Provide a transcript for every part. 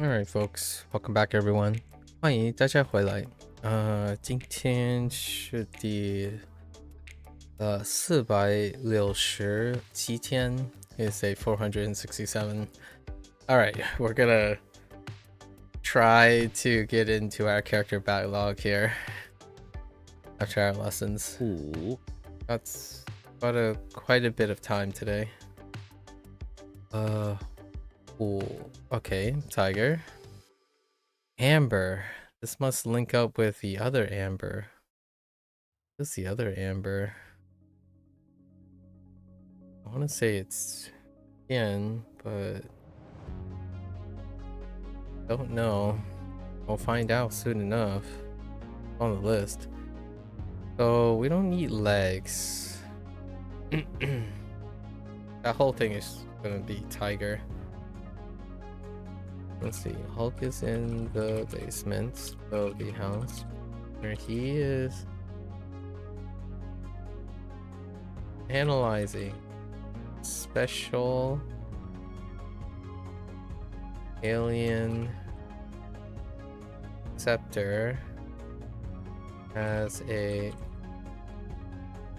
Alright, folks, welcome back, everyone. 欢迎大家回来。今天是第467天 is a 467. Alright, we're gonna try to get into our character backlog here after our lessons. 虎 That's quite a bit of time today. Okay, tiger. Amber. This must link up with the other Amber. Who's the other Amber? I want to say it's Yen, but don't know. We'll find out soon enough. On the list. So we don't need legs. That whole thing is gonna be tiger. Let's see. Hulk is in the basement of the house. Where he is analyzing special alien scepter as a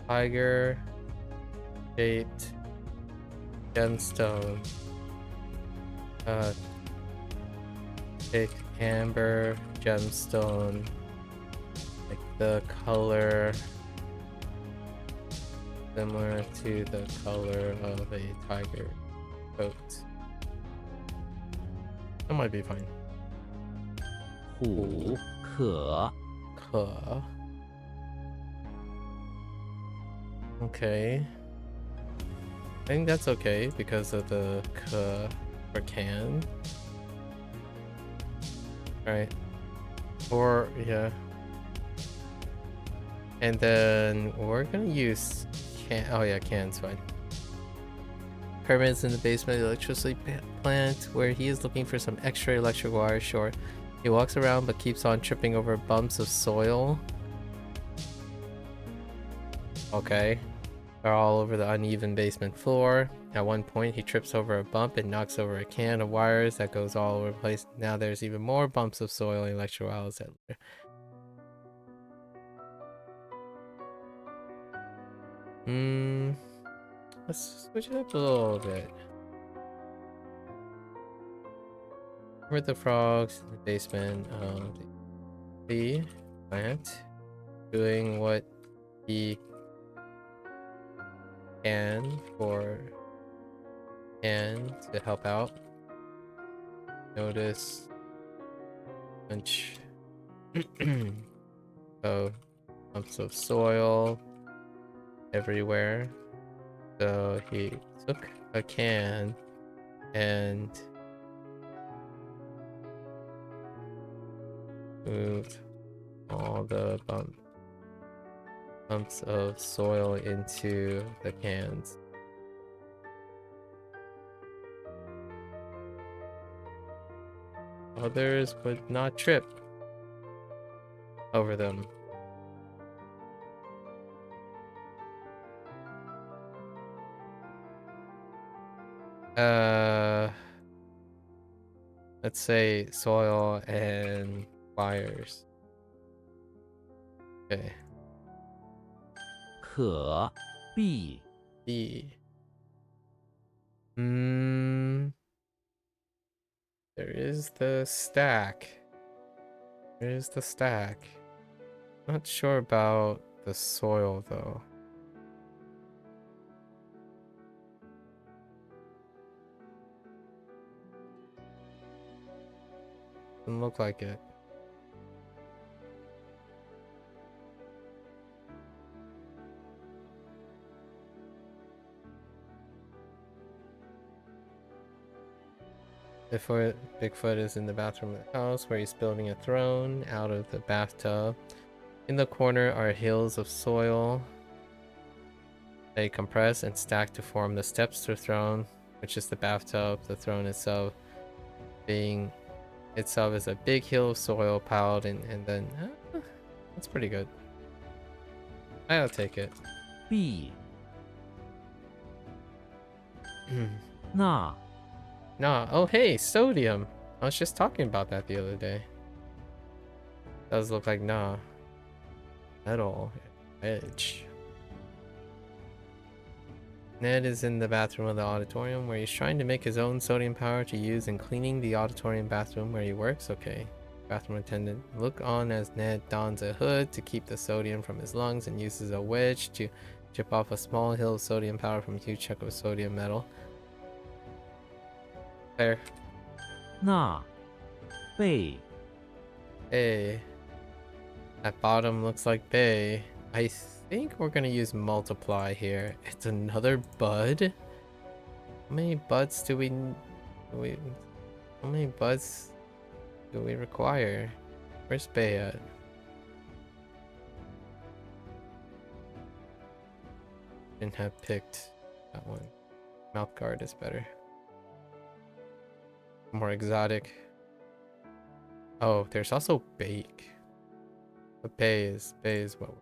tiger shaped gemstone. Thick amber gemstone, like the color similar to the color of a tiger coat. That might be fine. 虎可 Okay. I think that's okay because of the k for can. Right. Or yeah. And then we're gonna use can. Oh yeah, can's fine. Kermit's in the basement of the electricity plant where he is looking for some extra electric wire short. He walks around but keeps on tripping over bumps of soil. Okay. They're all over the uneven basement floor. At one point, he trips over a bump and knocks over a can of wires that goes all over the place. Now there's even more bumps of soil and electric wires everywhere. Let's switch it up a little bit. With the frogs in the basement, the plant doing what he can for to help out. Notice bunch of bumps of soil everywhere. So he took a can and moved all the bumps of soil into the cans. Others would not trip over them. Let's say soil and wires. Okay. 可必 B. There is the stack. There's the stack. Not sure about the soil though. Doesn't look like it. Bigfoot is in the bathroom of the house where he's building a throne out of the bathtub. In the corner are hills of soil. They compress and stack to form the steps to the throne, which is the bathtub. The throne itself is a big hill of soil piled and then that's pretty good. I'll take it. 必那 Nah. Oh hey, sodium. I was just talking about that the other day. Does look like nah. Metal. Edge. Ned is in the bathroom of the auditorium where he's trying to make his own sodium powder to use in cleaning the auditorium bathroom where he works. Okay. Bathroom attendant. Look on as Ned dons a hood to keep the sodium from his lungs and uses a wedge to chip off a small hill of sodium powder from a huge chunk of sodium metal. There. 那贝 Bay. That bottom looks like Bay. I think we're gonna use multiply here. It's another bud. How many buds do we how many buds do we require? Where's Bay at? Didn't have picked that one. Mouth guard is better. More exotic. Oh, there's also bake. But bay is what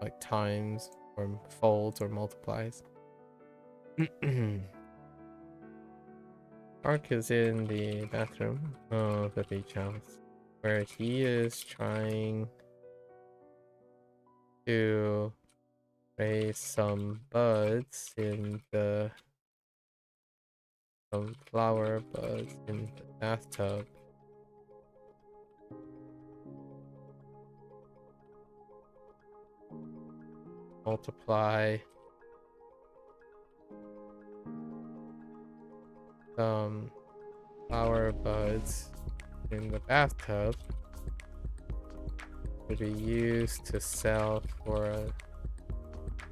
like times or folds or multiplies. Park is in the bathroom of the beach house where he is trying to raise some buds in the some flower buds in the bathtub. Multiply some flower buds in the bathtub to be used to sell for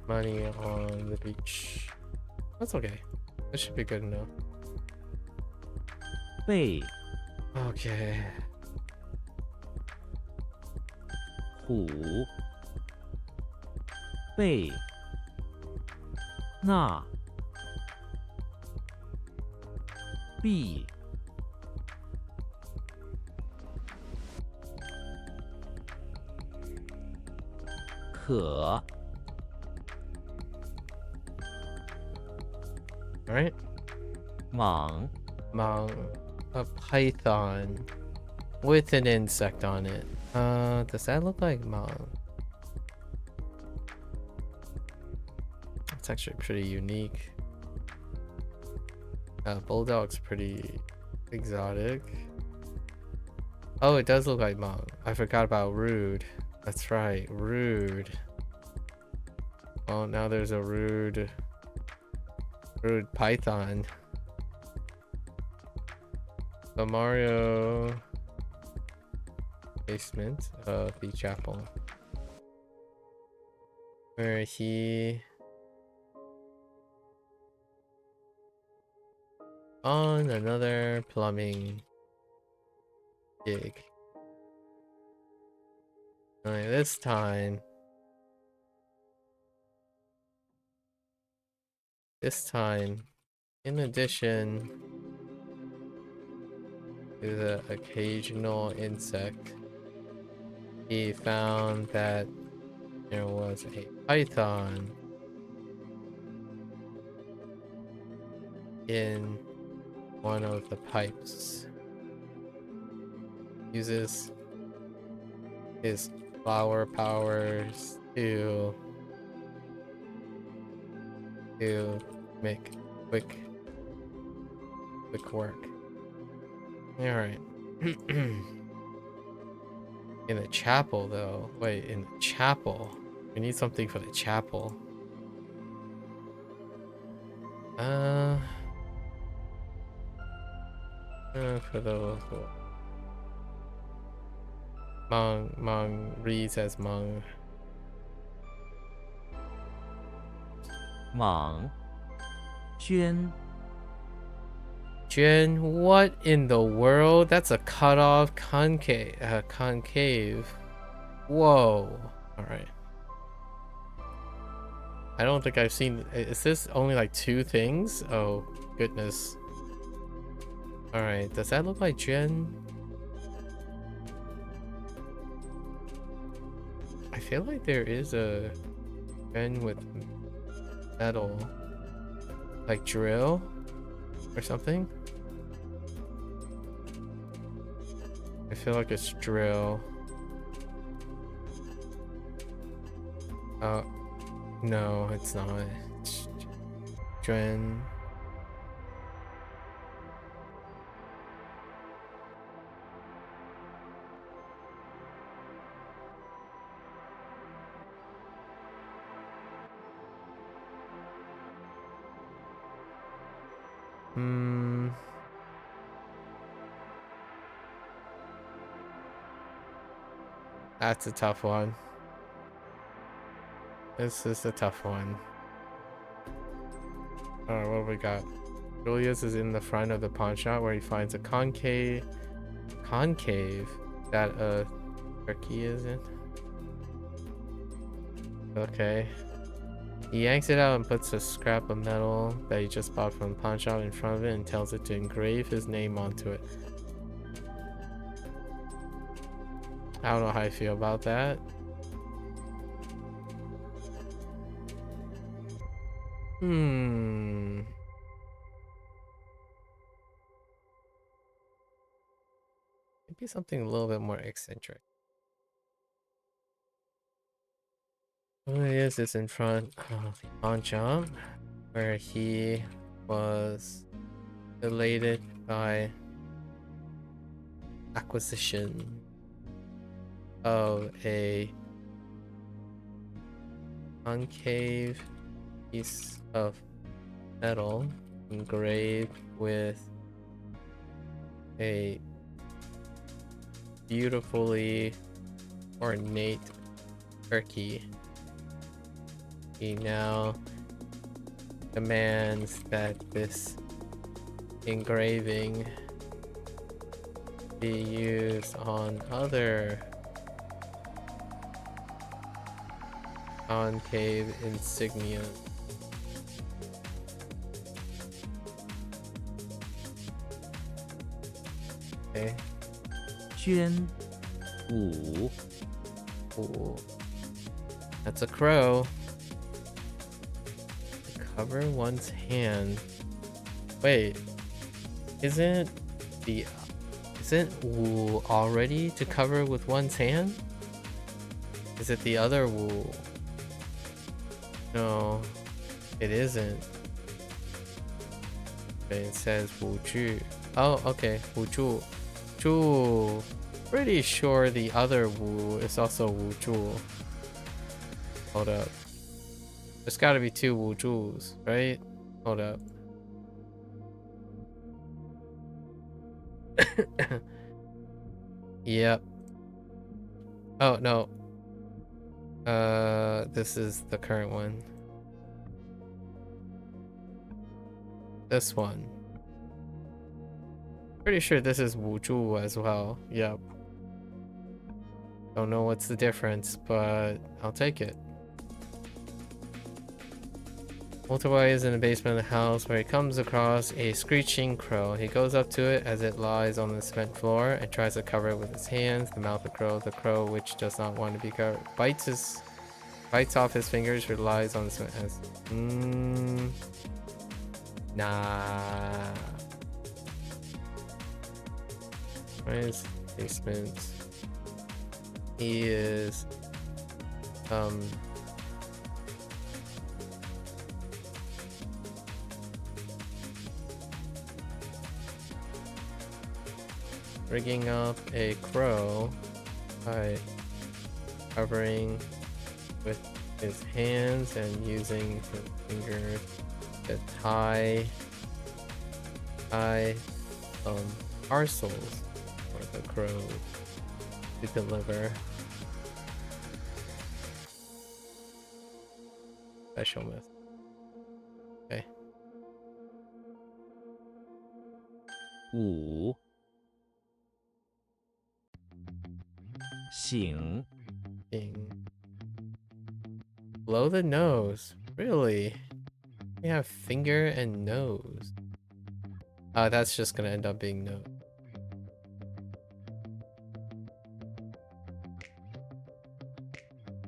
money on the beach. That's okay. That should be good enough. 贝 Okay. 虎贝那币可 Alright. 蟒 A python with an insect on it. Does that look like Mang? It's actually pretty unique. Bulldog's pretty exotic. Oh, it does look like Mang. I forgot about Rude. That's right, Rude. Oh, now there's a Rude python. The Mario basement of the chapel, where he on another plumbing gig. Only this time in addition to the occasional insect, he found that there was a python in one of the pipes. Uses his flower powers to make quick work. Alright. In the chapel though. Wait, in the chapel. We need something for the chapel. For the Mang reads as Mang. 蟒捐 Jen, what in the world? That's a cutoff concave. Whoa. Alright. I don't think I've seen... Is this only like 2 things? Oh, goodness. Alright, does that look like Jen? I feel like there is a Jen with metal Like drill or something? I feel like it's drill. Oh, no, it's not. It's Dren. That's a tough one. This is a tough one. Alright, what have we got? Julius is in the front of the pawn shop where he finds a concave that a turkey is in. Okay. He yanks it out and puts a scrap of metal that he just bought from the pawn shop in front of it and tells it to engrave his name onto it. I don't know how I feel about that. Maybe something a little bit more eccentric. Julius is in front of the pawn shop where he was elated by acquisition of a concave piece of metal engraved with a beautifully ornate turkey. He now demands that this engraving be used on other concave insignia. Okay. 宣武 Ooh. That's a crow. Cover one's hand. Wait. Isn't Wu already to cover with one's hand? Is it the other Wu? No, it isn't. Okay, it says Wu Ju. Oh, okay. Wu Ju. Ju. Pretty sure the other Wu is also Wu Ju. Hold up. There's gotta be two Wu Jus, right? Hold up. Yep. Oh, no. This is the current one. This one. Pretty sure this is Wu Ju as well. Yep. Don't know what's the difference, but I'll take it. Multiboy is in the basement of the house where he comes across a screeching crow. He goes up to it as it lies on the cement floor and tries to cover it with his hands. The mouth of the crow which does not want to be covered, bites off his fingers, relies on the cement as nah. Where is basement? He is rigging up a crow by covering with his hands and using his fingers to tie parcels for the crow to deliver. Special method. Okay. 武 醒 Blow the nose. Really? We have finger and nose. That's just gonna end up being nose.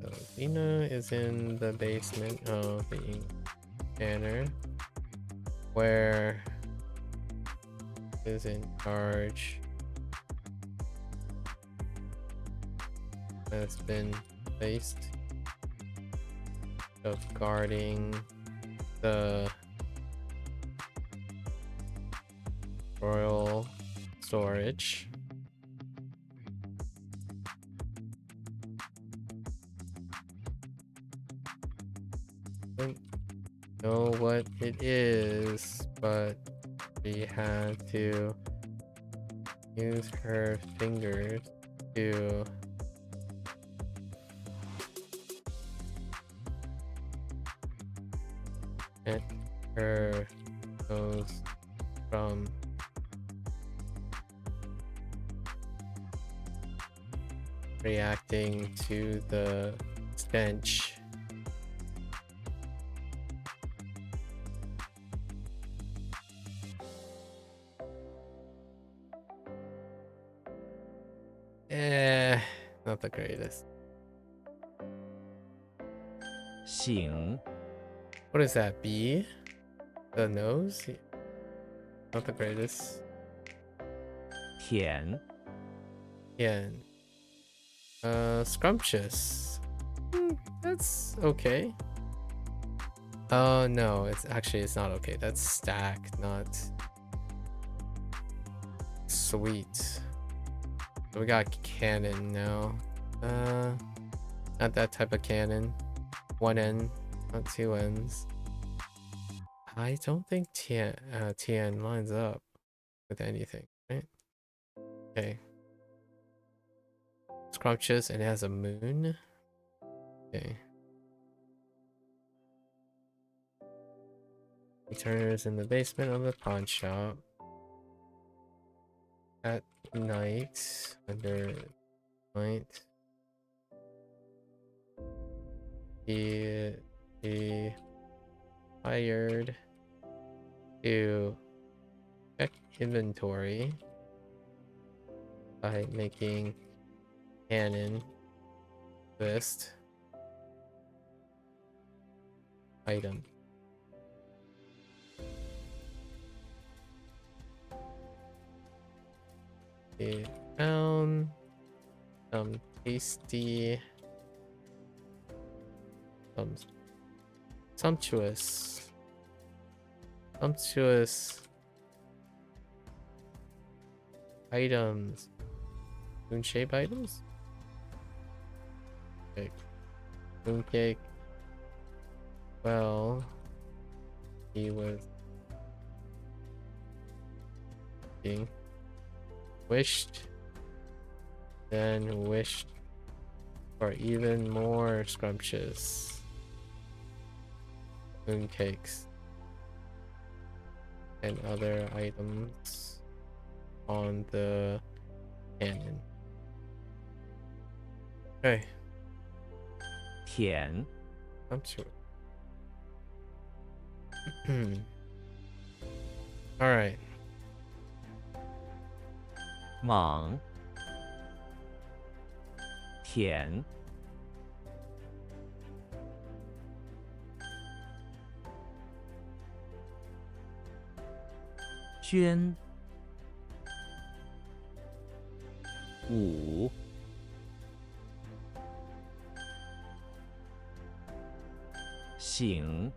So Zena is in the basement of the scanner. Where is in charge has been placed of guarding the royal storage. Don't know what it is, but she had to use her fingers to get her nose from reacting to the stench. Not the greatest. 醒 What is that? B? The nose? Not the greatest. 舔 Yen. Scrumptious. That's okay. Oh no, it's not okay. That's stack, not sweet. So we got cannon now. Not that type of cannon. One end, not two ends. I don't think Tian lines up with anything, right? Okay. Scrumptious and it has a moon. Okay. Returners in the basement of the pawn shop. At night, under night. He hired to check inventory by making cannon list item. He found some tasty, sumptuous items. Moon shape items? Okay. Mooncake. Well, he was being wished, then wished for even more scrumptious mooncakes and other items on the cannon. Okay. 舔 I'm sure. All right. 莽舔 捐 舞 醒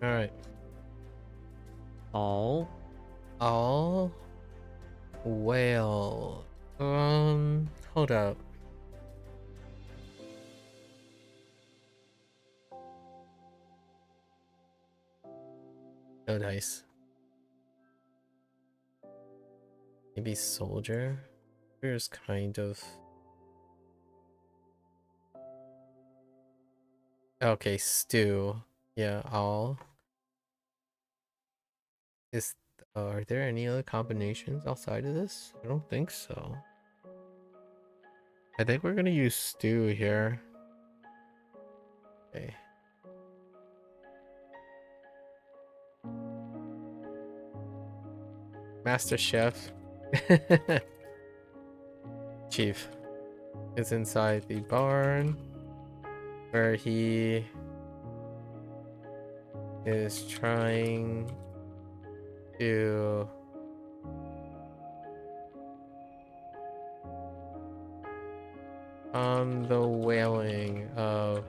All right. 熬 All well. Hold up. No dice. Maybe soldier. Here's kind of. Okay, stew. Yeah, all. Are there any other combinations outside of this? I don't think so. I think we're gonna use stew here. Okay. Master Chef. Chief is inside the barn where he is trying to the wailing of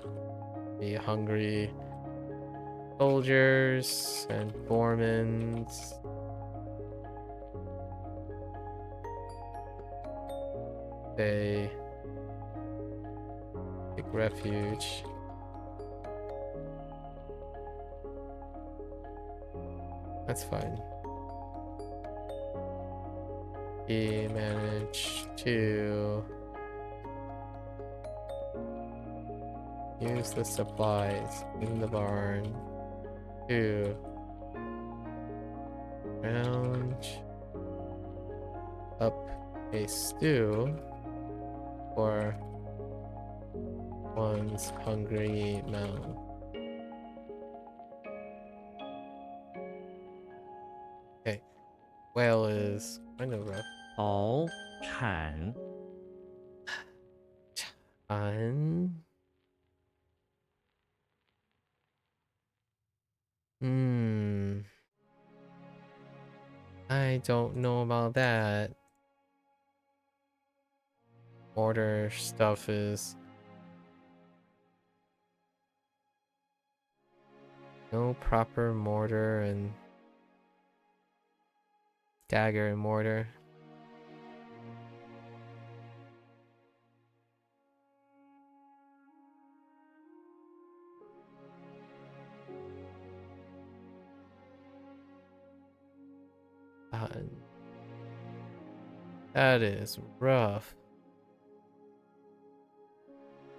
the hungry soldiers and Bormans. They take refuge. That's fine. He managed to use the supplies in the barn to round up a stew for one's hungry mouth. Okay, whale is kind of rough. 熬产 Un. I don't know about that. Mortar stuff is no proper mortar and dagger and mortar. That is rough.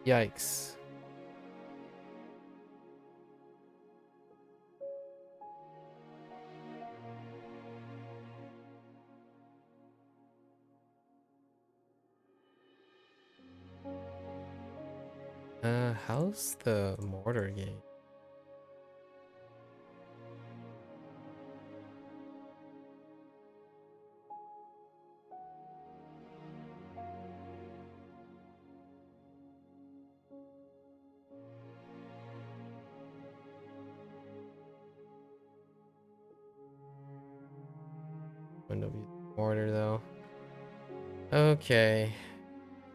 Yikes. How's the mortar game? Window mortar though. Okay.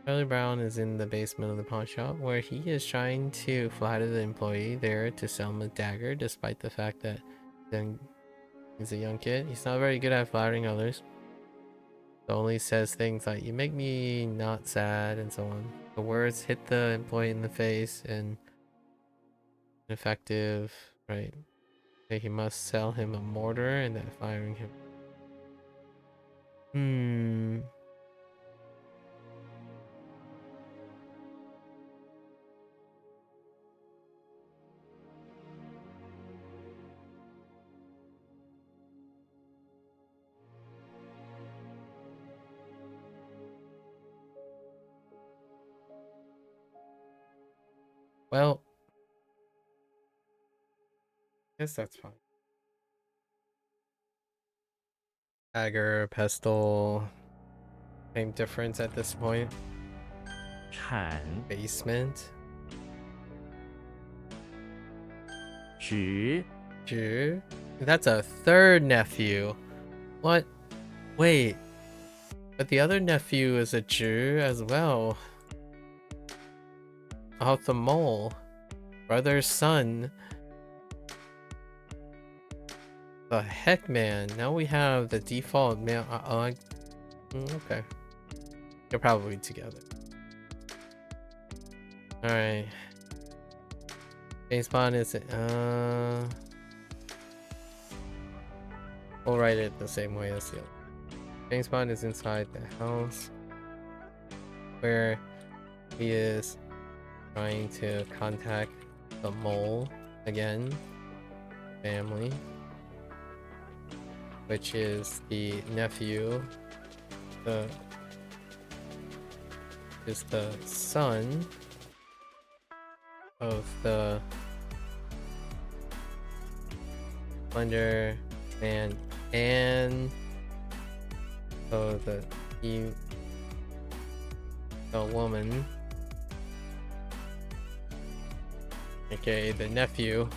Charlie Brown is in the basement of the pawn shop where he is trying to flatter the employee there to sell him a dagger despite the fact that then he's a young kid. He's not very good at flattering others. He only says things like, "You make me not sad," and so on. The words hit the employee in the face and ineffective, right? So he must sell him a mortar and then firing him. Well, guess that's fine. Dagger, pestle, same difference at this point. 产 Basement. 直 Jew? That's a third nephew. What? Wait. But the other nephew is a Jew as well. Oh, the mole. Brother's son. The heck, man. Now we have the default male. Okay. They're probably together. Alright. James Bond is. We'll write it the same way as the other. James Bond is inside the house where he is trying to contact the mole again. Family. Which is the nephew. Is the son of the Slender Man and the woman, aka the nephew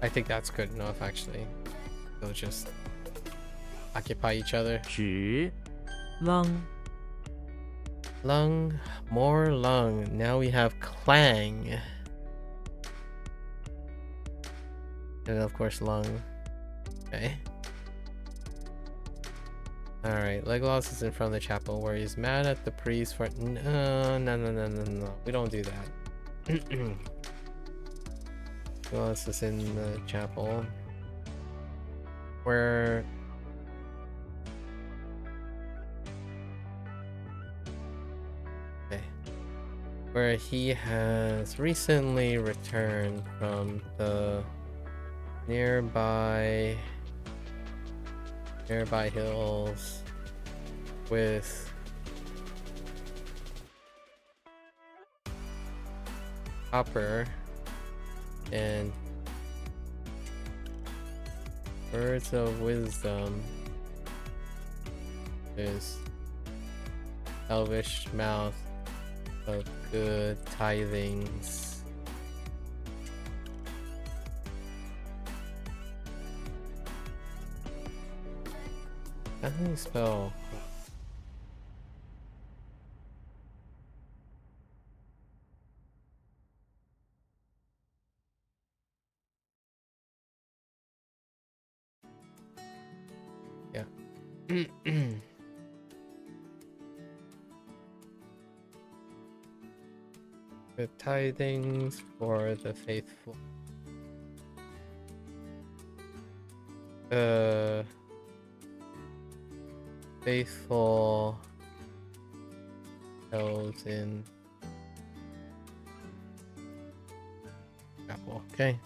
I think that's good enough, actually. They'll just occupy each other. 直 lung Lung, more lung. Now we have clang. And of course, lung. Okay. Alright, Legolas is in front of the chapel where he's mad at the priest for. No. We don't do that. Legolas is in the chapel where. Okay. Where he has recently returned from the nearby hills with copper and words of wisdom. His elvish mouth of good tithings. How do you spell? Yeah. Good tithings for the faithful. Faithful chosen chapel. Okay.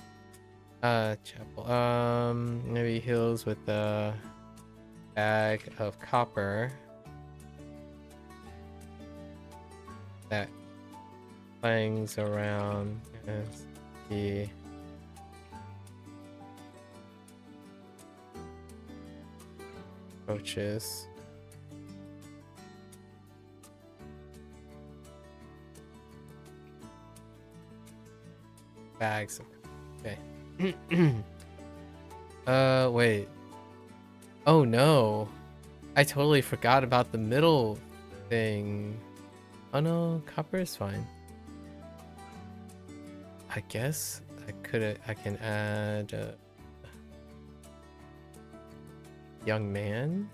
Chapel. Maybe heals with the bag of copper that clangs around as he approaches. Bags of okay. Wait. Oh no. I totally forgot about the middle thing. Oh no, copper is fine. I guess I can add a young man.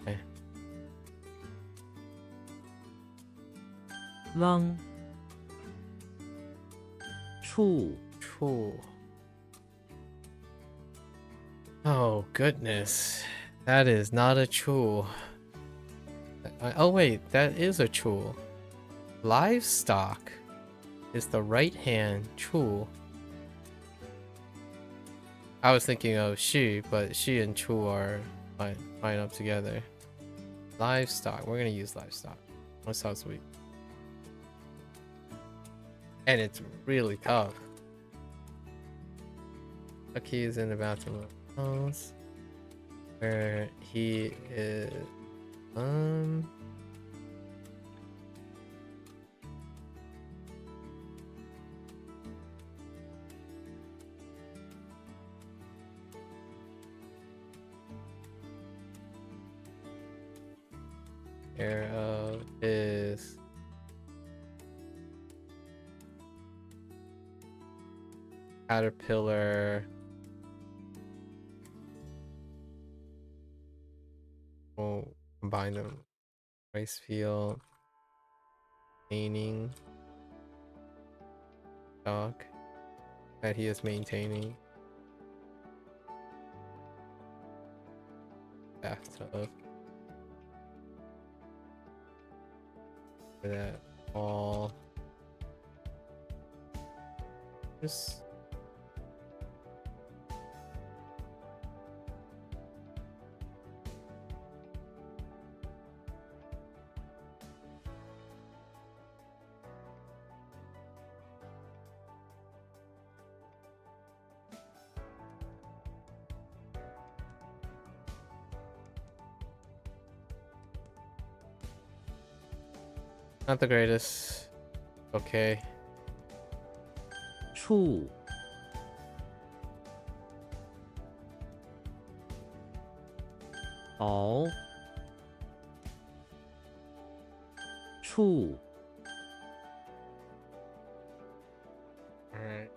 Okay. lung 处 Cool. Oh goodness, that is not a chul. Oh wait, that is a chul. Livestock is the right hand chul. I was thinking of she, but she and chul are fine up together. Livestock. We're gonna use livestock. That sounds sweet. And it's really tough. Lucky is in the bathroom of the house where he is. Care of his caterpillar. We'll combine them. Rice field. Maintaining. Stock that he is maintaining. Bathtub. For that all. Just Not the greatest. Okay. 处 熬 处 Alright.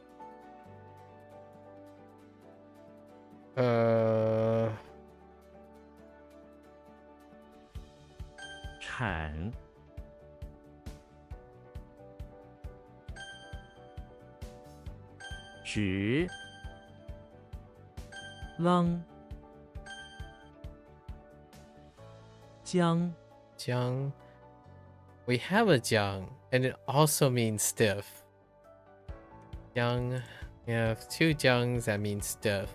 产 直 汪 江 jiang. We have a jiang, and it also means stiff. Jiang. We have two jiangs that mean stiff.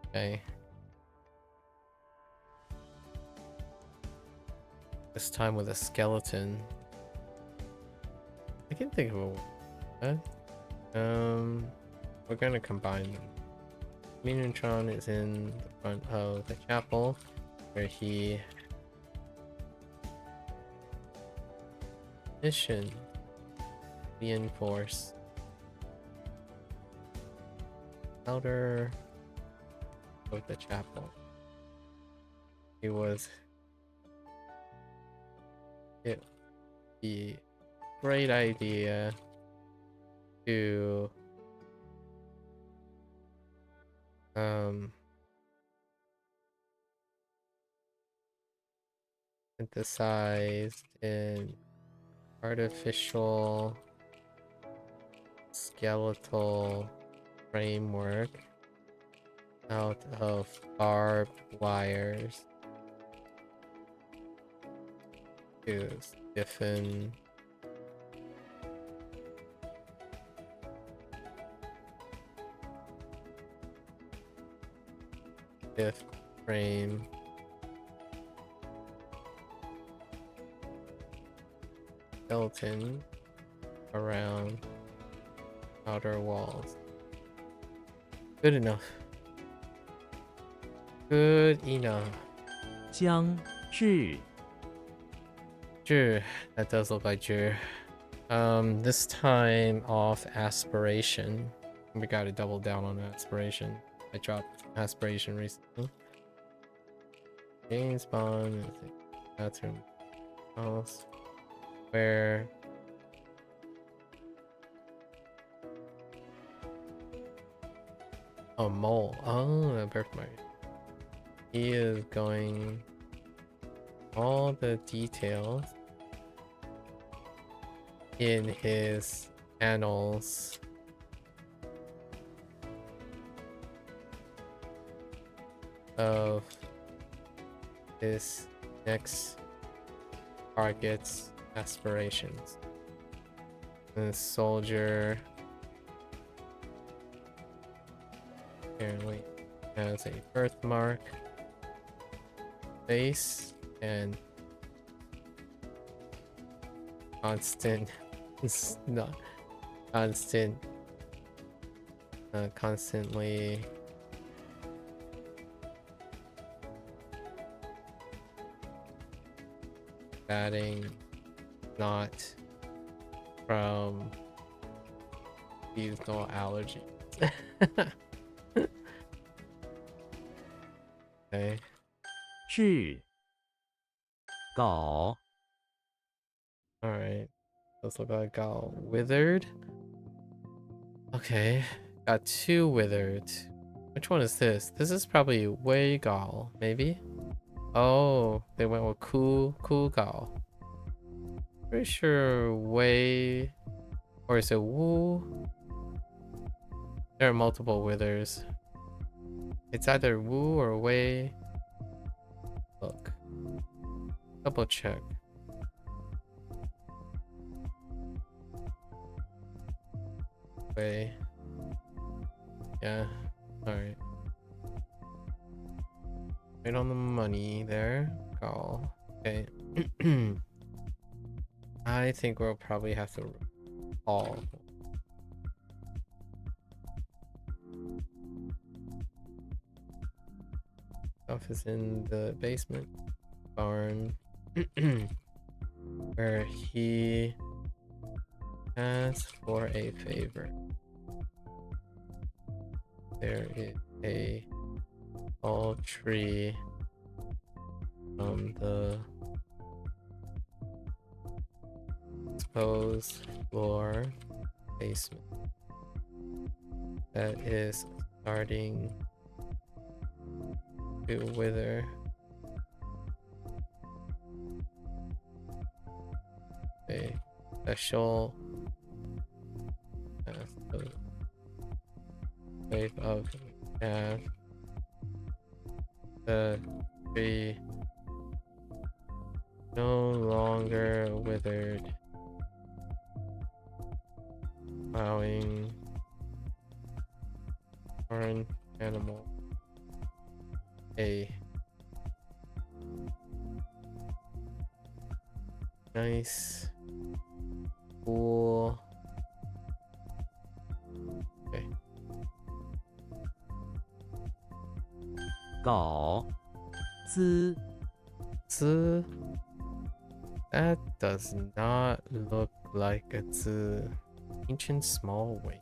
Okay. This time with a skeleton. I can think of a what? We're gonna combine them. Minutron is in the front of the chapel, where he mission reinforce outer of the chapel. It was it be great idea to synthesized an artificial skeletal framework out of barbed wires to stiffen stiff frame skeleton around outer walls. Good enough. Good enough. 将至 Zhi. That does look like Zhi. This time off aspiration. We gotta double down on aspiration. I dropped aspiration recently. James Bond, bathroom house, where a mole. Oh, a birthmark. He is going all the details in his annals of his next target's aspirations. The soldier apparently has a birthmark, face, and constant, not constant, constantly batting, not from seasonal allergies. Okay. 至稿 Alright. Those look like all withered. Okay. Got two withered. Which one is this? This is probably Wei Gao, maybe? Oh, they went with Ku Gao. Pretty sure Wei, or is it Wu? There are multiple withers. It's either Wu or Wei. Look. Double check. Wei. Yeah. Alright. Right on the money there. Gao. Okay. I think we'll probably have to all. Stuff is in the basement. Barn. where he asks for a favor. There is a tall tree from the exposed floor basement that is starting to wither. A special wave of the tree no longer withered, allowing foreign animal a nice cool okay 稿资 that does not look like it's a ancient small wing.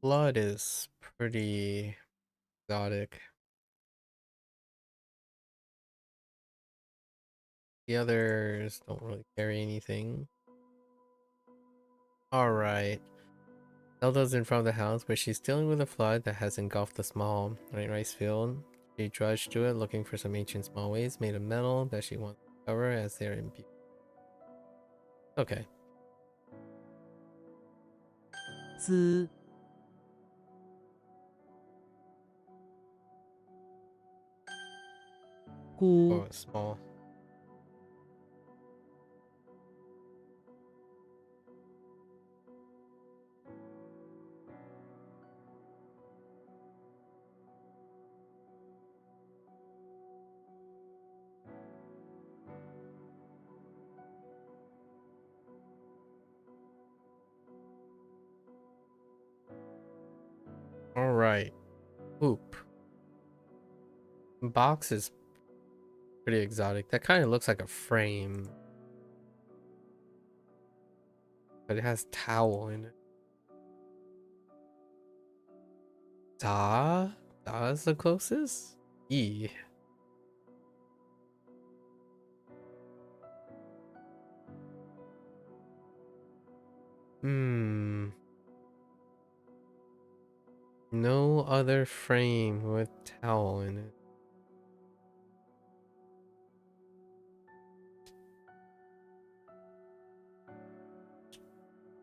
Blood is pretty exotic. The others don't really carry anything. Alright. Zelda's in front of the house where she's dealing with a flood that has engulfed the small rice field. She trudged to it looking for some ancient small ways made of metal that she wants to cover as they're imbued. Okay. 资 孤 Oh, small. Alright. Hoop. Box is pretty exotic. That kind of looks like a frame. But it has towel in it. Da? Da is the closest? E. No other frame with towel in it.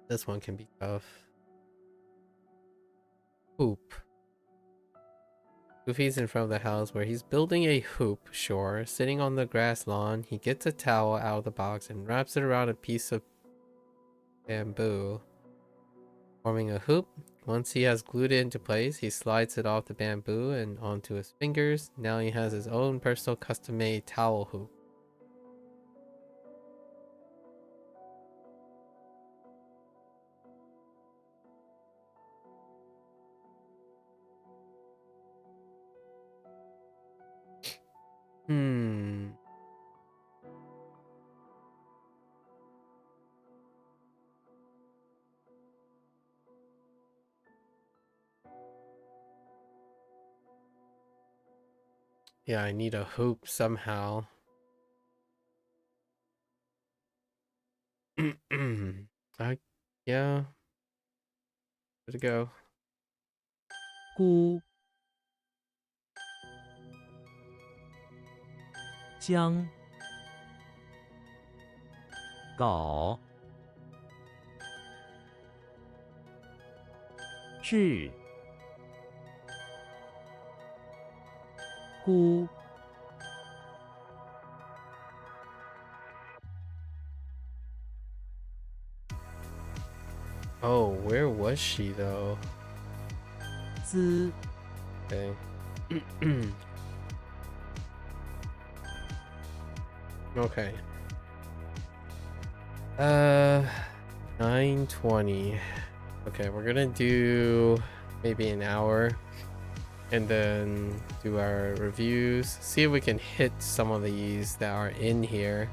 This one can be tough. Hoop. Goofy's in front of the house where he's building a hoop, sure. Sitting on the grass lawn, he gets a towel out of the box and wraps it around a piece of bamboo, forming a hoop. Once he has glued it into place, he slides it off the bamboo and onto his fingers. Now he has his own personal custom-made towel hoop. Yeah, I need a hoop somehow. Yeah. Where'd it go? 孤将稿至孤 Oh, where was she though? 资 Okay. Okay. 920. Okay, we're gonna do maybe an hour, and then do our reviews. See if we can hit some of these that are in here,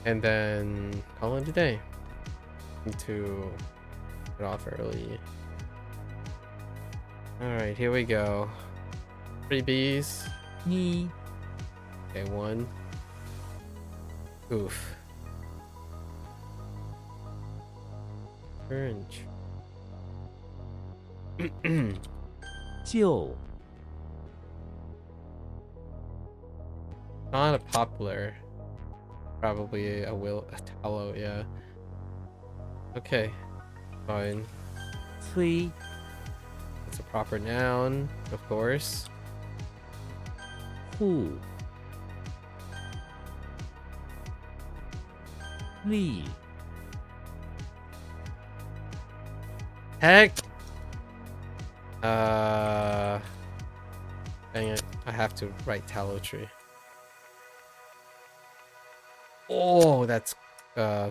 and then call it a day. Need to get off early. All right, here we go. Freebies. 一 Okay, 1. Oof. Orange. 就 Not a popular. Probably a tallow, yeah. Okay, fine. 催 It's a proper noun, of course. 护力 Heck! Dang it. I have to write tallow tree. Oh, that's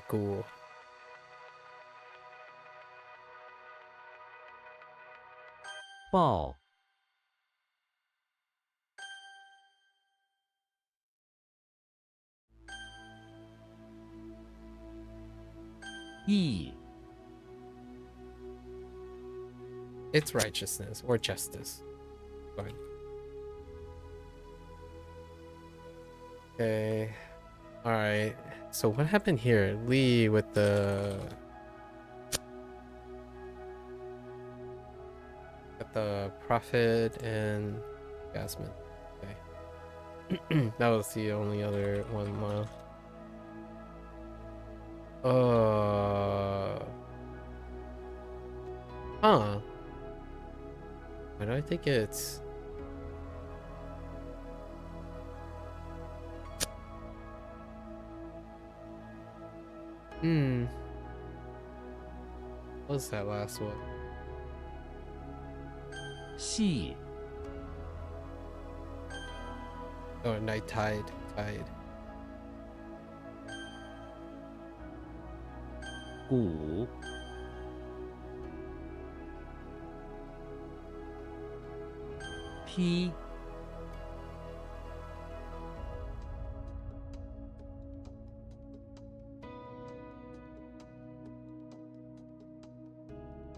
cool. 报 义 It's righteousness or justice. Fine. Okay. Alright. So what happened here? Lee with the prophet and Jasmine. Okay. That was the only other one left. Huh. Why do I think it's... What was that last one? 细 Oh, night tide. Tide. 鼓 批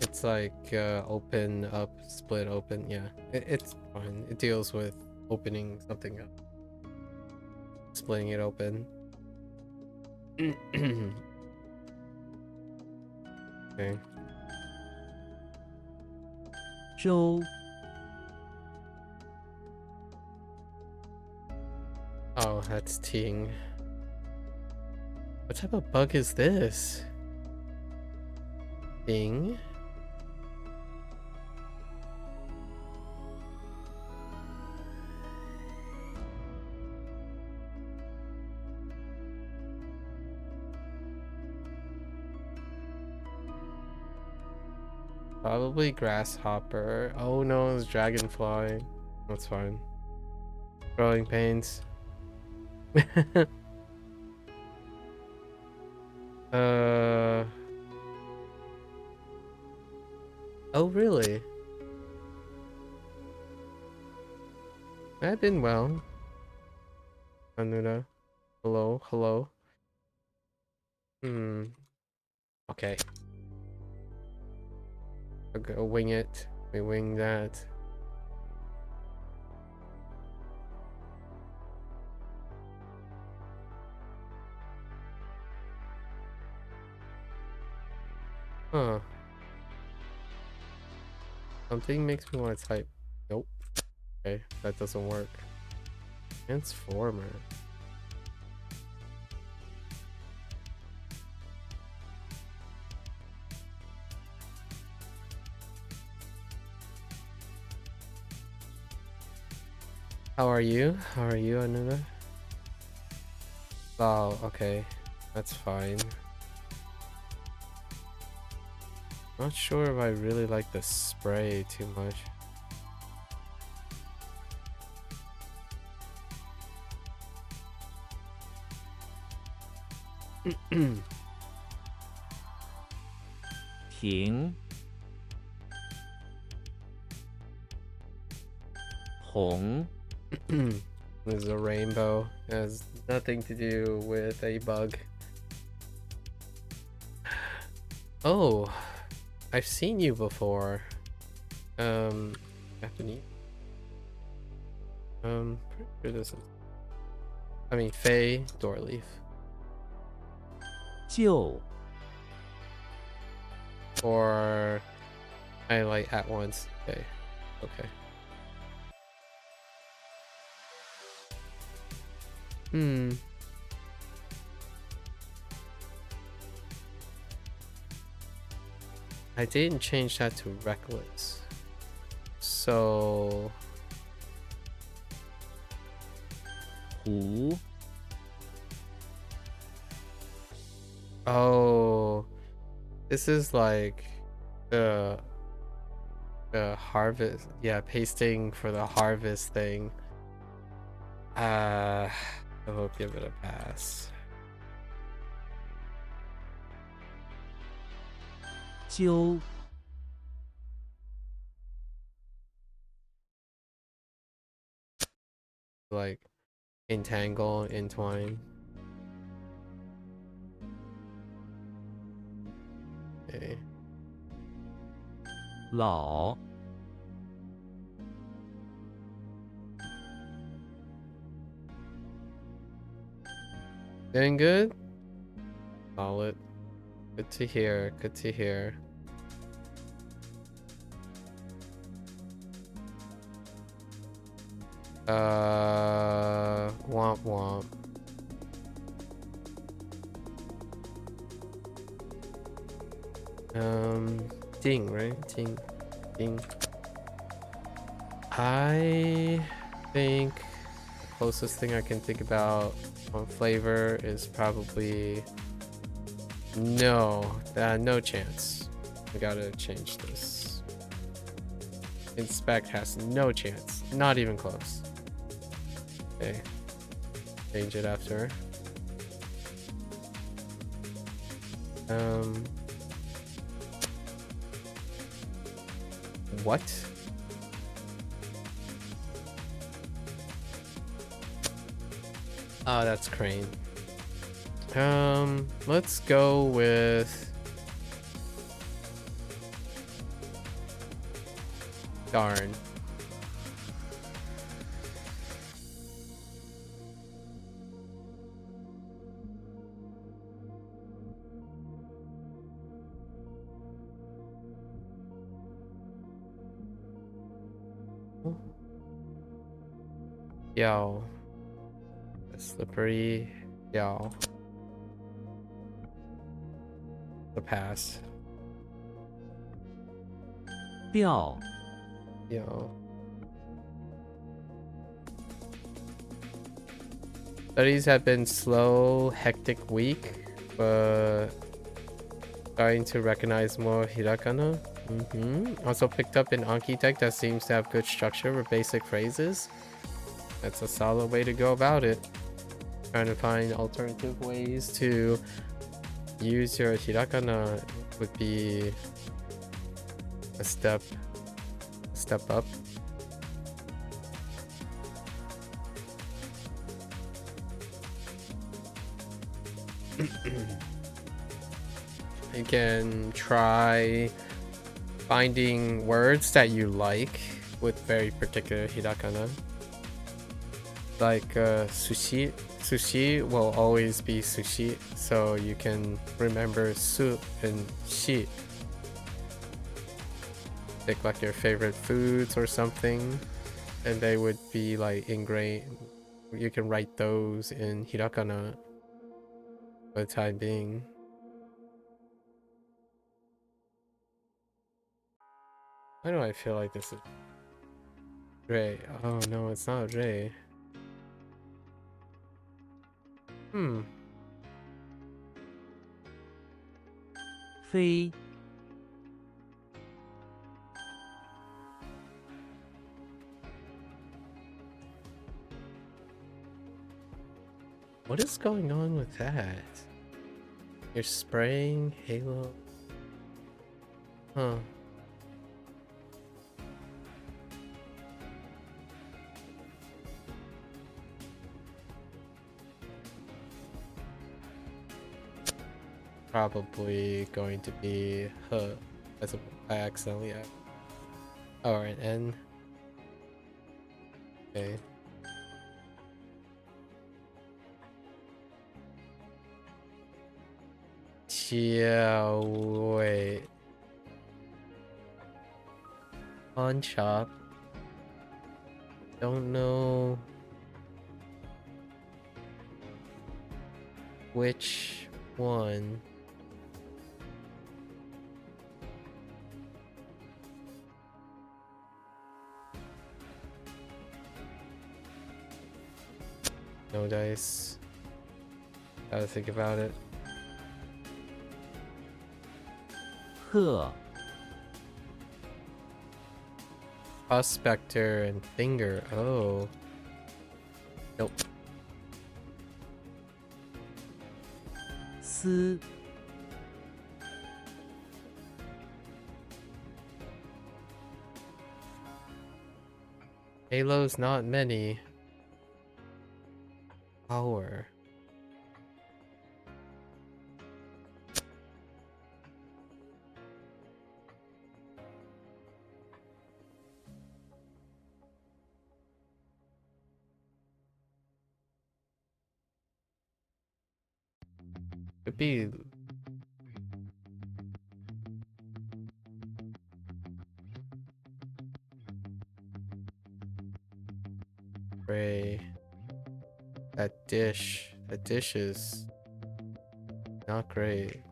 It's like open up, split open. Yeah, it's fine. It deals with opening something up, splitting it open. Okay. 周 Oh, that's Ting. What type of bug is this? Ting? Probably grasshopper. Oh no, it's dragonfly. That's fine. Growing pains. Oh really? I've been well. Anuna. Hello, hello. Okay. I'll go wing it. We wing that. Huh. Something makes me want to type. Nope. Okay, that doesn't work. Transformer. How are you? How are you, Anuna? Oh, okay. That's fine. Not sure if I really like the spray too much. 红 There's a rainbow. It has nothing to do with a bug. Oh, I've seen you before. Japanese. Pretty sure this is. I mean, Faye, Doorleaf. 旧 Or I like at once. Okay. Okay. I didn't change that to reckless. So 湖 oh, this is like the harvest. Yeah, pasting for the harvest thing. I will give it a pass. 纠 Like entangle, entwine. Okay. 老 Doing good? Solid. Good to hear. Good to hear. Womp womp. Ding, right? Ding, ding. I think the closest thing I can think about on flavor is probably no. No chance. I gotta change this. Inspect has no chance. Not even close. Okay. Change it after. What? Oh, that's Crane. Let's go with darn. Yo. Slippery. Yo. The pass. 调 Yo. Studies have been slow, hectic week, but starting to recognize more hiragana. Also picked up an Anki deck that seems to have good structure with basic phrases. That's a solid way to go about it. Trying to find alternative ways to use your hiragana would be a step up. You can try finding words that you like with very particular hiragana. Like sushi. Sushi will always be sushi, so you can remember su and shi. Pick like your favorite foods or something, and they would be like ingrained. You can write those in hiragana for the time being. Why do I feel like this is Ray? Oh no, it's not Ray.飞 What is going on with that? You're spraying Halo? Huh. probably going to be as I accidentally. Oh, an N. Okay. Yeah, wait. On shop. Don't know which one. No dice. Gotta think about it. 鹤 Prospector and finger. Oh. Nope. 丝 Halos, not many. Power. Could be Ray. That dish. That dish is not great.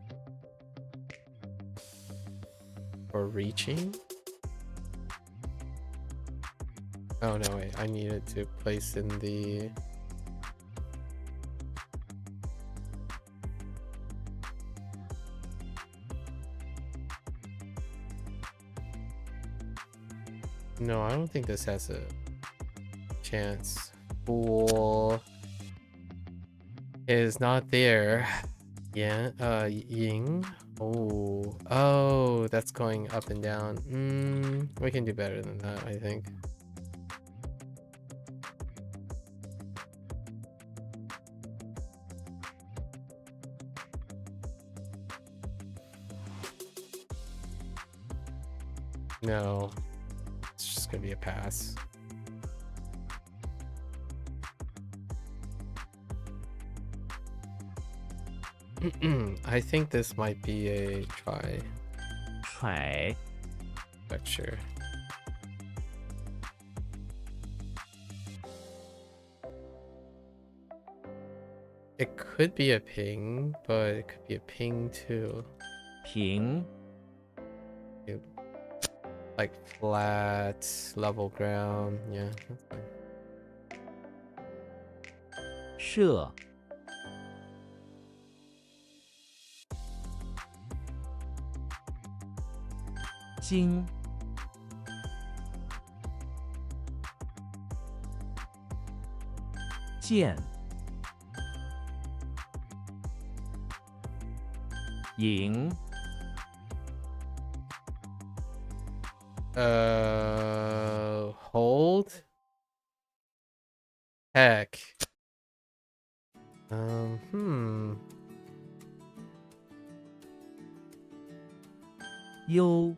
For reaching? Oh no, wait. I need it to place in the... No, I don't think this has a chance. Fool is not there. Yeah, Ying. Oh, that's going up and down. We can do better than that, I think. No, it's just gonna be a pass. I think this might be a try. 揣 Not sure. It could be a ping, but it could be a ping too. 平 Like flat, level ground. Yeah, that's fine. 射 金 剑 赢 Hold. Heck. 忧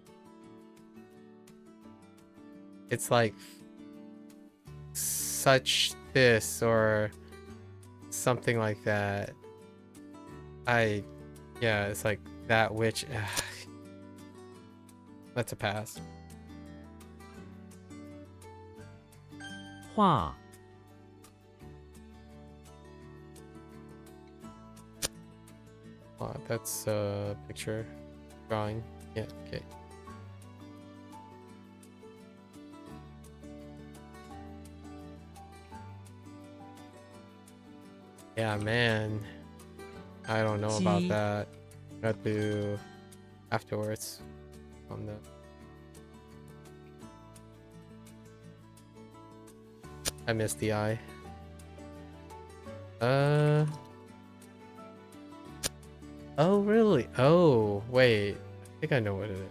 It's like such this or something like that. Yeah, it's like that which. That's a pass. 画 That's a picture drawing. Yeah, okay. Yeah, man. I don't know about Gee. that. Got to afterwards on that. I missed the eye. Oh, really? Oh, wait. I think I know what it is.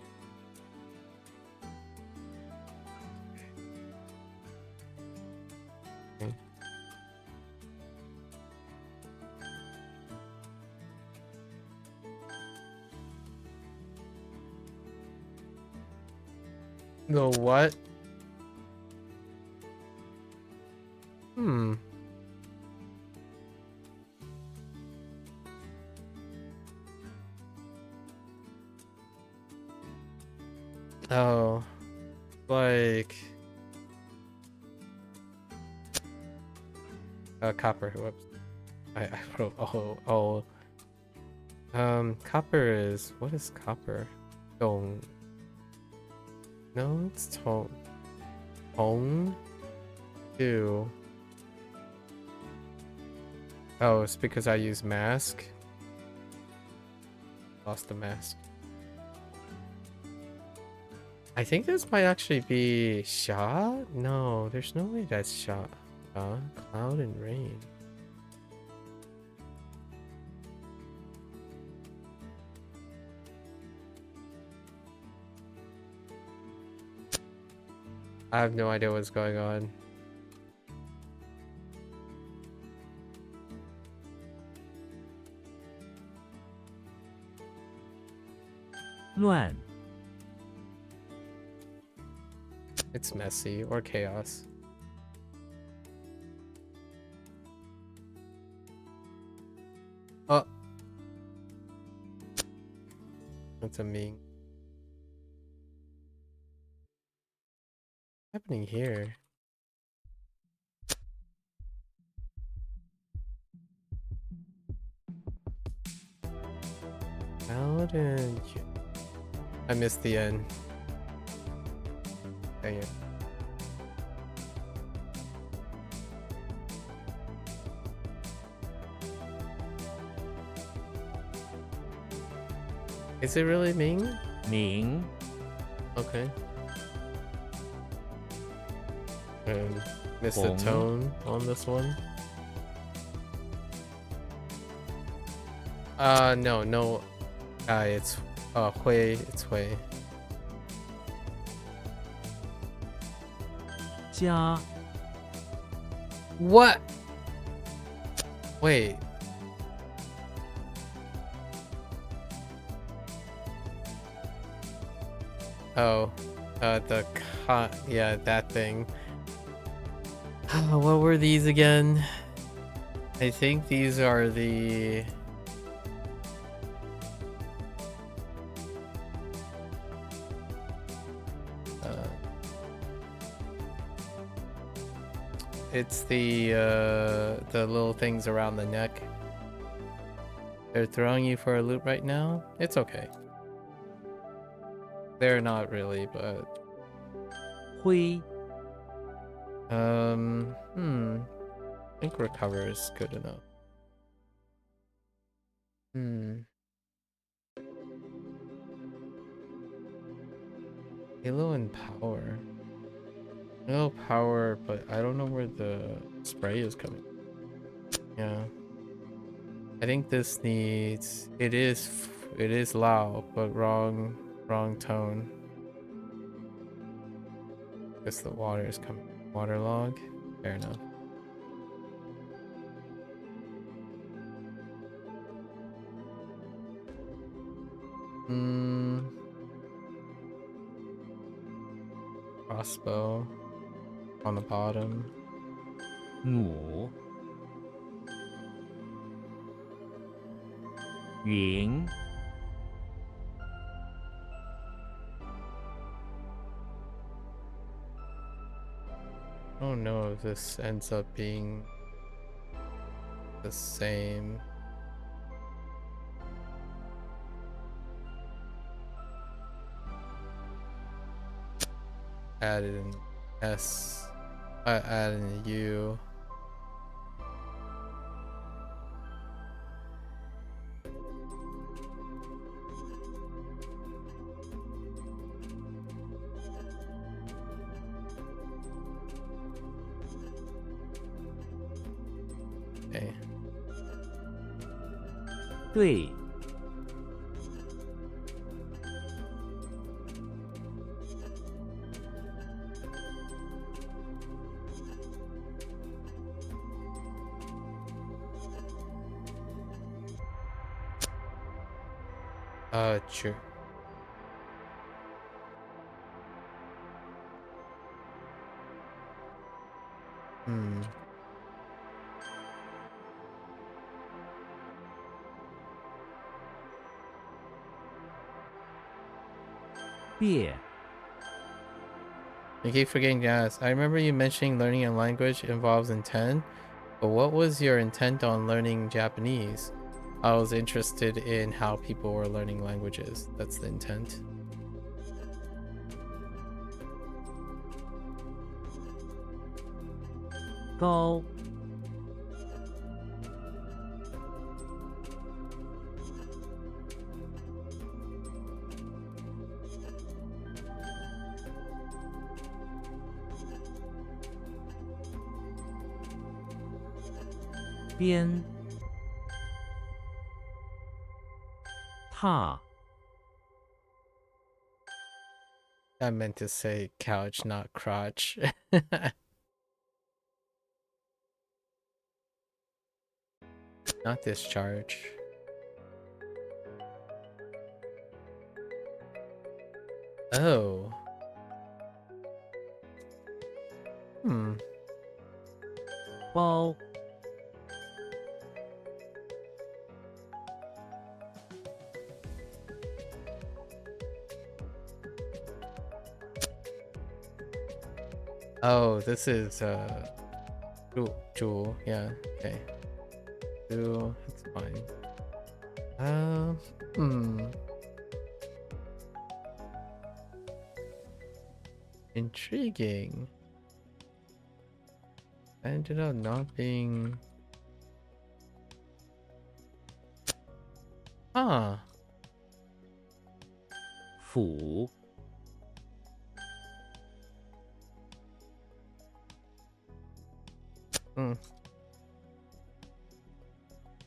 Okay. The what? Hmm. Oh, like copper. Whoops. I wrote copper is, what is copper? Tone. No, it's tone. Tone. Two. Oh, it's because I use mask. Lost the mask. I think this might actually be Sha? No, there's no way that's Sha. Cloud and rain. I have no idea what's going on. Luan. It's messy or chaos. Oh. What's a meme? What's happening here? How did you... I missed the end. Dang it. Is it really Ming? 明 Okay. And missed the Bong. tone on this one. No. It's Hui. It's Hui. 家 What? Wait. Oh, yeah, that thing. What were these again? I think these are the... it's the little things around the neck. They're throwing you for a loop right now. It's okay. They're not really, but 灰 I think recover is good enough. Halo and power. Halo power, but I don't know where the spray is coming. Yeah. I think this needs... It is loud, but wrong tone. Guess the water is coming. Waterlog? Fair enough. Crossbow on the bottom. 母 云 I don't know if this ends up being the same. Added an S. I added a U. Okay. 对 True. Hmm. 别 I keep forgetting to ask. I remember you mentioning learning a language involves intent, but what was your intent on learning Japanese? I was interested in how people were learning languages. That's the intent. 高 边 踏 I meant to say couch, not crotch. Not discharge. Oh. Hmm. 包 Oh, this is Jewel. Yeah. Okay. Jewel. It's fine. Hmm. Intriguing. I ended up not being. Huh. 府 Hmm.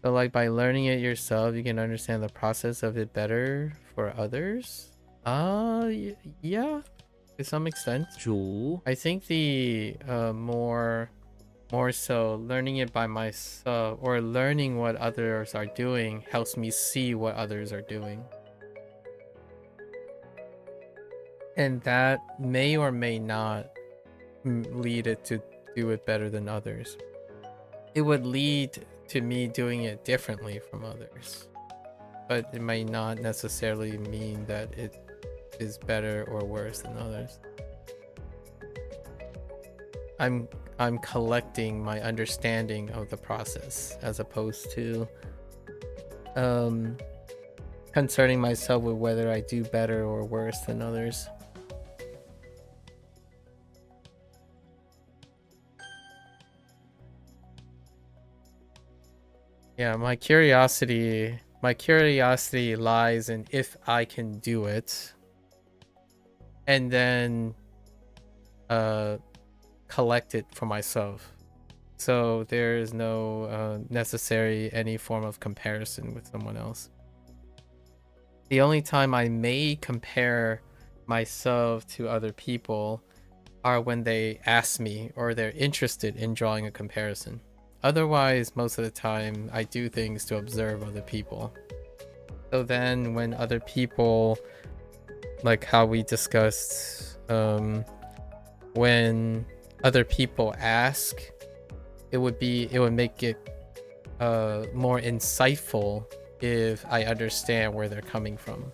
So, like, by learning it yourself, you can understand the process of it better for others? Yeah, to some extent. 主 I think the more so learning it by myself or learning what others are doing helps me see what others are doing. And that may or may not lead it to do it better than others. It would lead to me doing it differently from others, but it may not necessarily mean that it is better or worse than others. I'm collecting my understanding of the process as opposed to concerning myself with whether I do better or worse than others. Yeah, my curiosity lies in if I can do it and then collect it for myself. So there is no necessary any form of comparison with someone else. The only time I may compare myself to other people are when they ask me or they're interested in drawing a comparison. Otherwise, most of the time, I do things to observe other people. So then when other people, like how we discussed, when other people ask, it would make it more insightful if I understand where they're coming from.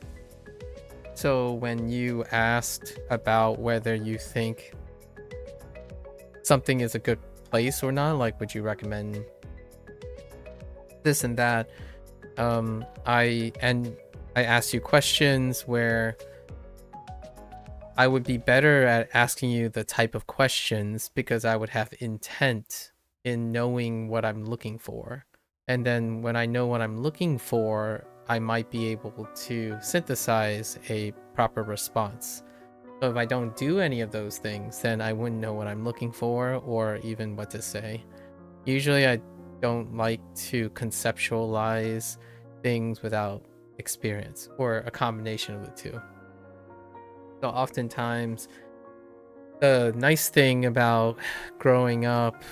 So when you asked about whether you think something is a good place or not, like would you recommend this and that, I asked you questions where I would be better at asking you the type of questions because I would have intent in knowing what I'm looking for. And then when I know what I'm looking for, I might be able to synthesize a proper response. So if I don't do any of those things, then I wouldn't know what I'm looking for or even what to say. Usually I don't like to conceptualize things without experience or a combination of the two. So oftentimes, the nice thing about growing up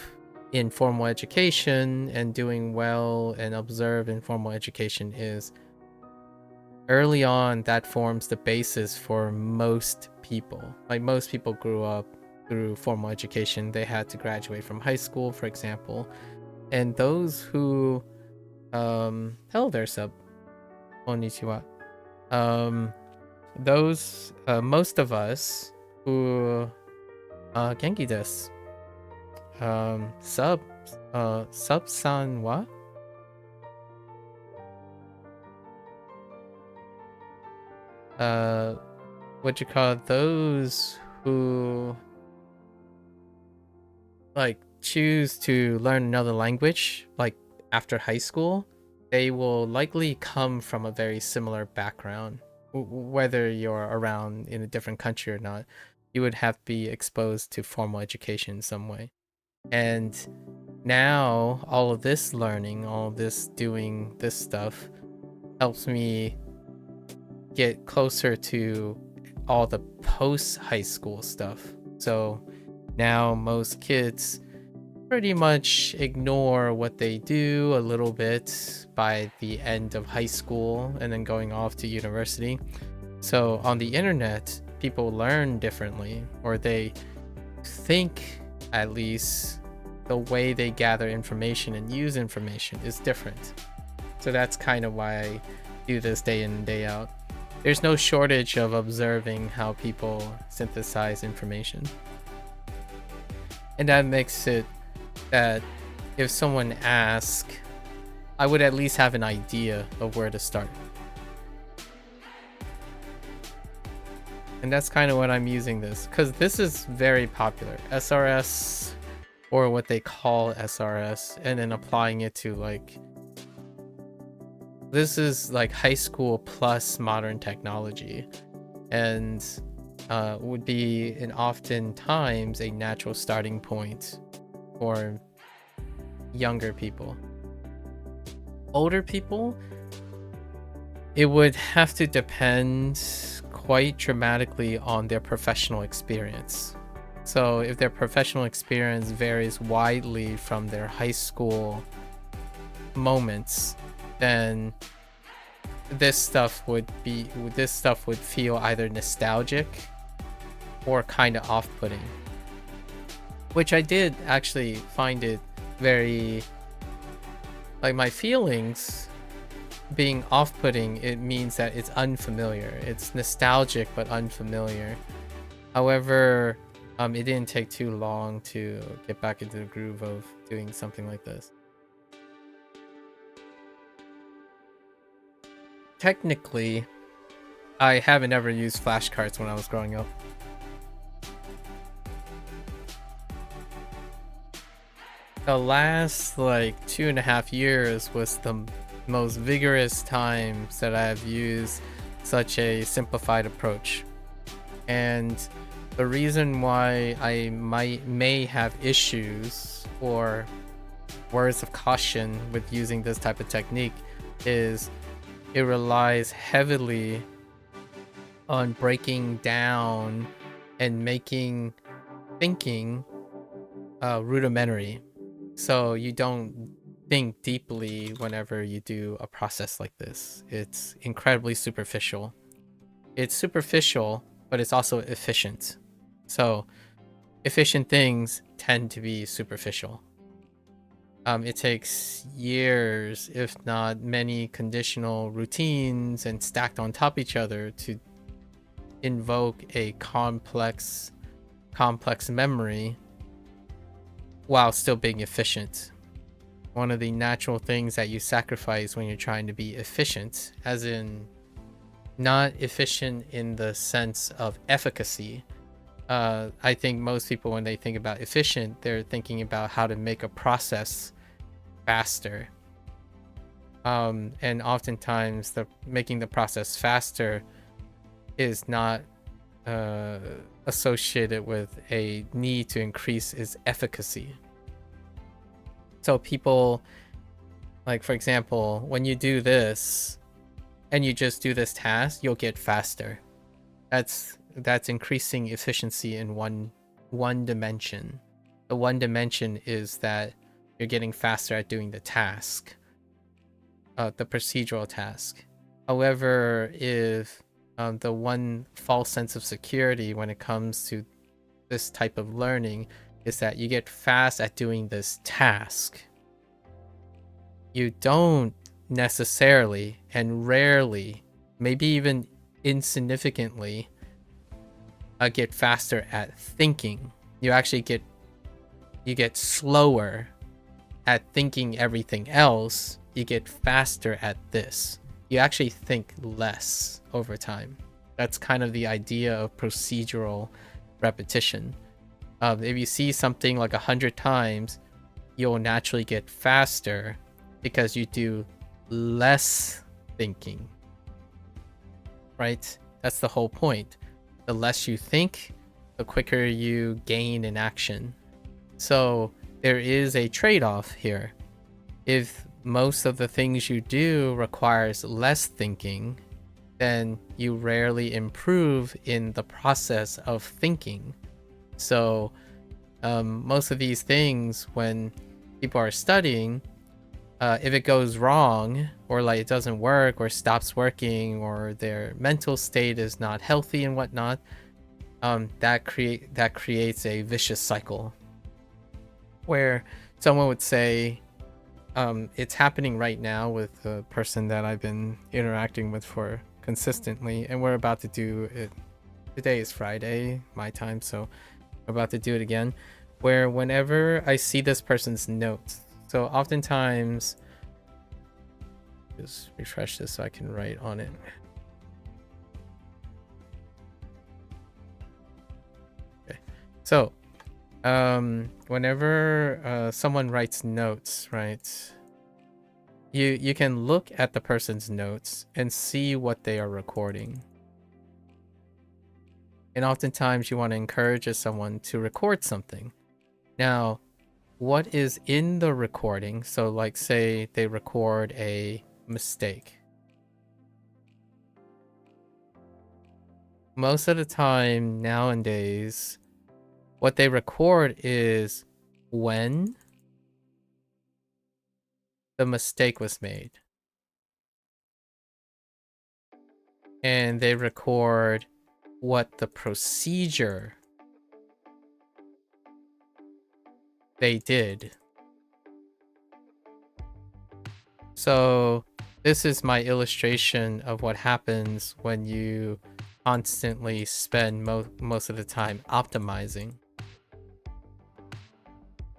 in formal education and doing well and observe in formal education is early on that forms the basis for most people. Like most people grew up through formal education. They had to graduate from high school, for example. And those who hello there, sub. Konnichiwa. Those most of us who genki desu. Sub-san wa? What you call it? Those who like choose to learn another language, like after high school, they will likely come from a very similar background. Whether you're around in a different country or not, you would have to be exposed to formal education in some way. And now all of this learning, all of this doing this stuff helps me get closer to all the post high school stuff. So now most kids pretty much ignore what they do a little bit by the end of high school and then going off to university. So on the internet, people learn differently, or they think, at least, the way they gather information and use information is different. So that's kind of why I do this day in and day out. There's no shortage of observing how people synthesize information. And that makes it that if someone asks, I would at least have an idea of where to start. And that's kind of what I'm using this, because this is very popular. SRS, or what they call SRS, and then applying it to like, this is like high school plus modern technology, and would be in oftentimes a natural starting point for younger people. Older people, it would have to depend quite dramatically on their professional experience. So if their professional experience varies widely from their high school moments, then this stuff would feel either nostalgic or kind of off-putting. Which I did actually find it very, like, my feelings being off-putting, it means that it's unfamiliar. It's nostalgic but unfamiliar. However, it didn't take too long to get back into the groove of doing something like this. Technically, I haven't ever used flashcards when I was growing up. The last like 2.5 years was the most vigorous times that I have used such a simplified approach. And the reason why I may have issues or words of caution with using this type of technique is it relies heavily on breaking down and making thinking rudimentary. So you don't think deeply whenever you do a process like this. It's incredibly superficial. It's superficial, but it's also efficient. So efficient things tend to be superficial. It takes years, if not many, conditional routines and stacked on top of each other to invoke a complex memory while still being efficient. One of the natural things that you sacrifice when you're trying to be efficient, as in not efficient in the sense of efficacy. I think most people, when they think about efficient, they're thinking about how to make a process faster. And oftentimes making the process faster is not associated with a need to increase its efficacy. So people, like, for example, when you do this and you just do this task, you'll get faster. That's increasing efficiency in one dimension. The one dimension is that you're getting faster at doing the task, the procedural task. However, if the one false sense of security when it comes to this type of learning is that you get fast at doing this task. You don't necessarily and rarely, maybe even insignificantly, get faster at thinking. You actually get slower at thinking everything else. You get faster at this. You actually think less over time. That's kind of the idea of procedural repetition. If you see something like 100 times, you'll naturally get faster because you do less thinking, right? That's the whole point. The less you think, the quicker you gain in action. So there is a trade-off here. If most of the things you do requires less thinking, then you rarely improve in the process of thinking. So most of these things, when people are studying, if it goes wrong, or like it doesn't work, or stops working, or their mental state is not healthy and whatnot, that creates a vicious cycle where someone would say, it's happening right now with the person that I've been interacting with for consistently, and we're about to do it. Today is Friday, my time, so we're about to do it again, where whenever I see this person's notes, so oftentimes, just refresh this so I can write on it. Okay, so whenever someone writes notes, right, you can look at the person's notes and see what they are recording. And oftentimes you want to encourage someone to record something. Now, what is in the recording? So like, say they record a mistake. Most of the time nowadays, what they record is when the mistake was made. And they record what the procedure they did. So this is my illustration of what happens when you constantly spend most of the time optimizing.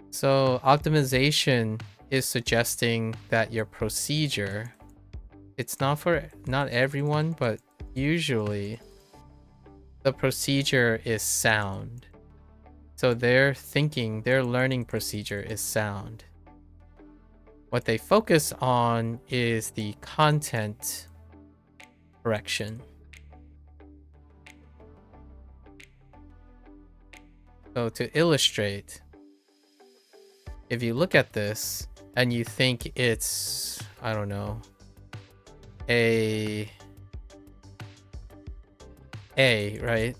So optimization is suggesting that your procedure, it's not for not everyone, but usually the procedure is sound. So their thinking, their learning procedure is sound. What they focus on is the content correction. So to illustrate, if you look at this and you think it's, I don't know, A, right?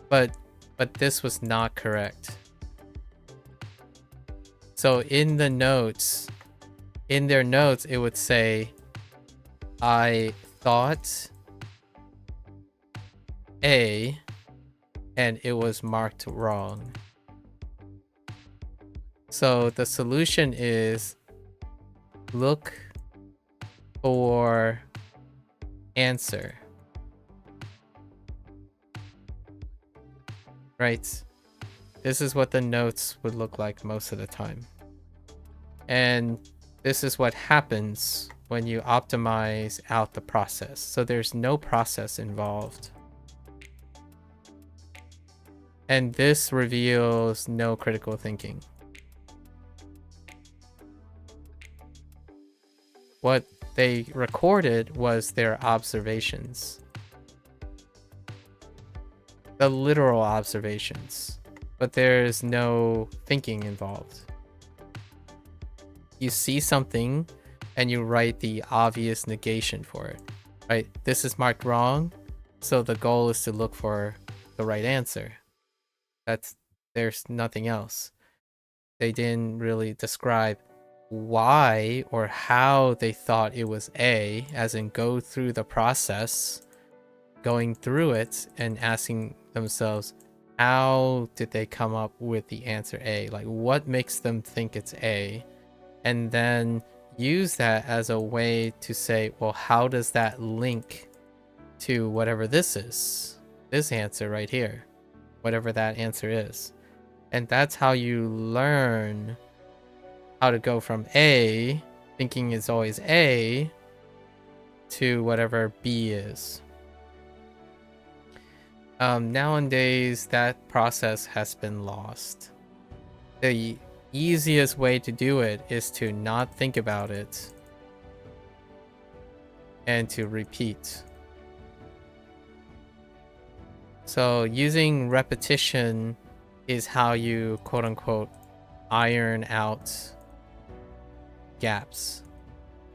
But this was not correct. So in the notes, in their notes, it would say, I thought A, and it was marked wrong. So the solution is look for answer. Right? This is what the notes would look like most of the time. And this is what happens when you optimize out the process. So there's no process involved. And this reveals no critical thinking. What they recorded was their observations. The literal observations. But there is no thinking involved. You see something and you write the obvious negation for it, right? This is marked wrong, so the goal is to look for the right answer. There's nothing else. They didn't really describe why or how they thought it was A, as in go through the process, going through it and asking themselves, how did they come up with the answer A? Like, what makes them think it's A? And then use that as a way to say, well, how does that link to whatever this is? This answer right here, whatever that answer is. And that's how you learn how to go from A, thinking is always A, to whatever B is. Nowadays, that process has been lost. The easiest way to do it is to not think about it and to repeat. So using repetition is how you quote unquote iron out gaps.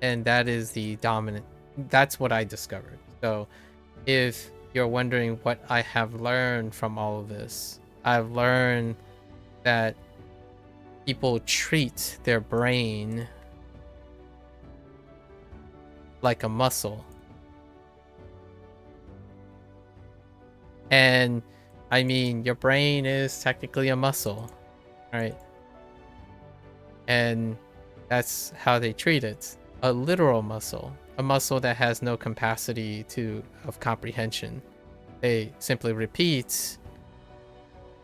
And that is the dominant. That's what I discovered. So if you're wondering what I have learned from all of this, I've learned that people treat their brain like a muscle. And I mean, your brain is technically a muscle, right? And that's how they treat it. A literal muscle, a muscle that has no capacity of comprehension. They simply repeat,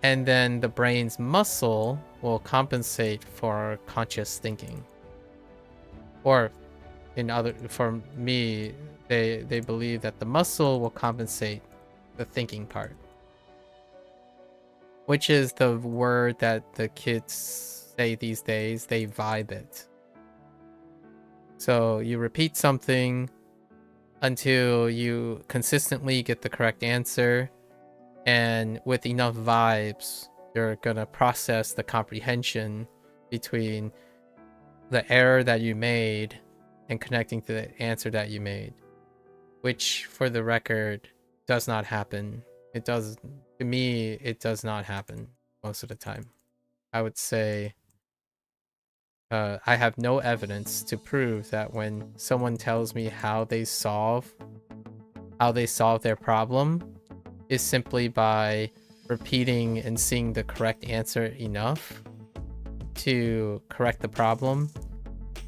and then the brain's muscle will compensate for conscious thinking. Or for me, they believe that the muscle will compensate the thinking part, which is the word that the kids say these days. They vibe it. So you repeat something until you consistently get the correct answer, and with enough vibes, you're gonna process the comprehension between the error that you made and connecting to the answer that you made, which, for the record, does not happen. To me, it does not happen most of the time. I would say I have no evidence to prove that when someone tells me how they solve their problem is simply by repeating and seeing the correct answer enough to correct the problem.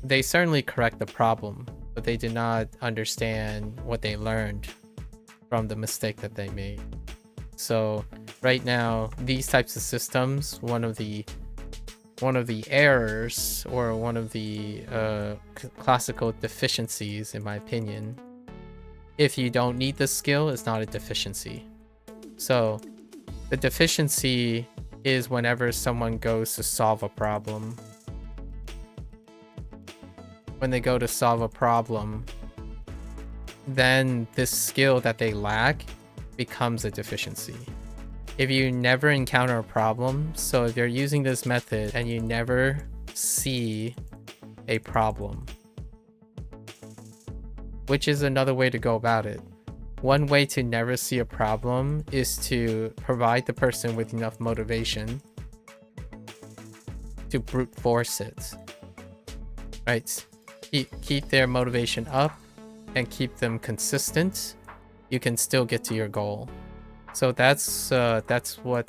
They certainly correct the problem, but they did not understand what they learned from the mistake that they made. So right now, these types of systems, one of the errors, or one of the classical deficiencies, in my opinion, if you don't need the skill, is not a deficiency. So the deficiency is whenever someone goes to solve a problem. When they go to solve a problem, then this skill that they lack becomes a deficiency. If you never encounter a problem, so if you're using this method and you never see a problem, which is another way to go about it. One way to never see a problem is to provide the person with enough motivation to brute force it, right? Keep their motivation up and keep them consistent. You can still get to your goal. So that's what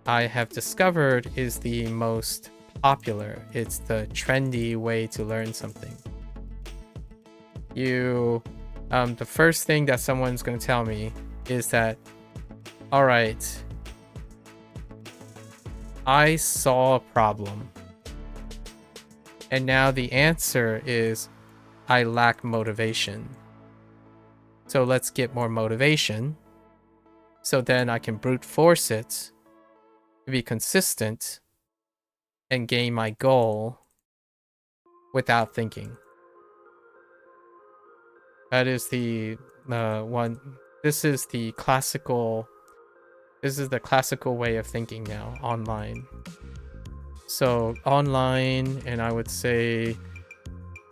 I have discovered is the most popular. It's the trendy way to learn something. The first thing that someone's going to tell me is that, all right, I saw a problem, and now the answer is I lack motivation. So let's get more motivation, so then I can brute force it to be consistent and gain my goal without thinking. That is the one. This is the classical way of thinking now online. So online, and I would say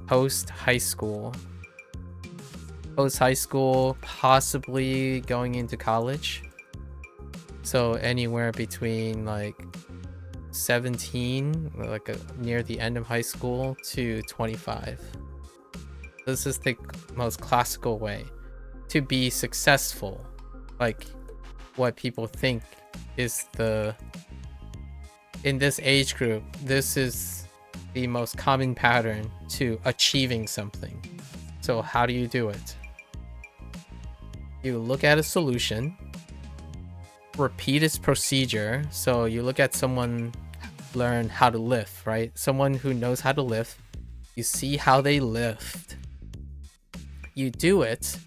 post high school, possibly going into college. So anywhere between like 17, near the end of high school, to 25. This is the most classical way to be successful, like what people think is in this age group, this is the most common pattern to achieving something. So how do you do it? You look at a solution, repeat its procedure. So you look at someone learn how to lift, right? Someone who knows how to lift, you see how they lift. You do it,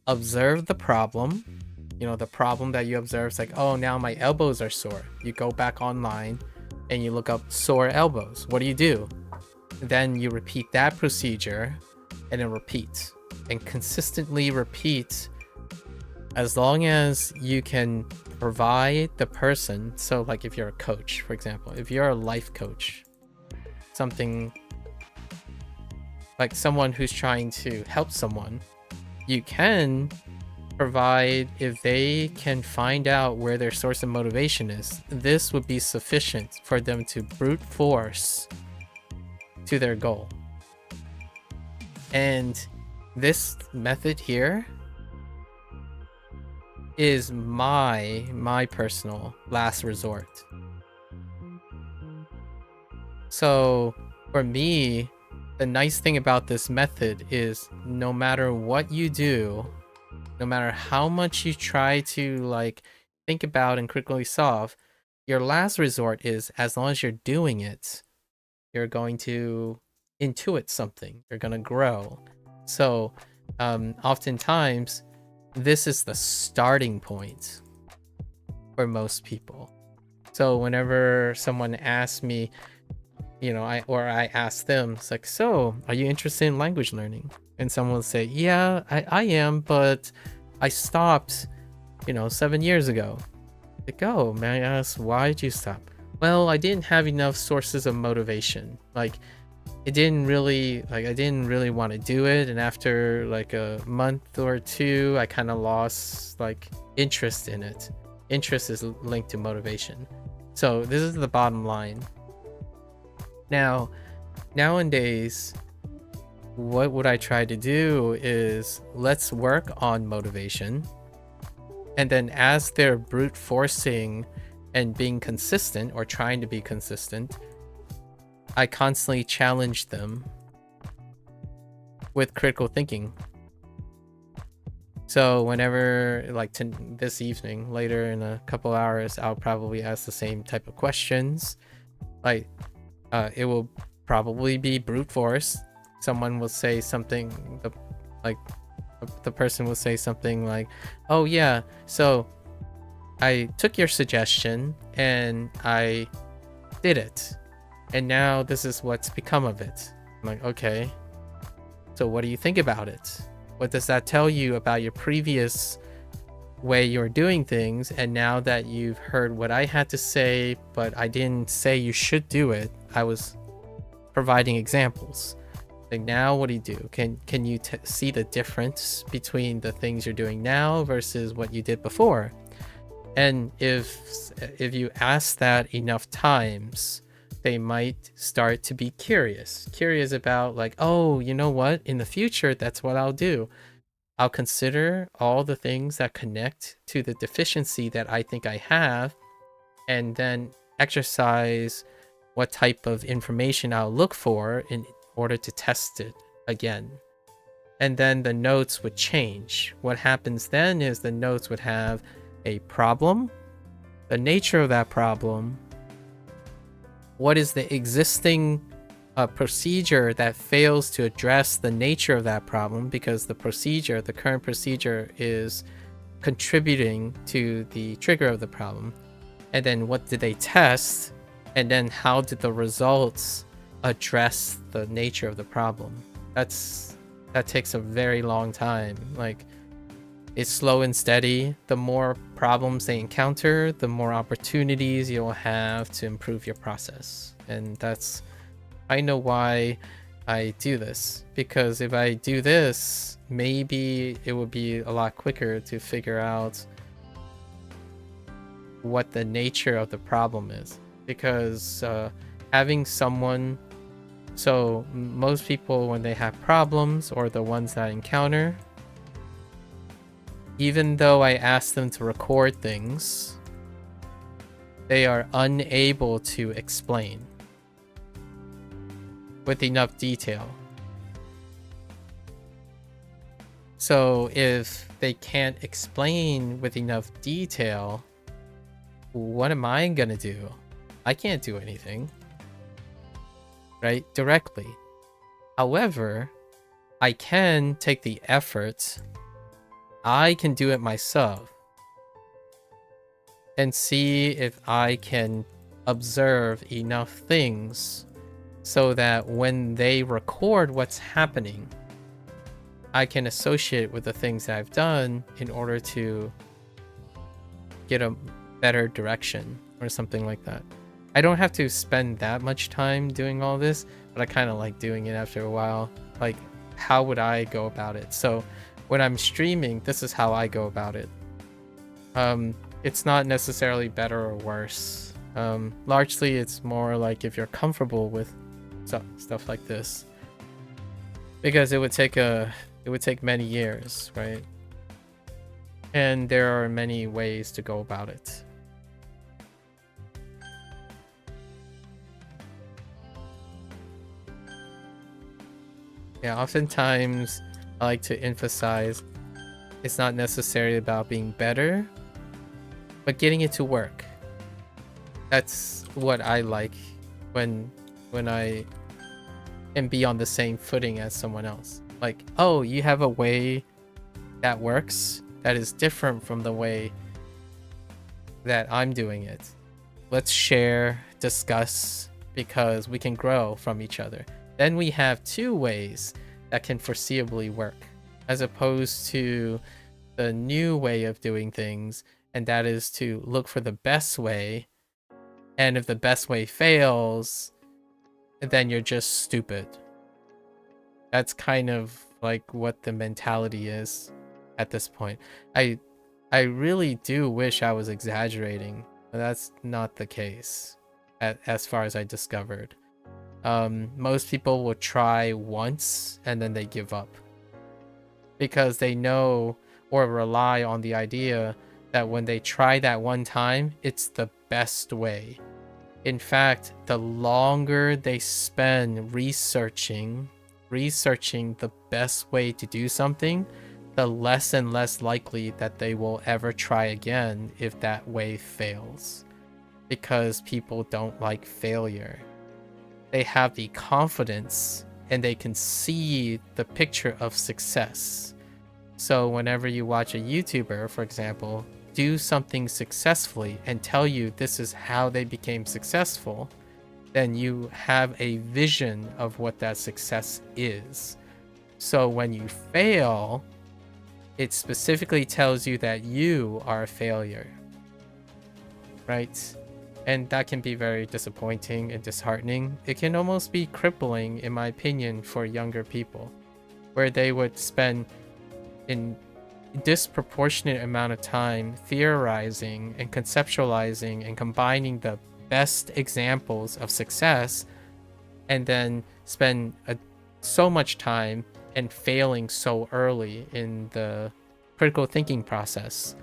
observe the problem. You know, the problem that you observe is like, oh, now my elbows are sore. You go back online and you look up sore elbows. What do? Then you repeat that procedure and then repeat and consistently repeat as long as you can provide the person. So like if you're a coach, for example, if you're a life coach, something like someone who's trying to help someone, you can provide, if they can find out where their source of motivation is, this would be sufficient for them to brute force to their goal. And this method here is my personal last resort. So for me, the nice thing about this method is no matter what you do, no matter how much you try to like think about and critically solve, your last resort is, as long as you're doing it, you're going to intuit something, you're going to grow. So oftentimes this is the starting point for most people. So whenever someone asks me, you know, I ask them, it's like, so are you interested in language learning? And someone will say, yeah, I am, but I stopped, 7 years ago. Like, oh, may I ask, why did you stop? Well, I didn't have enough sources of motivation. Like, I didn't really want to do it. And after like a month or two, I kind of lost like interest in it. Interest is linked to motivation. So this is the bottom line. Now, nowadays, what would I try to do is let's work on motivation. And then as they're brute forcing and being consistent or trying to be consistent, I constantly challenge them with critical thinking. So whenever, like this evening, later in a couple hours, I'll probably ask the same type of questions. Like, it will probably be brute force. Someone will say something like, the person will say something like, oh yeah, so I took your suggestion and I did it, and now this is what's become of it. I'm like, okay, so what do you think about it? What does that tell you about your previous way you're doing things? And now that you've heard what I had to say, but I didn't say you should do it, I was providing examples. Like, now what do you do? Can you see the difference between the things you're doing now versus what you did before? And if you ask that enough times, they might start to be curious about like, oh, you know what? In the future, that's what I'll do. I'll consider all the things that connect to the deficiency that I think I have, and then exercise what type of information I'll look for in order to test it again. And then the notes would change. What happens then is the notes would have a problem, the nature of that problem, what is the existing procedure that fails to address the nature of that problem, because the current procedure is contributing to the trigger of the problem. And then what did they test? And then how did the results address the nature of the problem? That takes a very long time. Like, it's slow and steady. The more problems they encounter, the more opportunities you'll have to improve your process. And I know why I do this, because if I do this, maybe it would be a lot quicker to figure out what the nature of the problem is. Because having someone, so most people, when they have problems, or the ones that I encounter, even though I ask them to record things, they are unable to explain with enough detail. So if they can't explain with enough detail, what am I gonna do? I can't do anything, right? Directly. However, I can take the effort. I can do it myself and see if I can observe enough things so that when they record what's happening, I can associate with the things that I've done in order to get a better direction or something like that. I don't have to spend that much time doing all this, but I kind of like doing it after a while. Like, how would I go about it? So when I'm streaming, this is how I go about it. It's not necessarily better or worse. Largely, it's more like if you're comfortable with stuff like this, because it would take many years, right? And there are many ways to go about it. Yeah, oftentimes I like to emphasize it's not necessarily about being better, but getting it to work. That's what I like when I can be on the same footing as someone else. Like, oh, you have a way that works that is different from the way that I'm doing it. Let's share, discuss, because we can grow from each other. Then we have two ways that can foreseeably work, as opposed to the new way of doing things, and that is to look for the best way. And if the best way fails, then you're just stupid. That's kind of like what the mentality is at this point. I really do wish I was exaggerating, but that's not the case as far as I discovered. Most people will try once and then they give up because they know or rely on the idea that when they try that one time, it's the best way. In fact, the longer they spend researching the best way to do something, the less and less likely that they will ever try again if that way fails. Because people don't like failure. They have the confidence and they can see the picture of success. So whenever you watch a YouTuber, for example, do something successfully and tell you this is how they became successful, then you have a vision of what that success is. So when you fail, it specifically tells you that you are a failure, right? And that can be very disappointing and disheartening. It can almost be crippling, in my opinion, for younger people, where they would spend in disproportionate amount of time theorizing and conceptualizing and combining the best examples of success, and then spend so much time and failing so early in the critical thinking process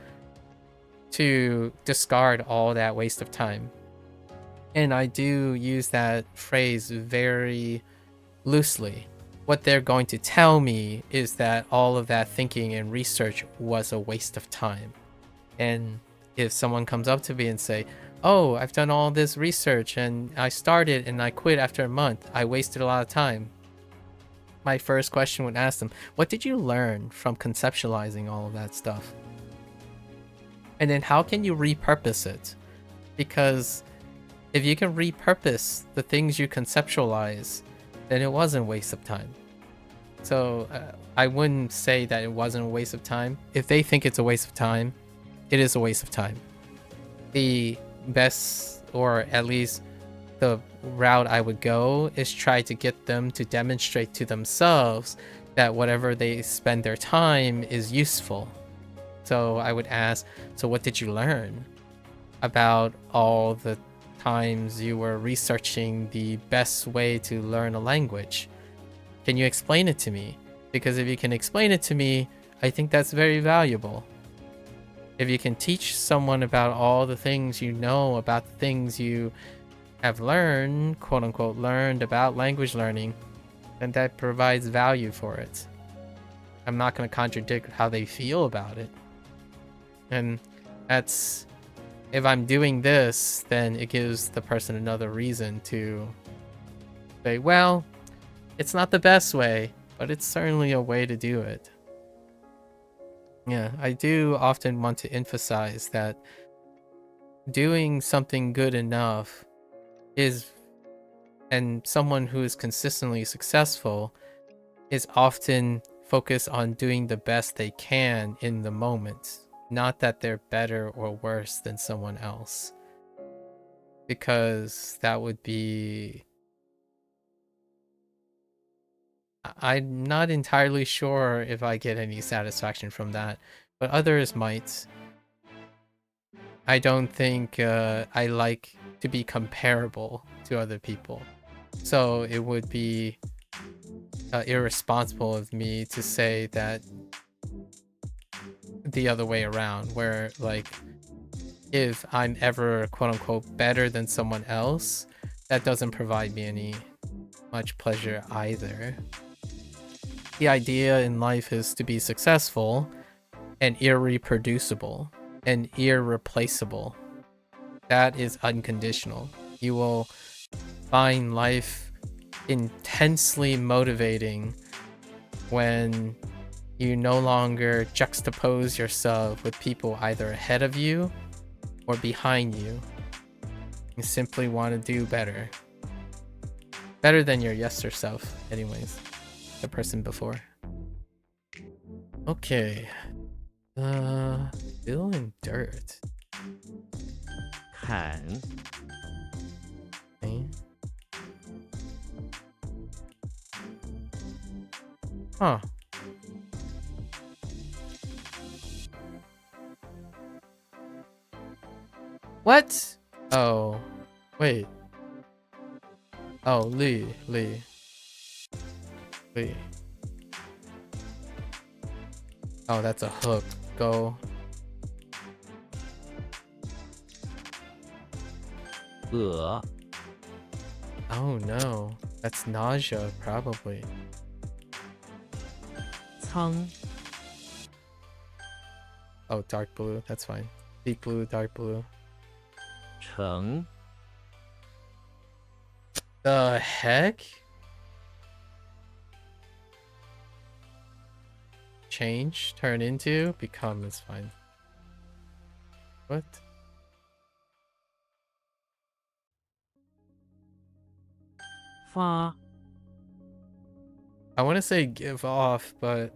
to discard all that waste of time. And I do use that phrase very loosely. What they're going to tell me is that all of that thinking and research was a waste of time. And if someone comes up to me and say, oh, I've done all this research and I started and I quit after a month, I wasted a lot of time, my first question would ask them, what did you learn from conceptualizing all of that stuff? And then how can you repurpose it? Because if you can repurpose the things you conceptualize, then it wasn't a waste of time. So I wouldn't say that it wasn't a waste of time. If they think it's a waste of time, it is a waste of time. The best, or at least the route I would go, is try to get them to demonstrate to themselves that whatever they spend their time is useful. So I would ask, so what did you learn about all the times you were researching the best way to learn a language? Can you explain it to me? Because if you can explain it to me, I think that's very valuable. If you can teach someone about all the things you know about the things you have learned, quote unquote, learned about language learning, then that provides value for it. I'm not going to contradict how they feel about it. And that's, if I'm doing this, then it gives the person another reason to say, well, it's not the best way, but it's certainly a way to do it. Yeah, I do often want to emphasize that doing something good enough is, and someone who is consistently successful is often focused on doing the best they can in the moment, not that they're better or worse than someone else, because that would be, I'm not entirely sure if I get any satisfaction from that, but others might. I don't think I like to be comparable to other people, so it would be irresponsible of me to say that the other way around, where like if I'm ever quote unquote better than someone else, that doesn't provide me any much pleasure either. The idea in life is to be successful and irreproducible and irreplaceable. That is unconditional. You will find life intensely motivating when you no longer juxtapose yourself with people either ahead of you or behind you. You simply want to do better. Better than your yesterday self, anyways. The person before. Okay. Fill in dirt. 砍 Okay. Huh. What? Oh. Wait. Oh, Lee. Oh, that's a hook. Go. 鹅 Oh no. That's nausea, probably. 苍 Oh, dark blue. That's fine. Deep blue, dark blue. 橙 The heck? Change, turn into, become is fine. What? 发 I want to say give off, but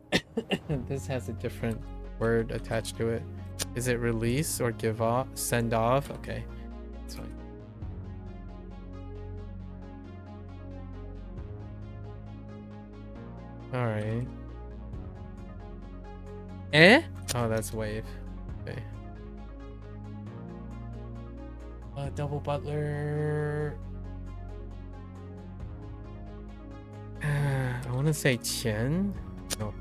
this has a different word attached to it. Is it release or give off? Send off? Okay, that's fine. All right. Eh? Oh, that's wave. Okay. Double butler. I want to say Qian. No.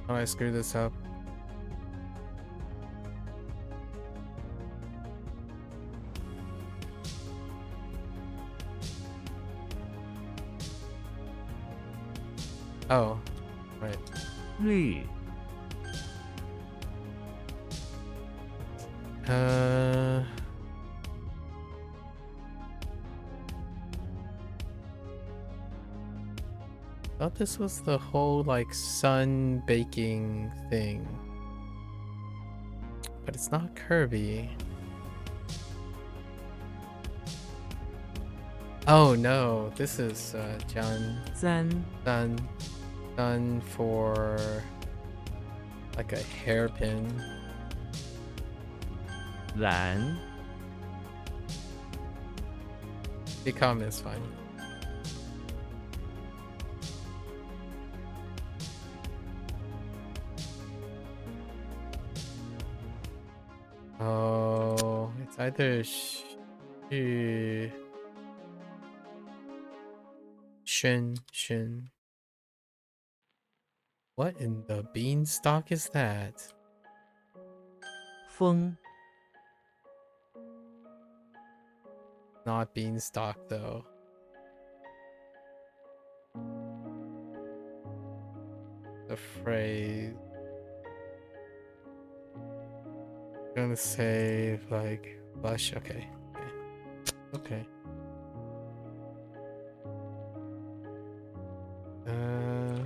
Oh, I screwed this up. Oh, right. 绿 Thought this was the whole like sun baking thing, but it's not Kirby. Oh no, this is John 3 done for like a hairpin. 蓝 Become is fine. Oh, it's either Shin. What in the beanstalk is that? 风 Not beanstalk though. The phrase. I'm gonna say like lush. Okay. Okay. Uh.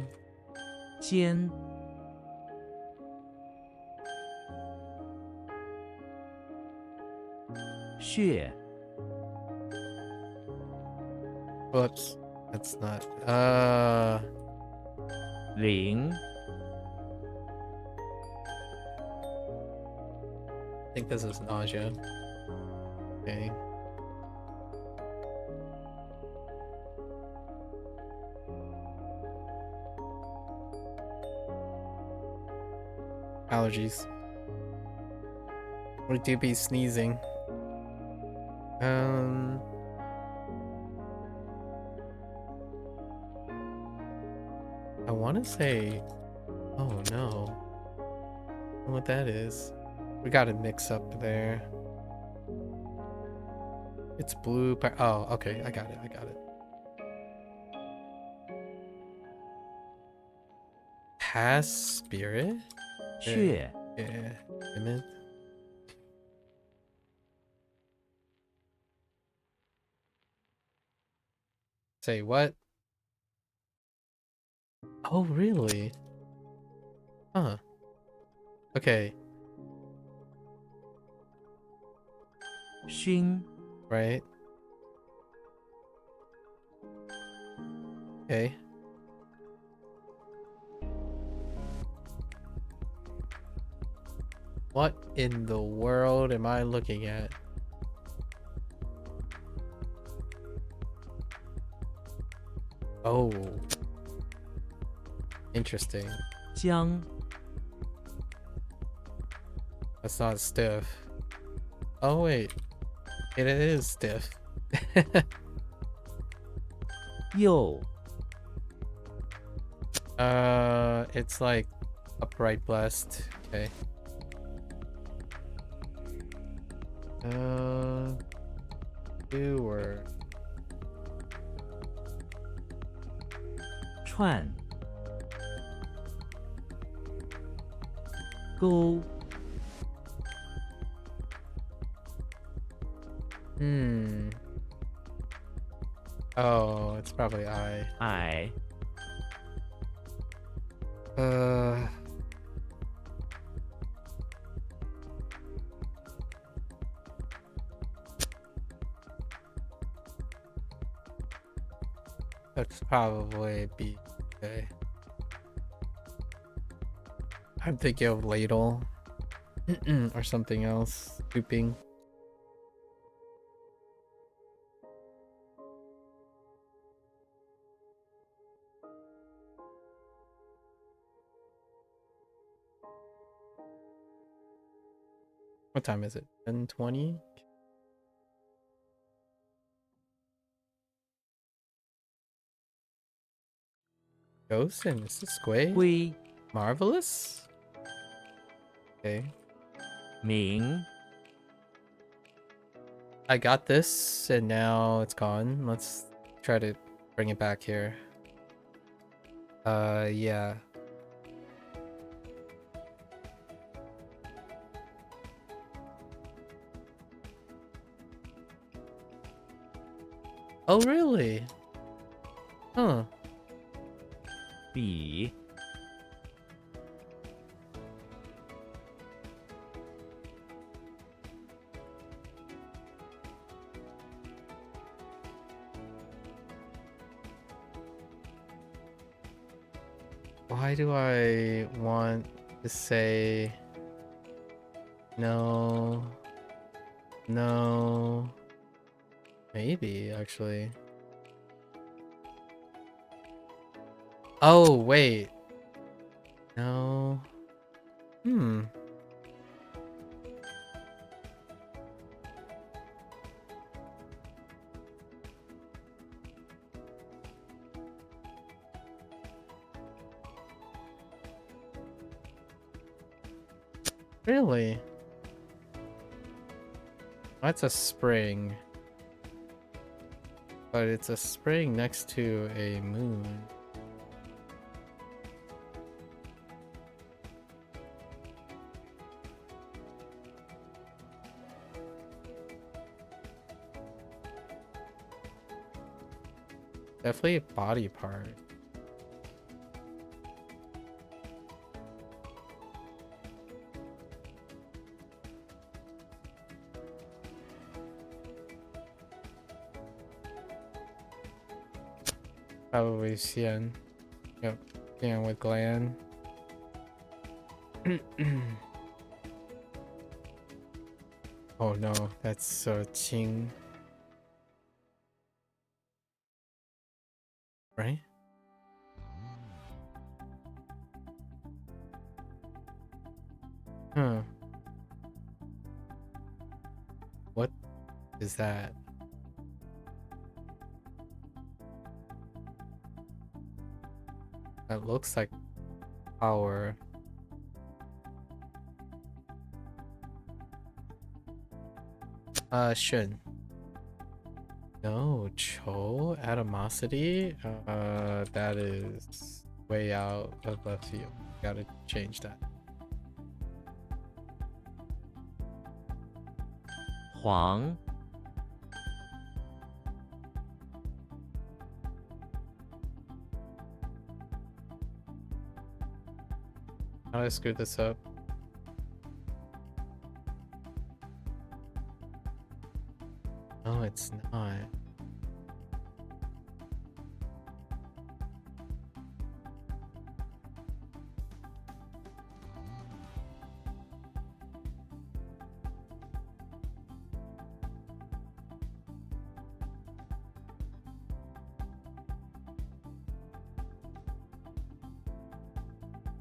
尖 血 Whoops. That's not. 零 I think this is nausea. Okay. Allergies. Would you be sneezing? I want to say. Oh no. I don't know what that is. We got a mix up there. It's blue. Oh, okay. I got it. Past spirit? 血 Yeah. Image. Say what? Oh, really? Huh. Okay. 熏 Right. Okay. What in the world am I looking at? Oh. Interesting. 姜 That's not stiff. Oh, wait. It is stiff. 釉 It's like upright blessed. Okay. Doer. 串 勾 Oh, it's probably I. 矮 That's probably B. Okay. I'm thinking of ladle. Or something else. Scooping. What time is it? 10:20? Ghost and Mrs. Squay? 灰 Marvelous? Okay. 明 I got this and now it's gone. Let's try to bring it back here. Yeah. Oh, really? Huh. 笔 Why do I want to say no? No. Maybe, actually. Oh, wait. No. Really? That's a spring. But it's a spring next to a moon. Definitely a body part. Probably Xian. Yep. Xian with Gland. Oh no, that's so Qing. Right? Huh. What is that? That looks like power. Shun. No, Cho? Atomosity? That is way out of left field. Gotta change that. 黄 How did I screw this up? No, it's not.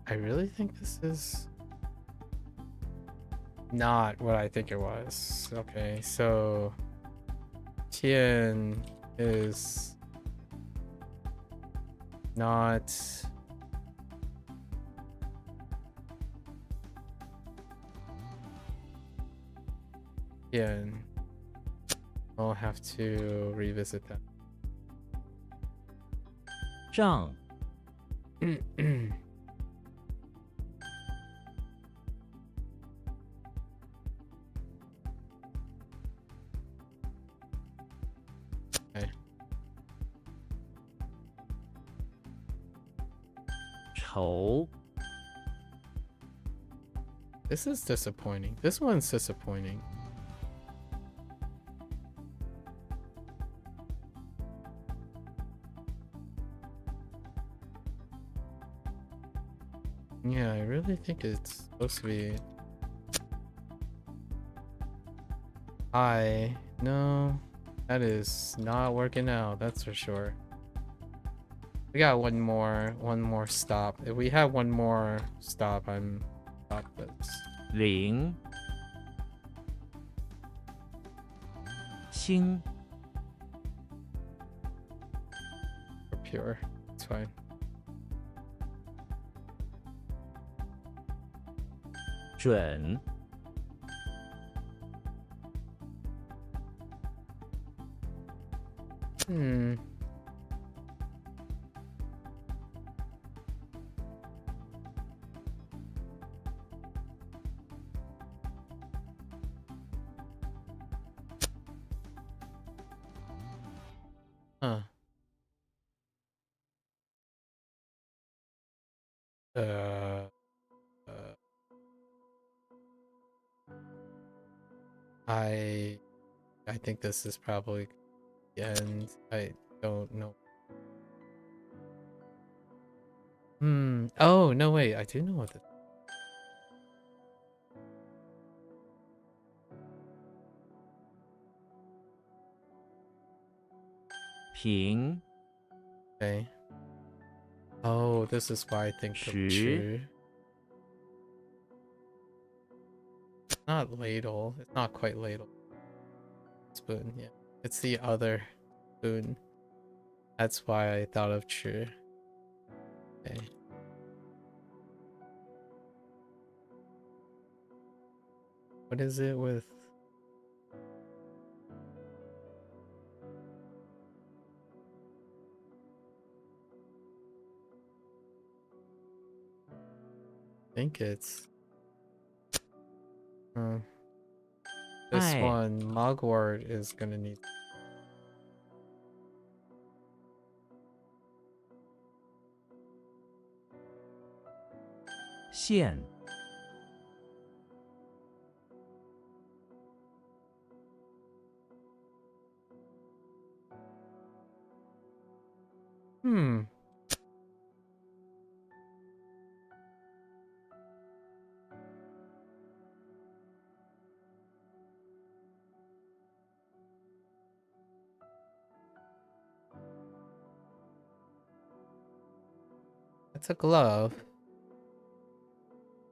I really think this is not what I think it was. Okay, so Tian is not Tian. I'll have to revisit that. 丈 Okay. 愁 This is disappointing. This one's disappointing. Yeah, I really think it's supposed to be I. No, that is not working out, that's for sure. We got one more stop. If we have one more stop, I'm stop this. 零 星 For pure. It's fine. 准 Hmm. Huh. Uh, I think this is probably the end. I don't know. Oh, no, wait. I do know what this. 平 Okay. Oh, this is why I think of true. It's not ladle. It's not quite ladle. Spoon, yeah. It's the other spoon. That's why I thought of true. Okay. What is it with? I think it's this 爱 one. Mugwort is gonna need. 线 Hmm. That's a glove.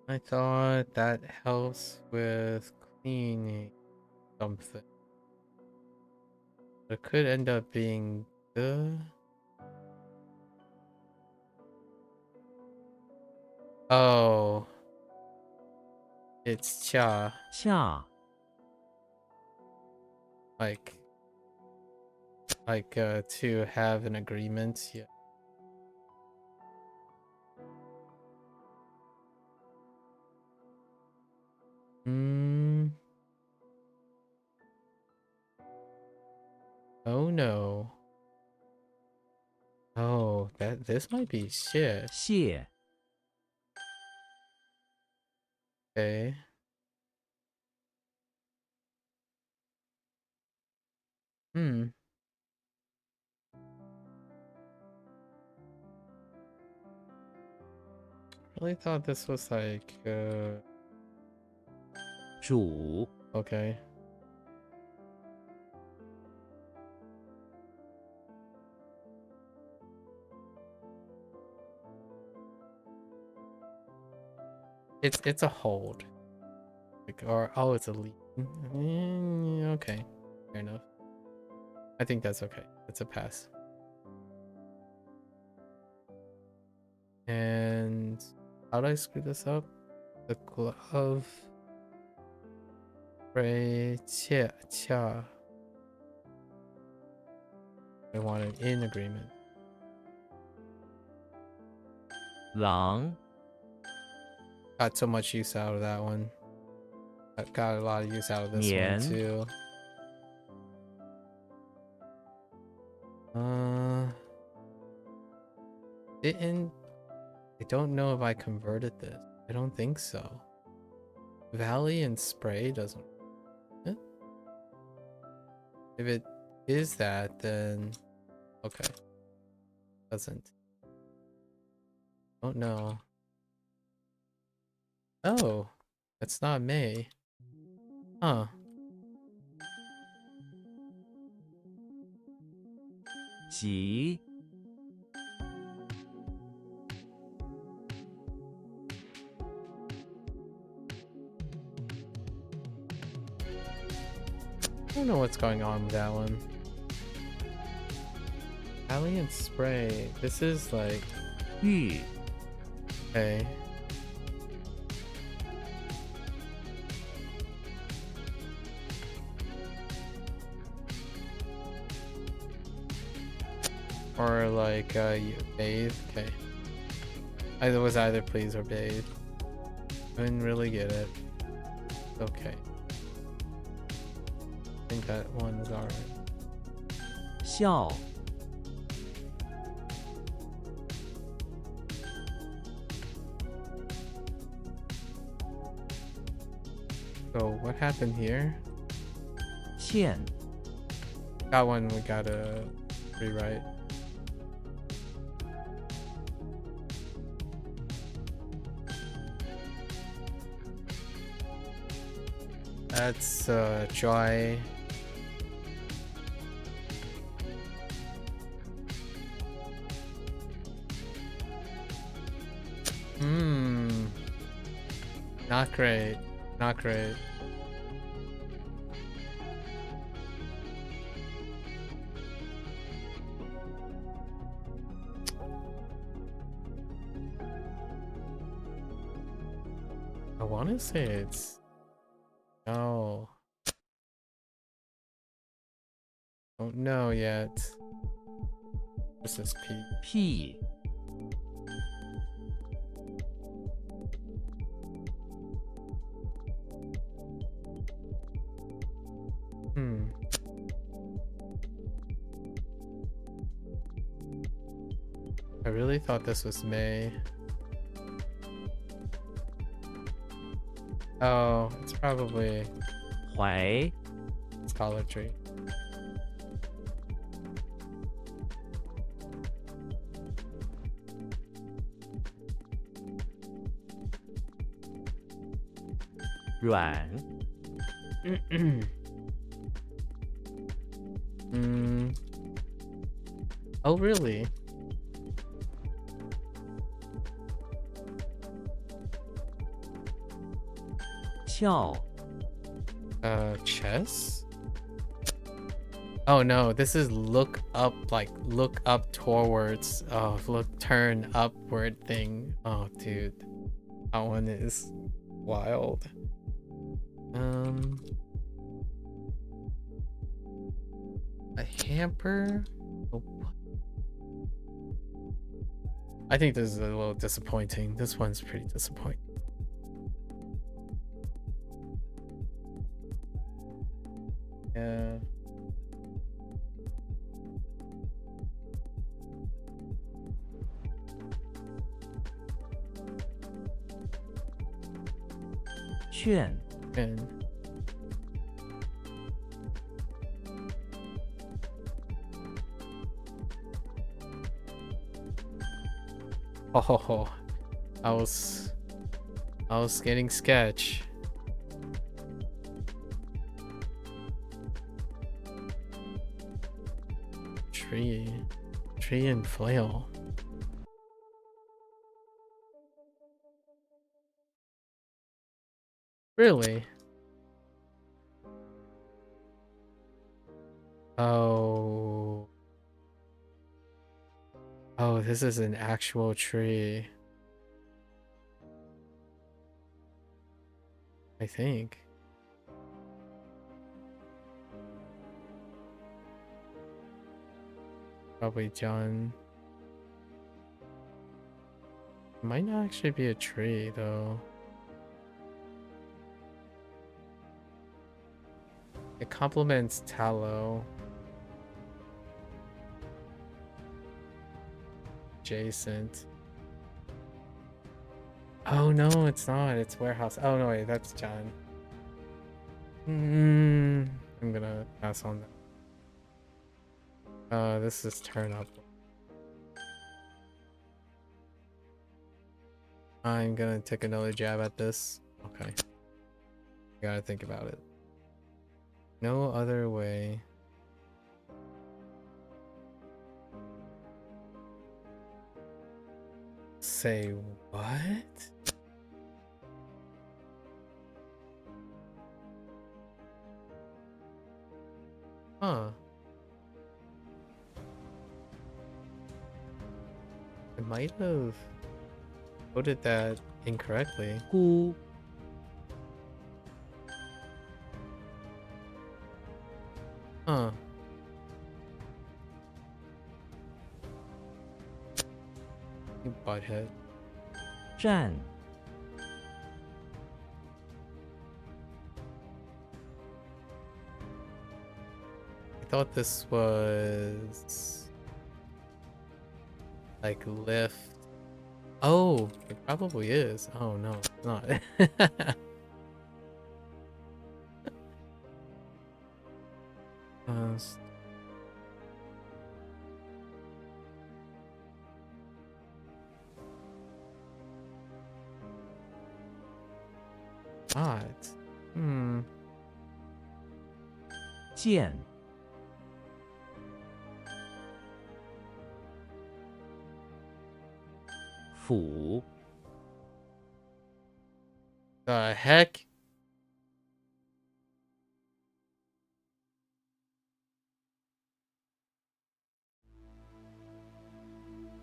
I thought that helps with cleaning something. It could end up being the. Oh, it's cha. 恰 Like, to have an agreement. Yeah. Hmm. Oh no. Oh, this might be shit. 蟹 Okay. Hmm. Really thought this was like, 煮 okay. It's a hold. Like, or oh, it's a lead. Okay, fair enough. I think that's okay. It's a pass. And how do I screw this up? The glove. Ray cha cha. I want an in agreement. 狼 Got so much use out of that one. I got a lot of use out of this one 年 too. Uh, didn't. I don't know if I converted this. I don't think so. Valley and spray doesn't. Eh? If it is that, then okay. Doesn't. Don't know. Oh, that's not May. Huh. 吉 I don't know what's going on with that one. Valley and spray. This is like 玉 okay. Or like you bathe. Okay. Either was either please or bathe. Couldn't really get it. Okay. I think that one's alright. 笑 So what happened here? 欠 That one we gotta rewrite. That's dry. Not great. Not great. I want to say it's Oh. Don't know yet. This is P. 屁 Hmm. I really thought this was May. Oh, it's probably 怀 Scholar Tree. 软 Mm. Oh, really? 翘 Chess? Oh no, this is look up, like look up towards, turn upward thing. Oh, dude. That one is wild. A hamper? Oh, I think this is a little disappointing. This one's pretty disappointing. Yeah.劝 And oh, I was getting sketch. Tree and flail. Really? Oh. Oh, this is an actual tree. I think. Probably John. Might not actually be a tree though. It complements tallow. Adjacent. Oh no, it's not. It's warehouse. Oh no, wait, that's John. I'm gonna pass on that. This is turn up. I'm gonna take another jab at this. Okay. Gotta think about it. No other way. Say what? Huh. I might have coded that incorrectly. 姑 Huh. You butthead. 站 I thought this was like lift. Oh, it probably is. Oh no, it's not. uh, not. Hmm. 剑 斧 The heck?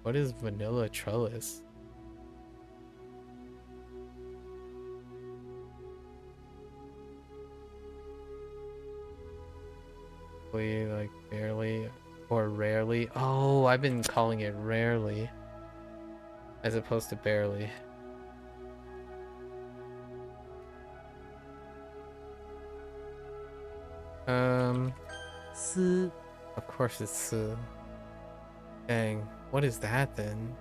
What is vanilla trellis? like barely or rarely. Oh, I've been calling it rarely as opposed to barely. С Of course it's dang. What is that then?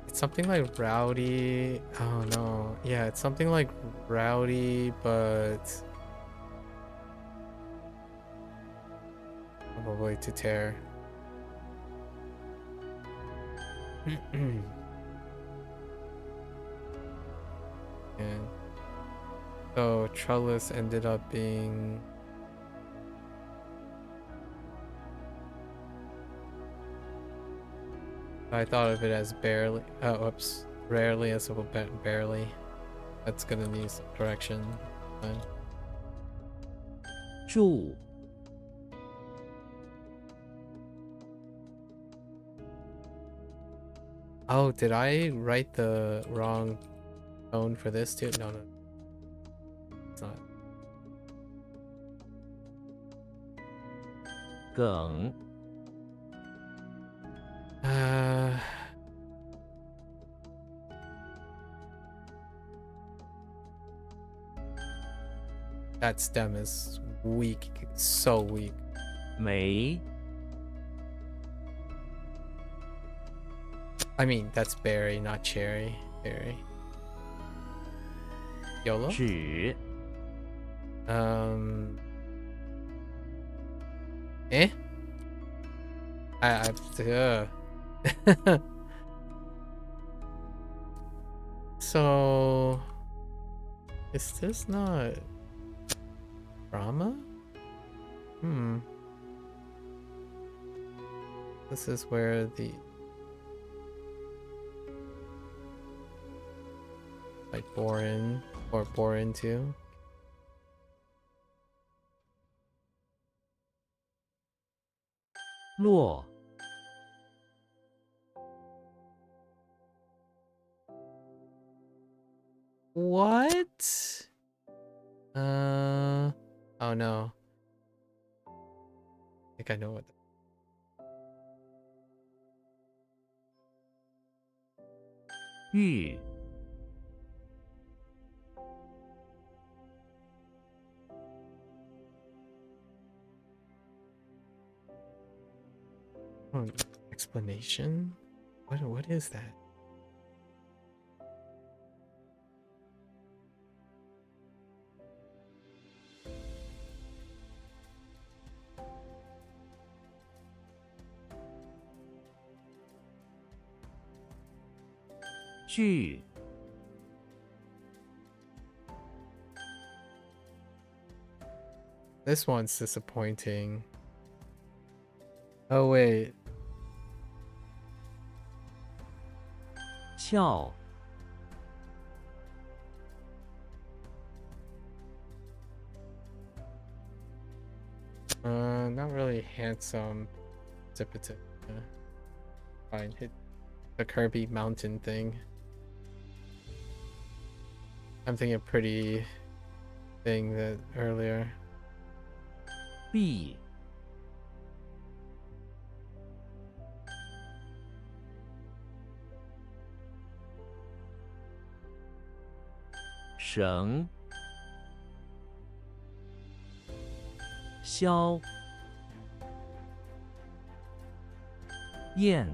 It's something like rowdy. Oh no. Yeah, it's something like rowdy, but probably to tear. And so trellis ended up being I thought of it as barely. Oh, oops. Rarely as well, barely. That's gonna need some correction. Fine. 住 Oh, did I write the wrong tone for this too? No, no, it's not. 梗 Uh, that stem is weak, so weak. 梅 I mean, that's berry, not cherry. Berry. YOLO? 纸 Eh? So, is this not drama? This is where the like bore in or bore into. 落 What? Oh no. I think I know what. 玉 Oh, explanation? What is that? Ju. This one's disappointing. Oh wait. 俏 Not really handsome. Precipitate. Fine. Hit the Kirby mountain thing. I'm thinking a pretty thing that earlier. 碧 绳 箫 燕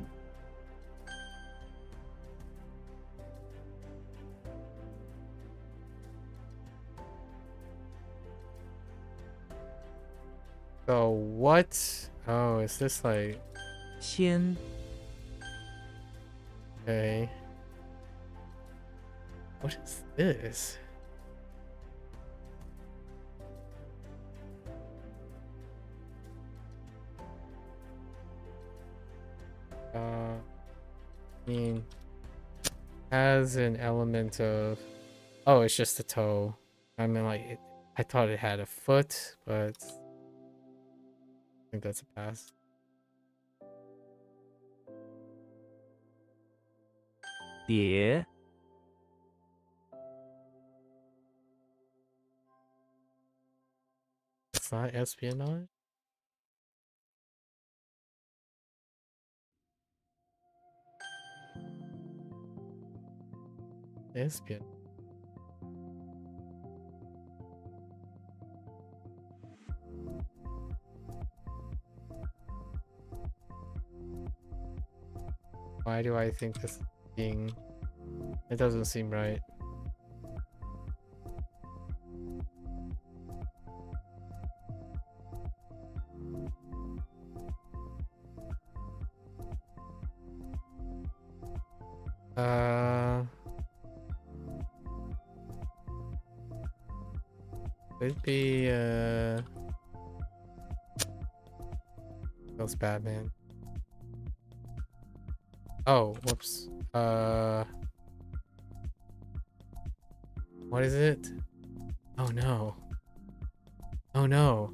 So what? Oh, is this like 千 okay? What is this? I mean, has an element of. Oh, it's just a toe. I mean, like, I thought it had a foot, but I think that's a pass. 蝶 It's not espionage? Espionage. Why do I think this is being... It doesn't seem right. Could be, feels bad, man. Oh, whoops. What is it? Oh no. Oh no.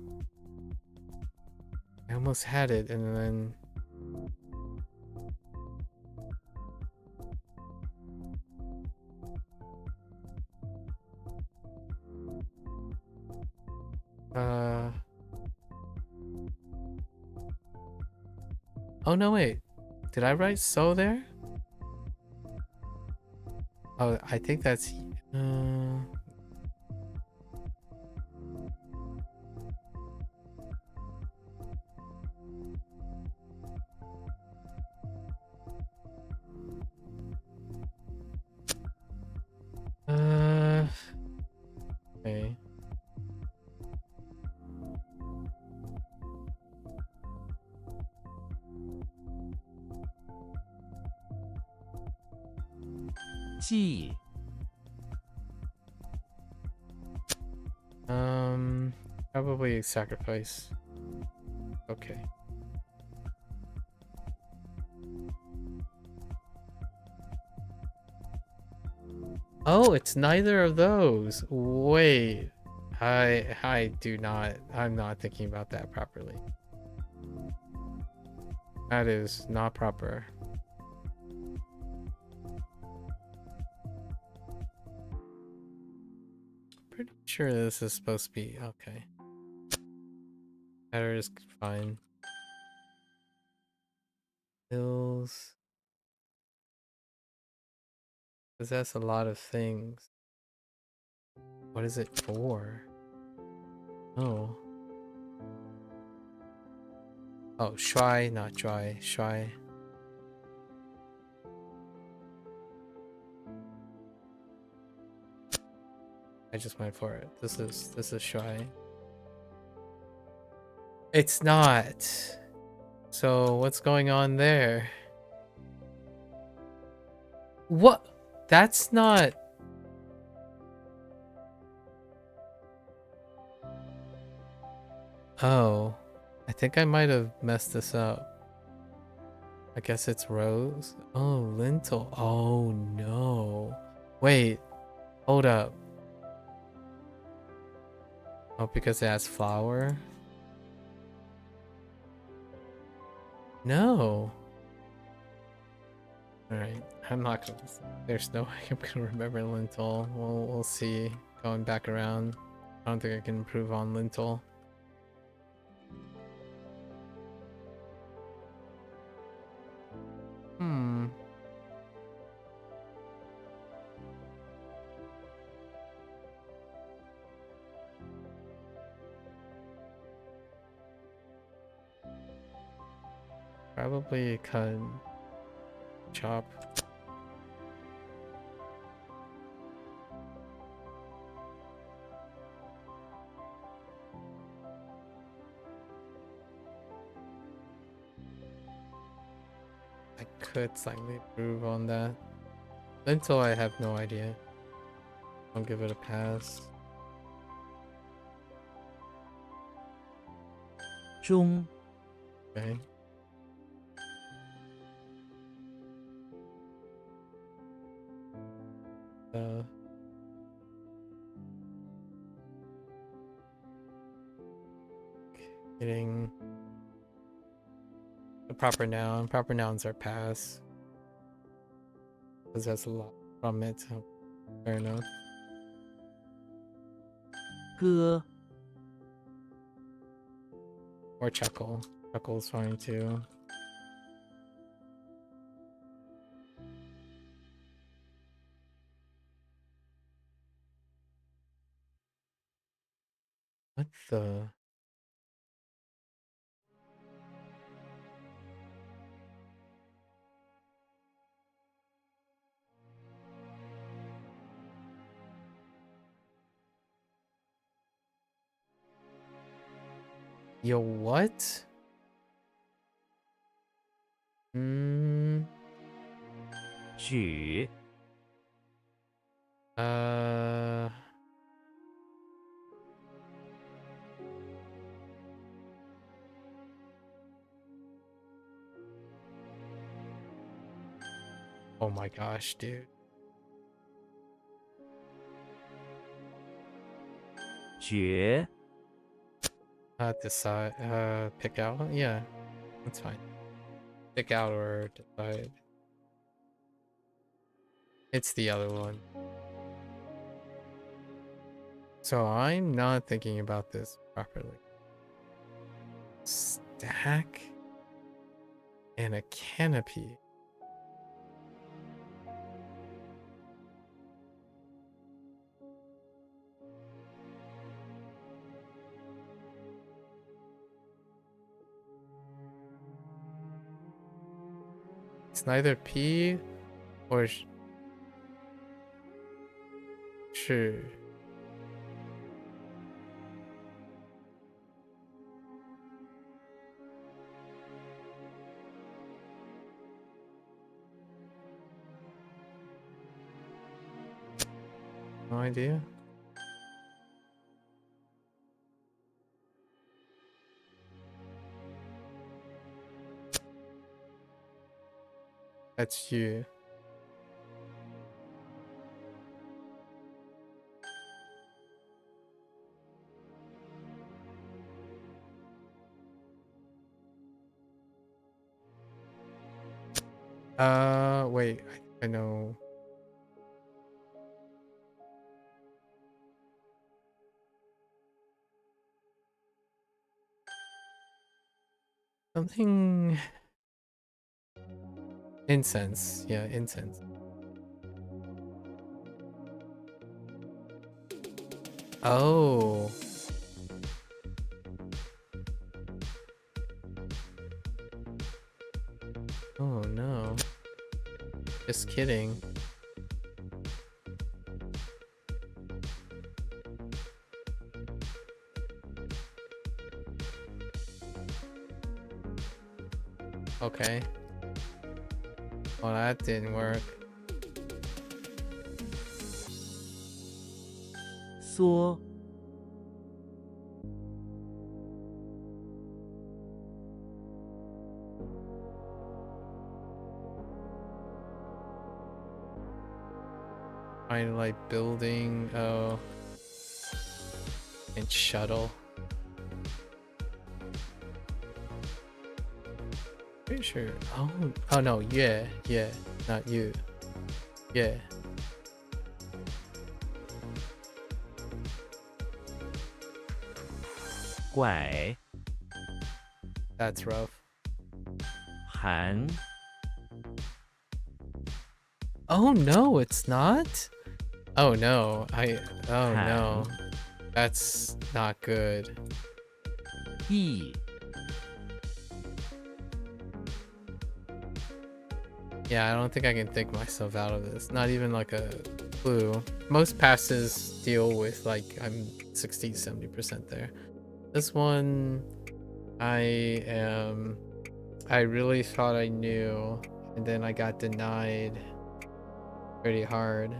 I almost had it and then... Oh no, wait. Did I write so there? Oh, I think that's... Okay. Ji. Probably sacrifice. Okay. Oh, it's neither of those. Wait. I'm not thinking about that properly. That is not proper. Pretty sure this is supposed to be okay. Better is fine. Hills possess a lot of things. What is it for? Oh. Oh, shy, not dry. Shy. I just went for it. This is shy. It's not. So what's going on there? What? That's not... Oh. I think I might have messed this up. I guess it's rose. Oh, lentil. Oh no. Wait. Hold up. Oh, because it has flour? No. Alright. I'm not gonna... There's no way I'm gonna remember lentil. We'll see. Going back around. I don't think I can improve on lentil. Probably cut, chop. I could slightly improve on that. Lentil, I have no idea. I'll give it a pass. 中 Okay. Getting the proper noun. Proper nouns are pass. Because that's a lot from it. So fair enough. 歌 Or chuckle. Chuckle's fine too. What the? Yo, what? Hmm. 举 Oh my gosh, dude. 决 Decide. Pick out. Yeah, that's fine. Pick out or decide. It's the other one. So I'm not thinking about this properly. Stack and a canopy. It's neither P or sure. No idea. That's you. Wait, I know. Something. Incense. Yeah, incense. Oh. Oh no. Just kidding. Okay. Well, that didn't work. 缩 Kind of like building. Oh. And shuttle. Pretty sure. Oh no. Yeah. Not you. Yeah. 拐 That's rough. 含 Oh no, it's not. Oh no. Oh no. That's not good. 意 Yeah, I don't think I can think myself out of this. Not even like a clue. Most passes deal with like I'm 60-70% there. This one I really thought I knew, and then I got denied pretty hard.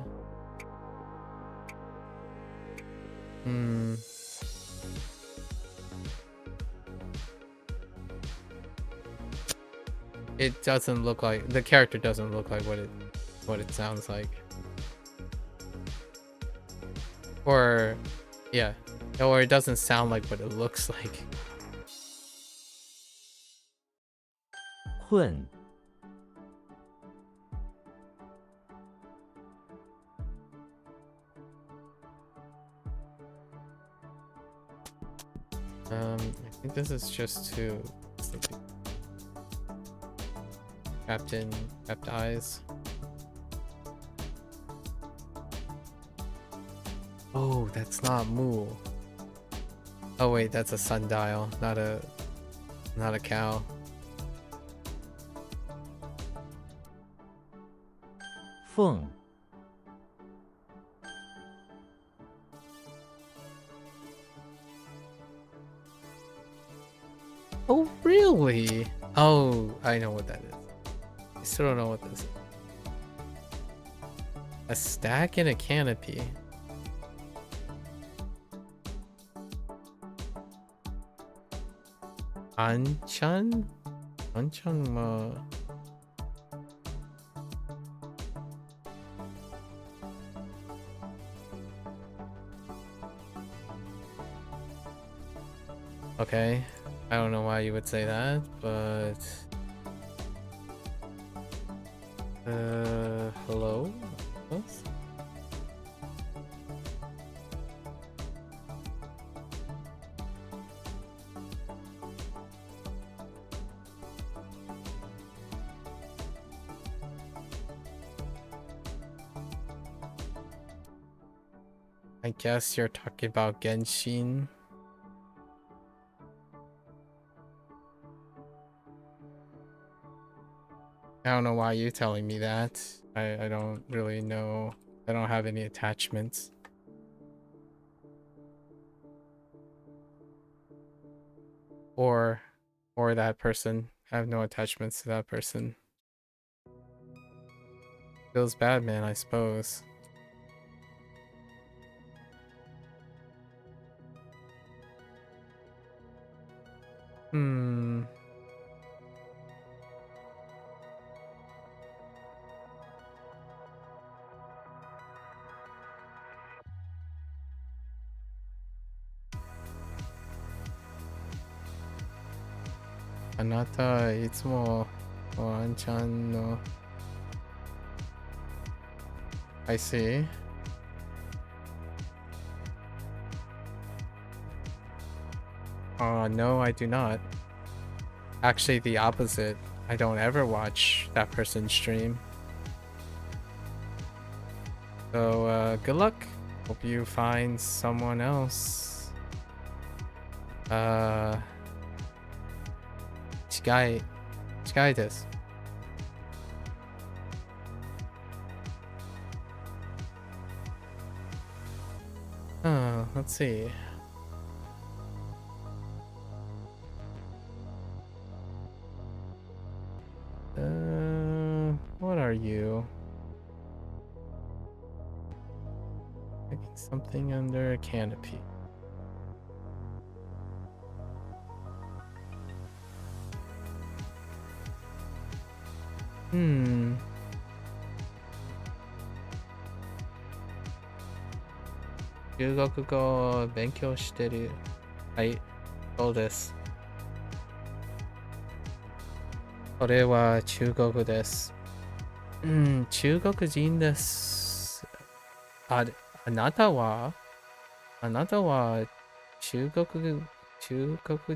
It doesn't look like the character doesn't look like what it sounds like. Or yeah. Or it doesn't sound like what it looks like. 困 I think this is just to Captain kept eyes. Oh, that's not Moo. Oh wait, that's a sundial, not a cow. 凤 Oh really? Oh, I know what that is. I still don't know what this is. A stack and a canopy. Anchan? Anchan Okay. I don't know why you would say that, but hello? What? I guess you're talking about Genshin. I don't know why you're telling me that. I don't really know. I don't have any attachments. Or that person. I have no attachments to that person. Feels bad, man, I suppose. Hmm. Anata itsumo o Anchan no. I see. No, I do not. Actually, the opposite. I don't ever watch that person stream. So, good luck. Hope you find someone else. 近いです。Let's see. What are you? Maybe something under a canopy. Hmm. 中国語を勉強してる。はい、そうです。これは中国です。中国人です。あなたは中国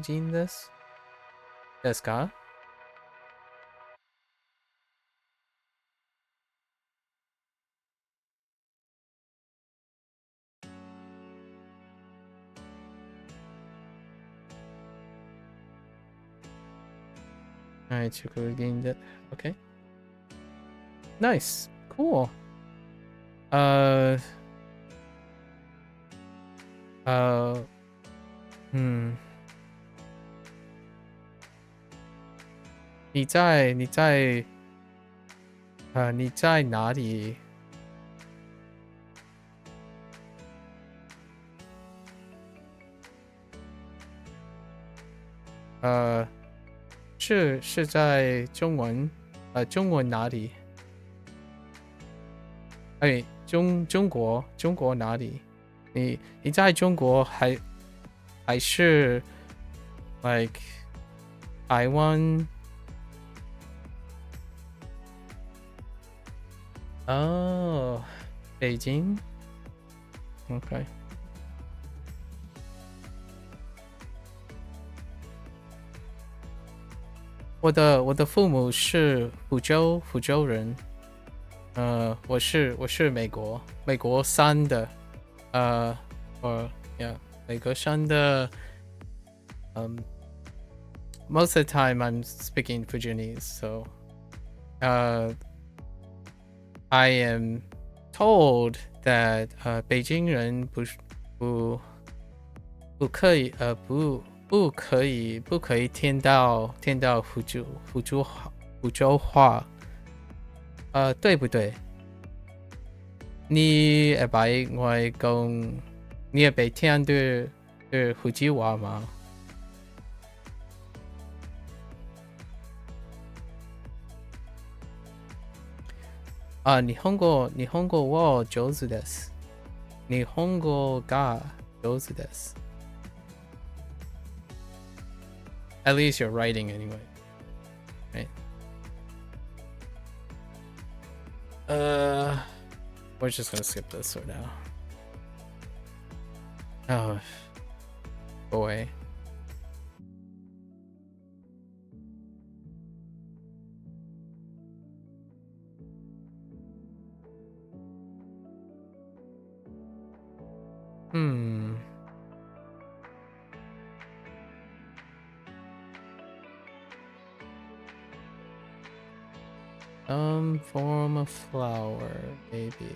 人ですか？はい、中国人で。Okay. Nice. Cool. Hmm. 你在哪里？是在中文哪里？哎，中国哪里？你在中国还是 like 台湾？哦，北京。OK。我的父母是福州人，我是美国山的，or yeah 美国山的，um most of the time I'm speaking Fujianese, so I am told that 北京人不不可以听到福州话，对不对？你会白我讲，你会听的福州话吗？日本語は上手です。日本語が上手です。At least you're writing anyway, right? We're just gonna skip this for now. Oh, boy. Some form of flower, maybe.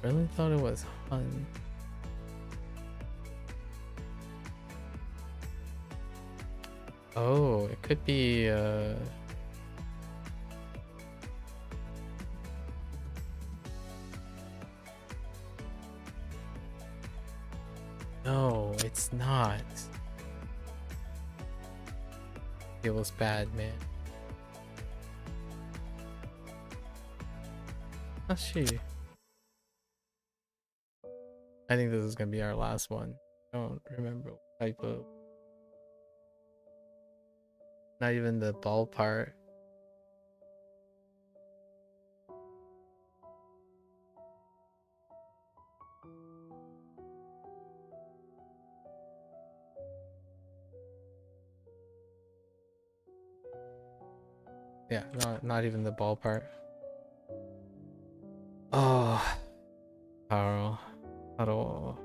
Really thought it was hun. Oh, it could be no, it's not. Feels bad, man. How's she? I think this is gonna be our last one. I don't remember what type of. Not even the ball part. Yeah, not even the ball part. Oh, Carl. All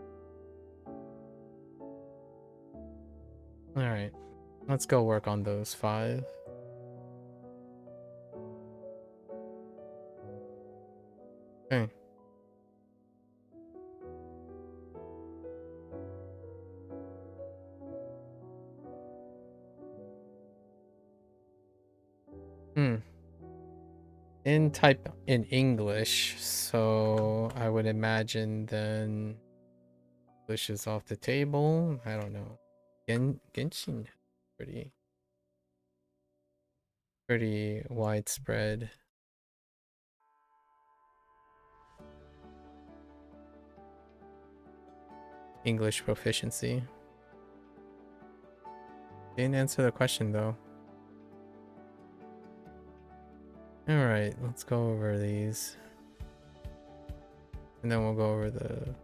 right, let's go work on those 5. Okay. In type in English, so I would imagine then English is off the table. I don't know. Genshin, pretty widespread. English proficiency. Didn't answer the question though. Alright, let's go over these. And then we'll go over the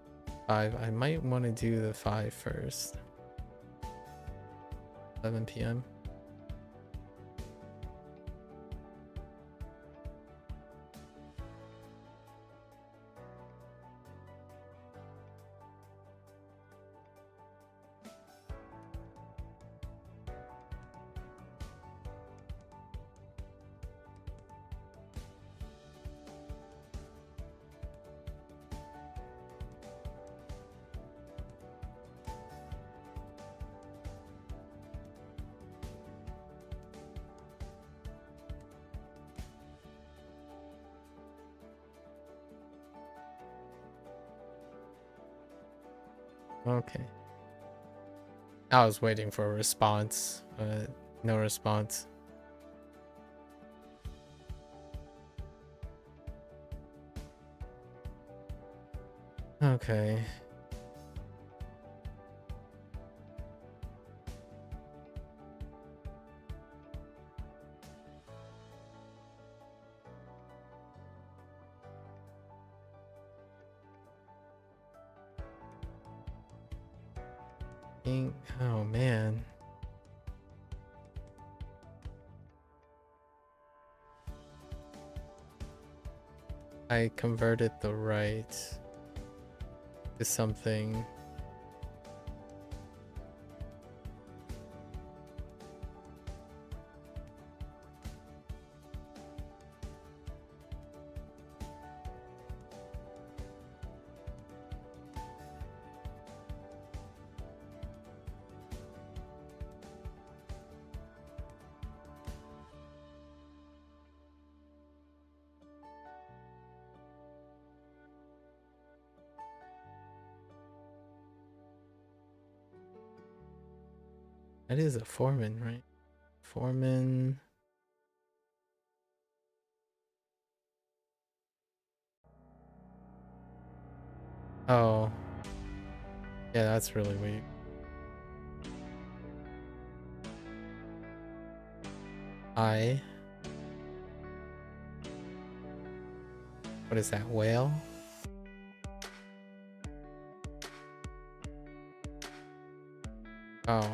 5. I might want to do the 5 first. 11 p.m. Okay. I was waiting for a response, but no response. Okay. Oh man. I converted the right to something. That is a foreman, right? Foreman. Oh. Yeah, that's really weak. I. What is that? Whale? Oh.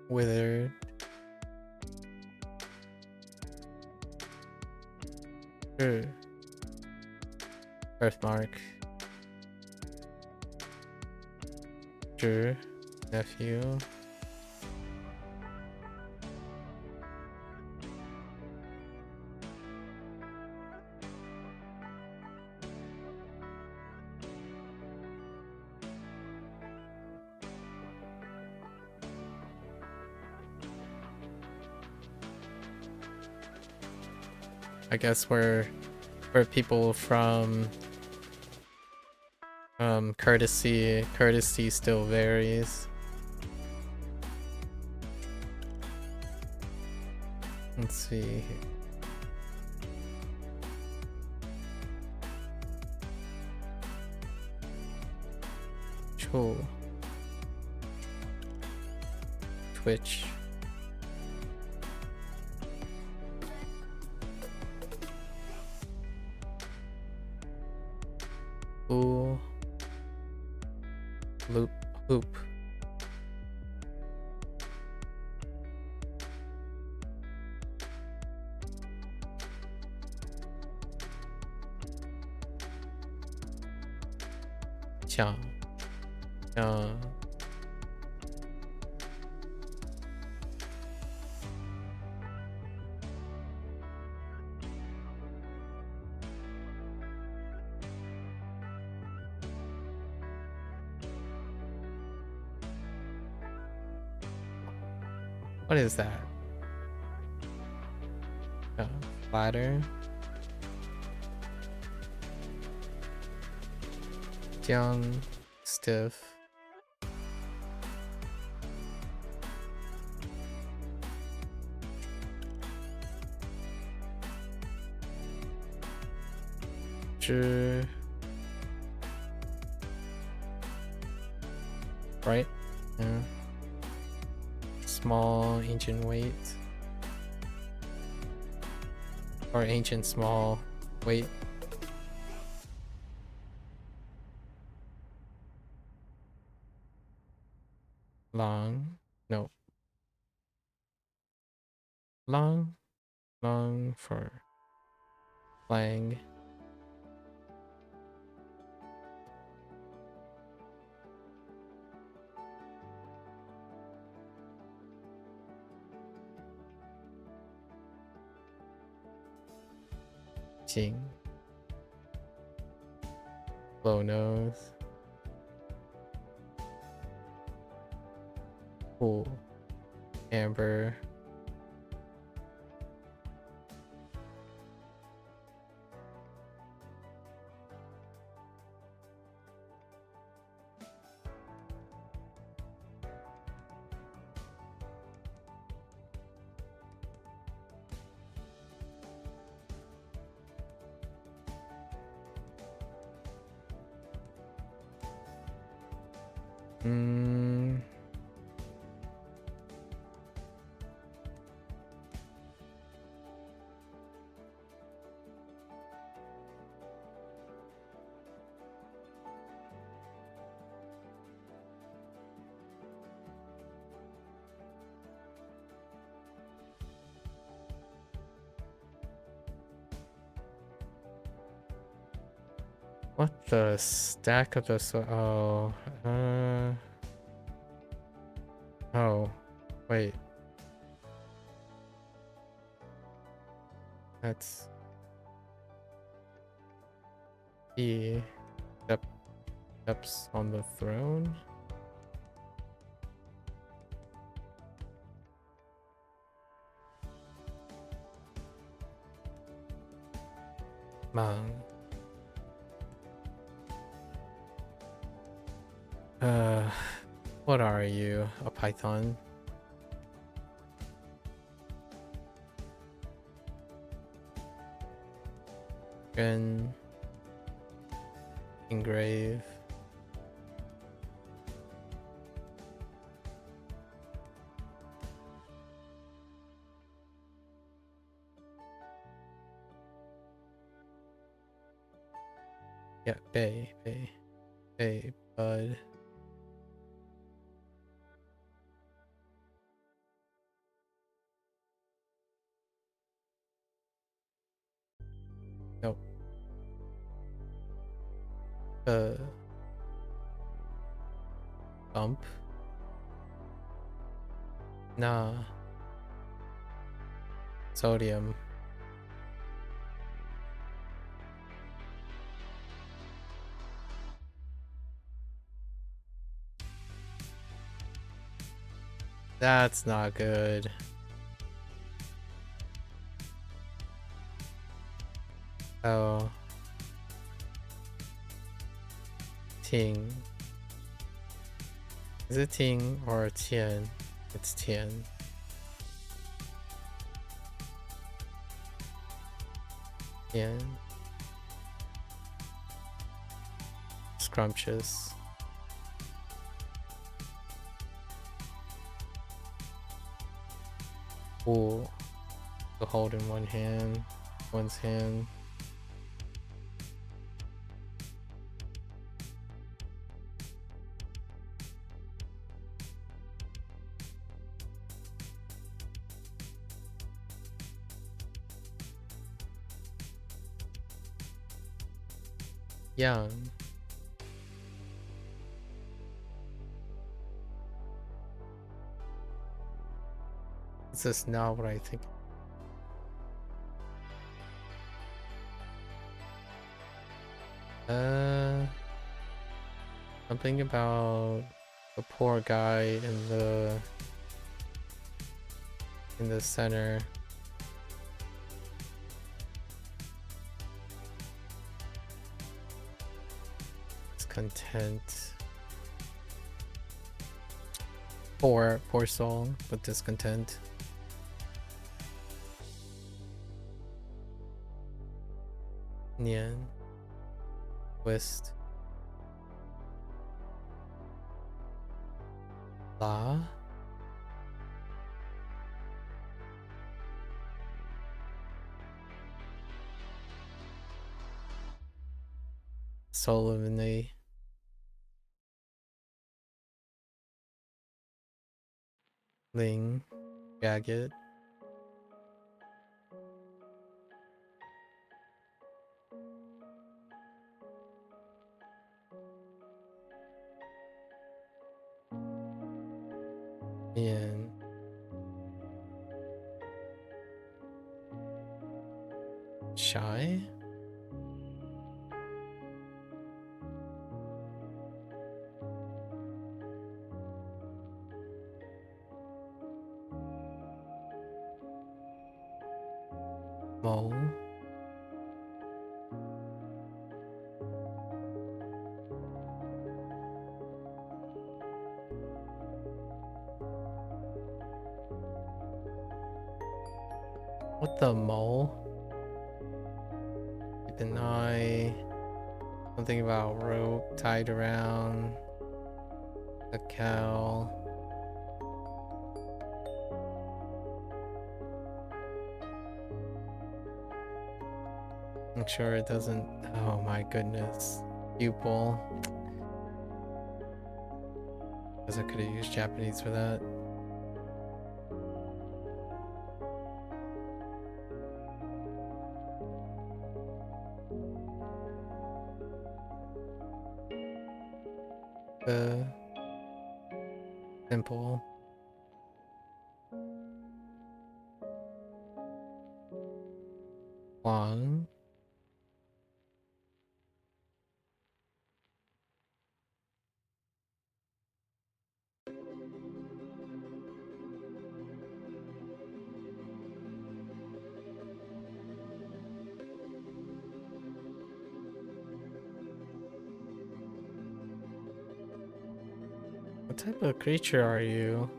Withered. Sure. Birthmark. Sure. Nephew. I guess we're people from courtesy still varies. Let's see. Cool. Twitch. Ooh. Loop. Hoop. Cha. What is that? Ladder. Young, stiff. Sure. Right? Yeah. Small, ancient weight. Or ancient small weight. Long. No. Long. Long for lang. Jing. Low nose. Cool. Amber. What the stack of the oh, wait. That's E. Steps on the throne. Man. What are you? A python? Grin. Engrave. Yeah, bay, bud. Nope. Bump. Nah. Sodium. That's not good. Oh. Ting. Is it Ting or Tian? It's Tian. Tian. Scrumptious. Ooh. To hold in one's hand. Young. This is not what I think. Something about the poor guy in the center. It's content. Poor soul with discontent. Nian. Twist. La. Solemnity. Ling. Jagged. Nian. Shy. Mole. What the mole? Keep an eye. Something about rope tied around a cow. Make sure it doesn't. Oh my goodness. Pupil. Because I could have used Japanese for that. the simple. Huang. What type of creature are you?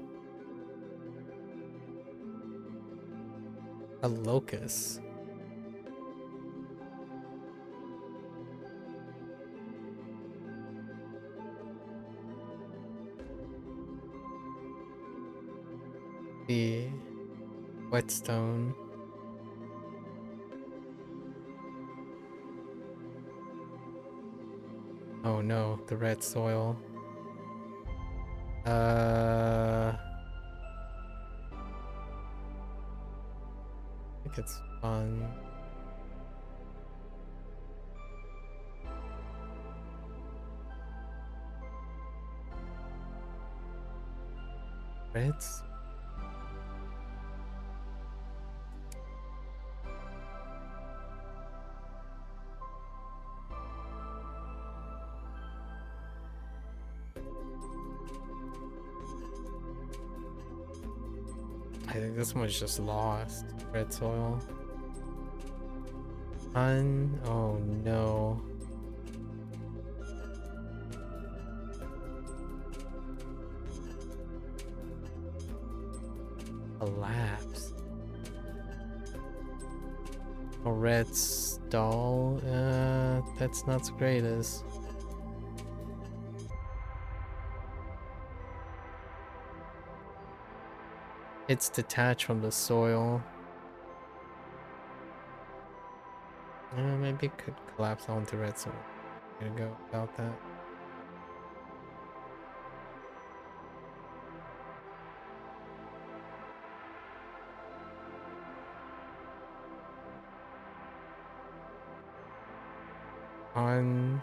A locust. The whetstone. Oh no, the red soil. I think it's fun. Reds? I think this one's just lost. Red soil. Oh no. Collapse. A red stall. That's not the greatest. It's detached from the soil. Maybe it could collapse onto red soil. I'm gonna go about that. On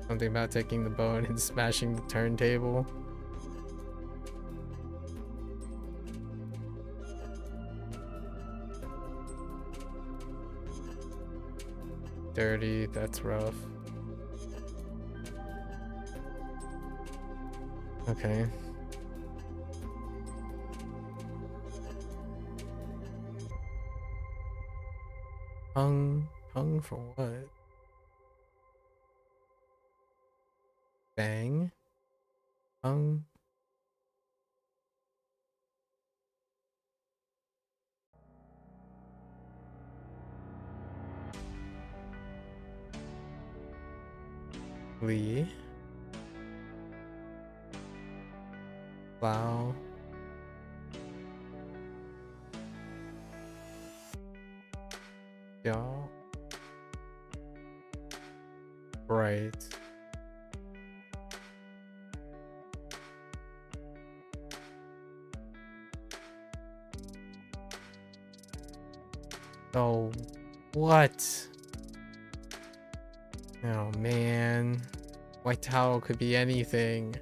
something about taking the bone and smashing the turntable. Dirty, that's rough. Okay. Hung for what? Bang? Hung? Lee? Wow. Y'all. Right. Oh, what? Oh man. White towel could be anything.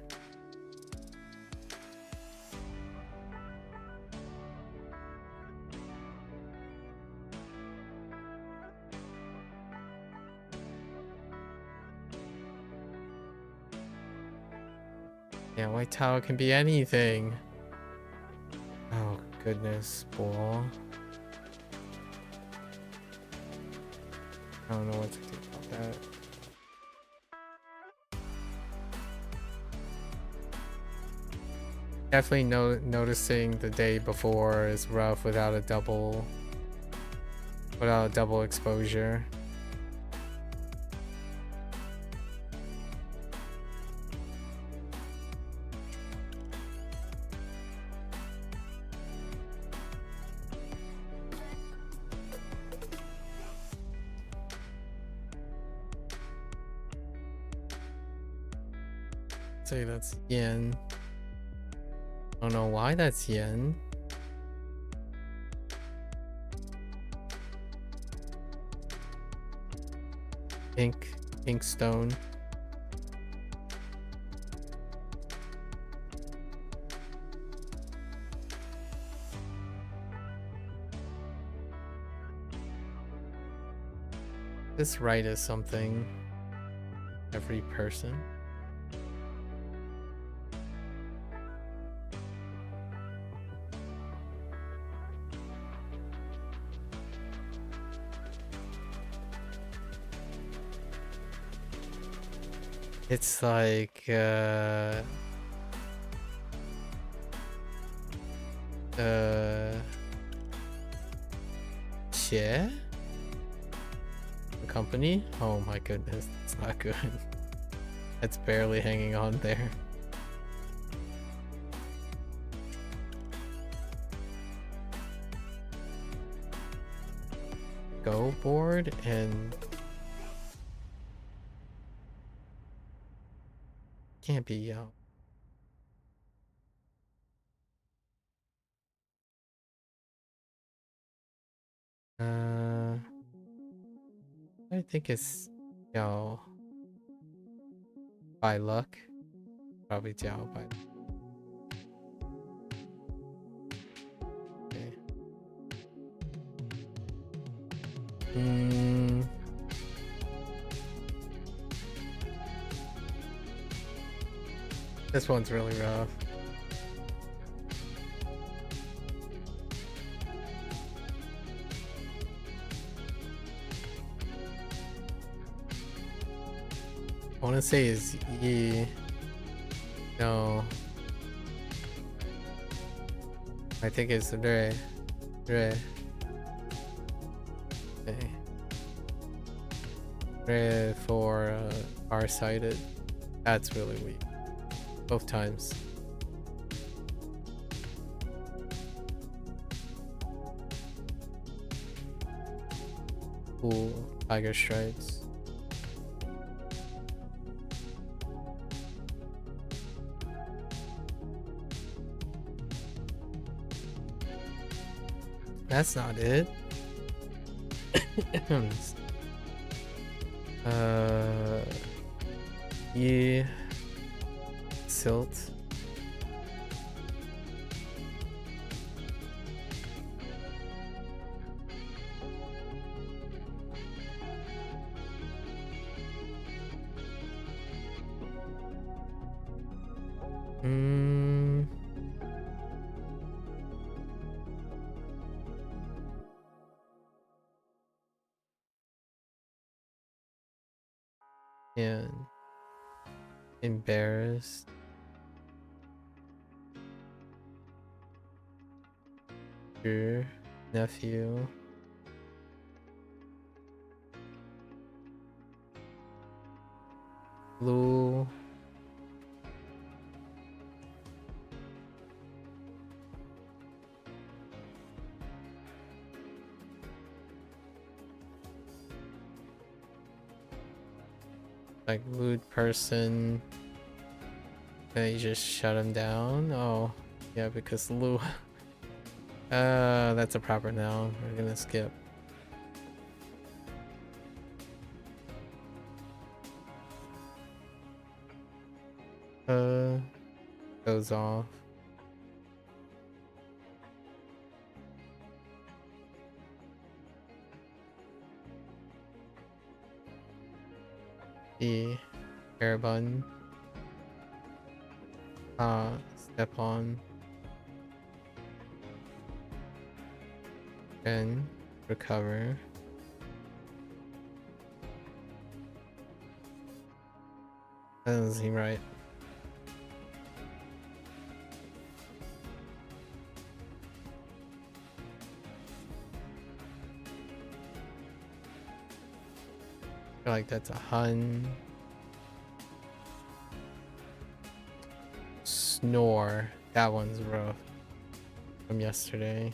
Yeah, white towel can be anything. Oh goodness, ball. I don't know what to do about that. Definitely noticing the day before is rough without a double exposure. Say that's yen. I don't know why that's yen. Pink stone. This right is something. Every person. It's like share the company. Oh my goodness, it's not good. It's barely hanging on there. Go board and can't be yo. I think it's Jiao by luck. Probably Jiao by luck. Okay. This one's really rough. I want to say is Yi. No. I think it's Re. Okay. Re for far-sighted. That's really weak. Both times. Cool. Tiger stripes. That's not it. Yeah. Silt. And embarrassed. Your nephew. Blue. Like lewd person. And you just shut him down. Oh, yeah, because Lu. That's a proper noun. We're gonna skip. Goes off. The hair bun. Step on. And recover. That doesn't seem right. I feel like that's a Hun. Snore. That one's rough. From yesterday.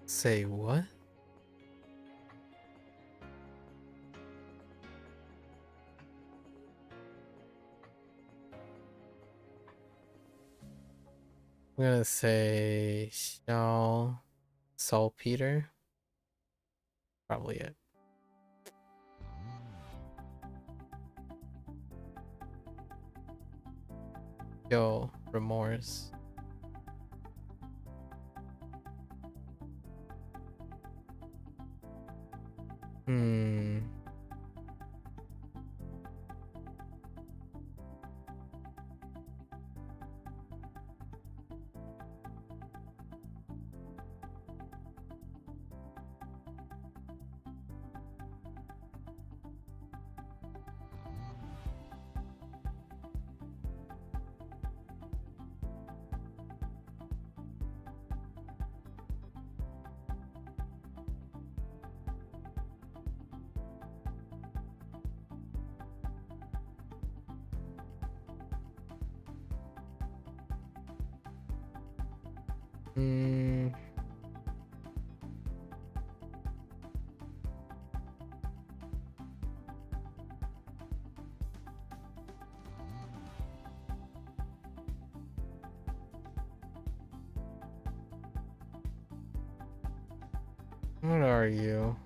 Say what? I'm gonna say Xiao Saltpeter. Probably it. Yo, remorse. Hmm. Hmm. What are you?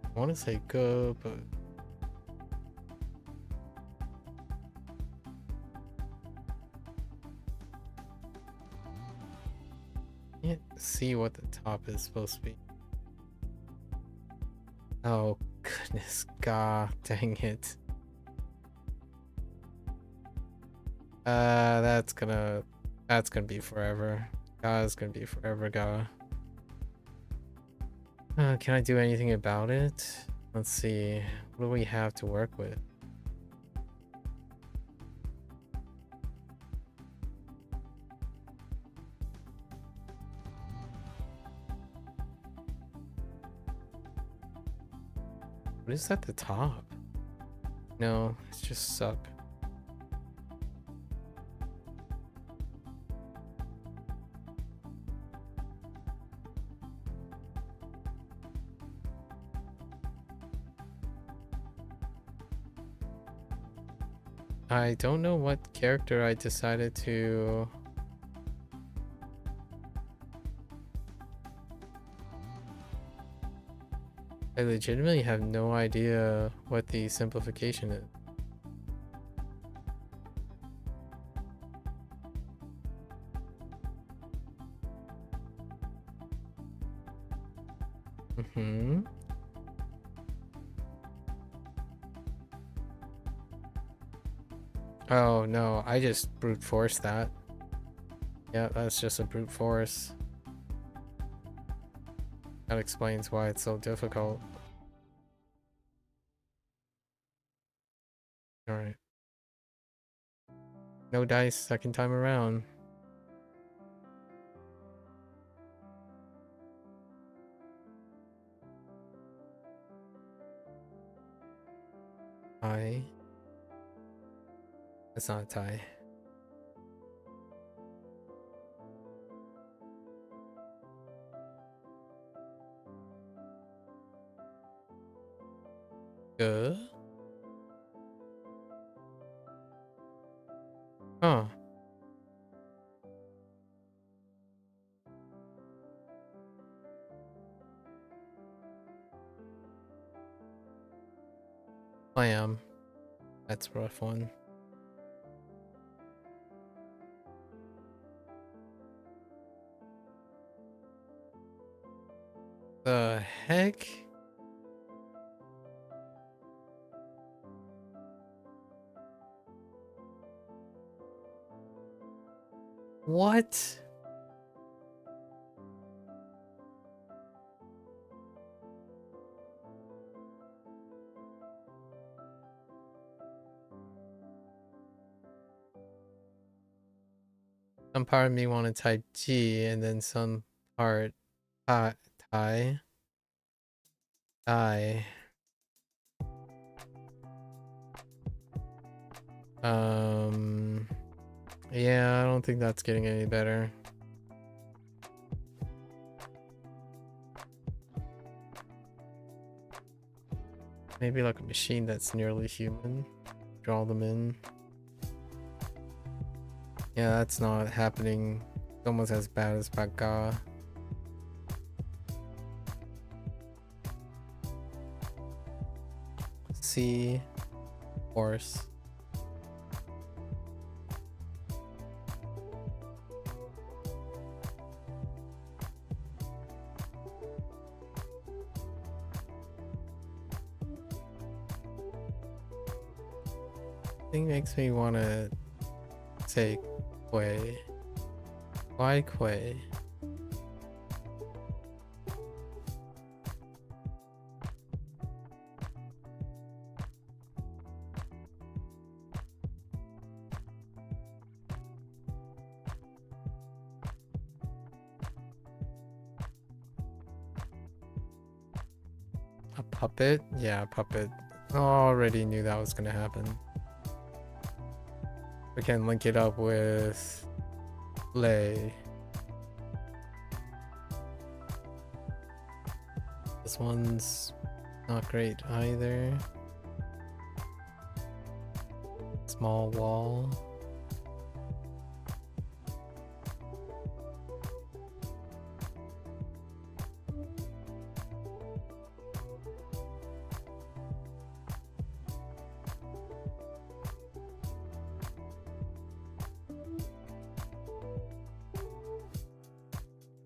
I want to say good, but can't see what the top is supposed to be. Oh goodness, god dang it. That's gonna be forever. Ga's gonna be forever, Ga. Can I do anything about it? Let's see. What do we have to work with? What is at the top? No, it's just suck. I don't know what character I decided to... I legitimately have no idea what the simplification is. Mm-hmm. Oh no, I just brute force that. Yeah, that's just a brute force. That explains why it's so difficult. Alright. No dice second time around. Tie. It's not a tie. Good. Huh. Clam. That's a rough one. The heck? What? Some part of me want to type G and then some part tie. Die. Yeah, I don't think that's getting any better. Maybe like a machine that's nearly human. Draw them in. Yeah, that's not happening. Almost as bad as MAKU. C. Horse. Thing makes me want to say Quay. Why Quay? A puppet? Yeah, a puppet. Already knew that was gonna happen. We can link it up with Lay. This one's not great either. Small wall.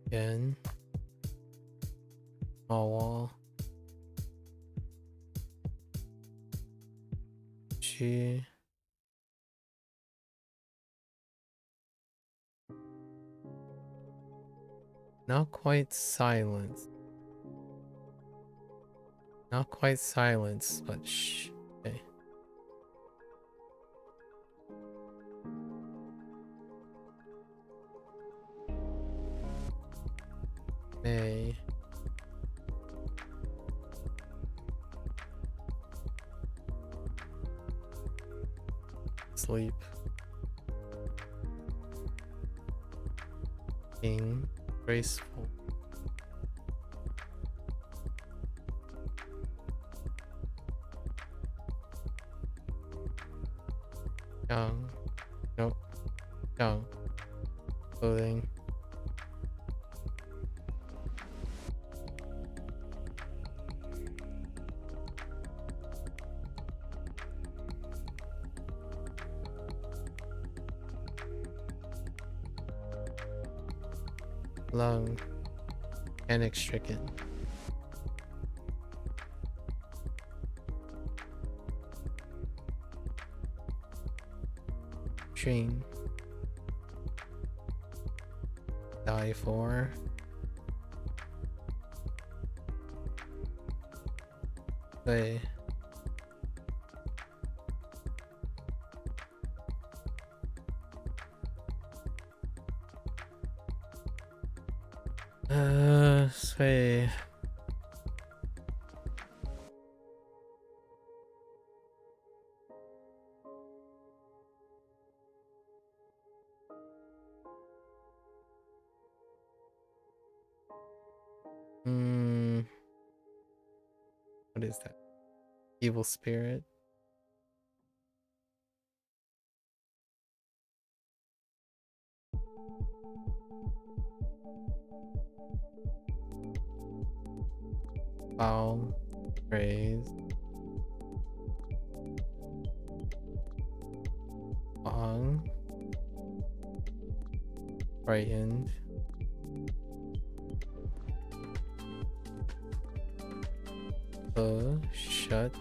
Again. Small wall. G. Not quite silence. Not quite silence, but shh. Okay. May. Sleep. King. Graceful. Young. Nope. Young. Clothing. Lung. Panic stricken. Dream. Die for. Play. Sway. What is that? Evil spirit. Foul. Praise. Bong. Frightened. Shut.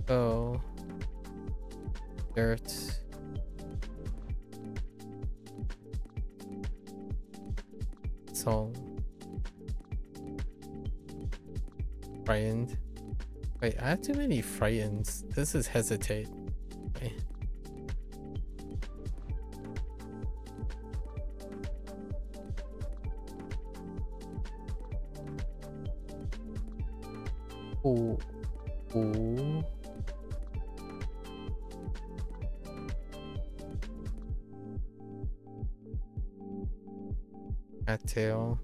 Go. Dirt. Song. Frightened. Wait, I have too many frightens. This is hesitate. Okay. Ooh. Ooh. Cattail.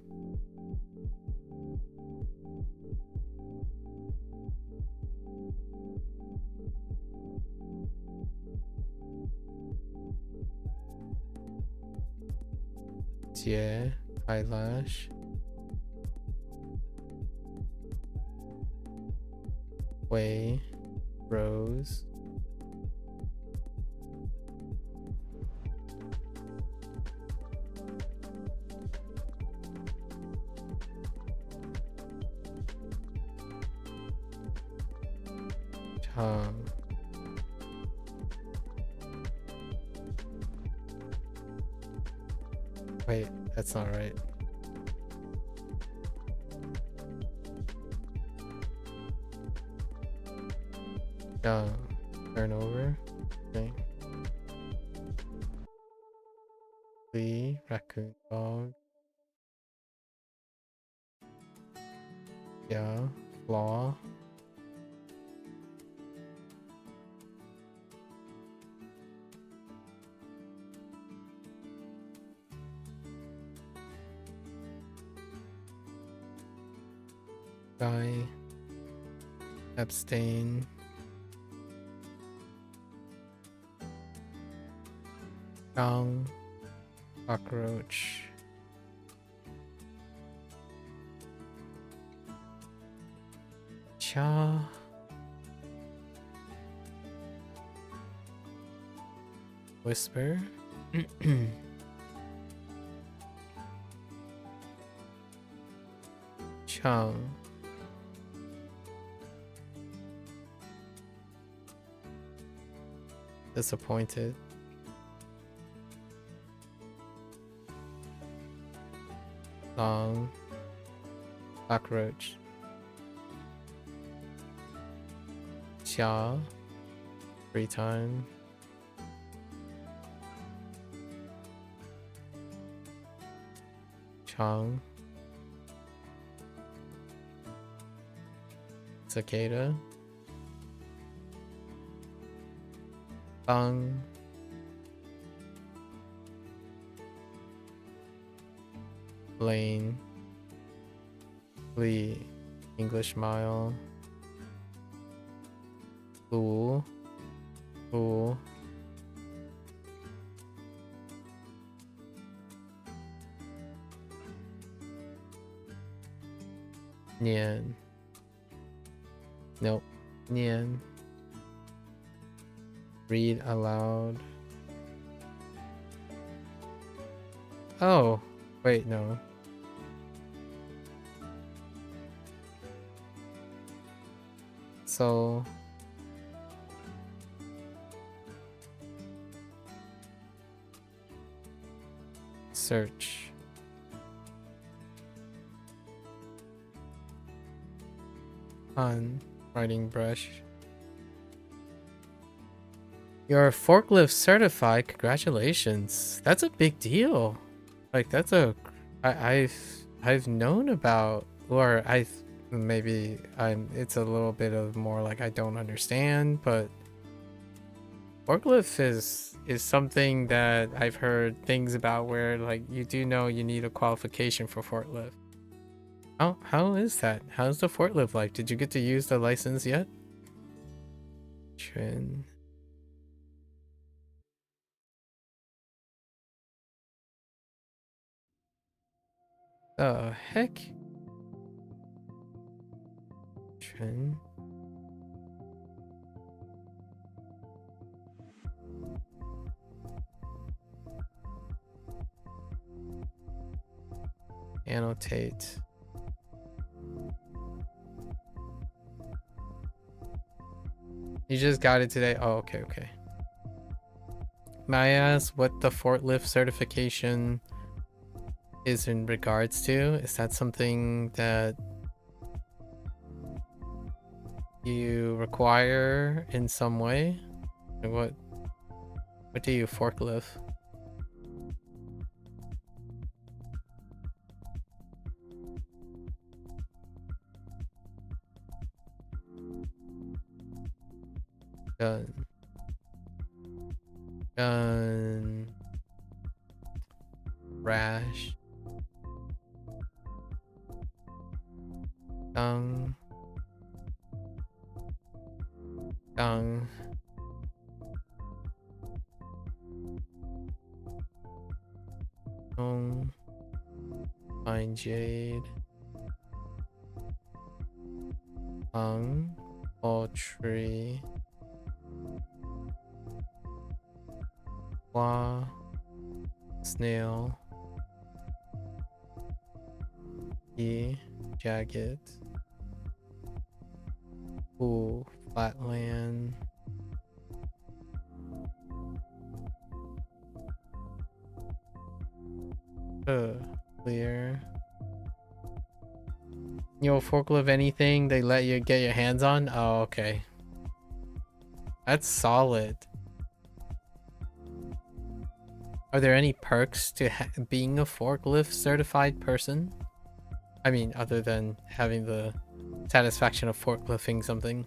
Jie, eyelash. Wei, rose. Chang. Wait, that's not right. Turn over. Okay. Lee, raccoon dog. Yeah, flaw. Guy. Abstain. Gong. Cockroach. Cha. Whisper. Chung. Disappointed. Long. Cockroach. Xia. Free time. Chang. Cicada. Bang. Lane. Lee. English mile. Lu. Lu. Nian. Nope. Nian. Read aloud. Oh, wait, no. So search. On writing brush. You're forklift certified. Congratulations. That's a big deal. Like that's a I've known about, or maybe it's a little bit of more like I don't understand, but forklift is something that I've heard things about where like you do know you need a qualification for forklift. How is that? How's the forklift like? Did you get to use the license yet? Trin. The heck? Trin. Annotate. You just got it today? Oh, okay, okay. May I ask what the forklift certification is in regards to? Is that something that you require in some way? Like what do you forklift? Gun. Gun. Rash. Dung. Dung. Dung. jade. Poultry. Snail. Jagged. Ooh, flatland. Clear. Forklift anything they let you get your hands on? Oh, okay. That's solid. Are there any perks to being a forklift certified person? I mean, other than having the satisfaction of forklifting something.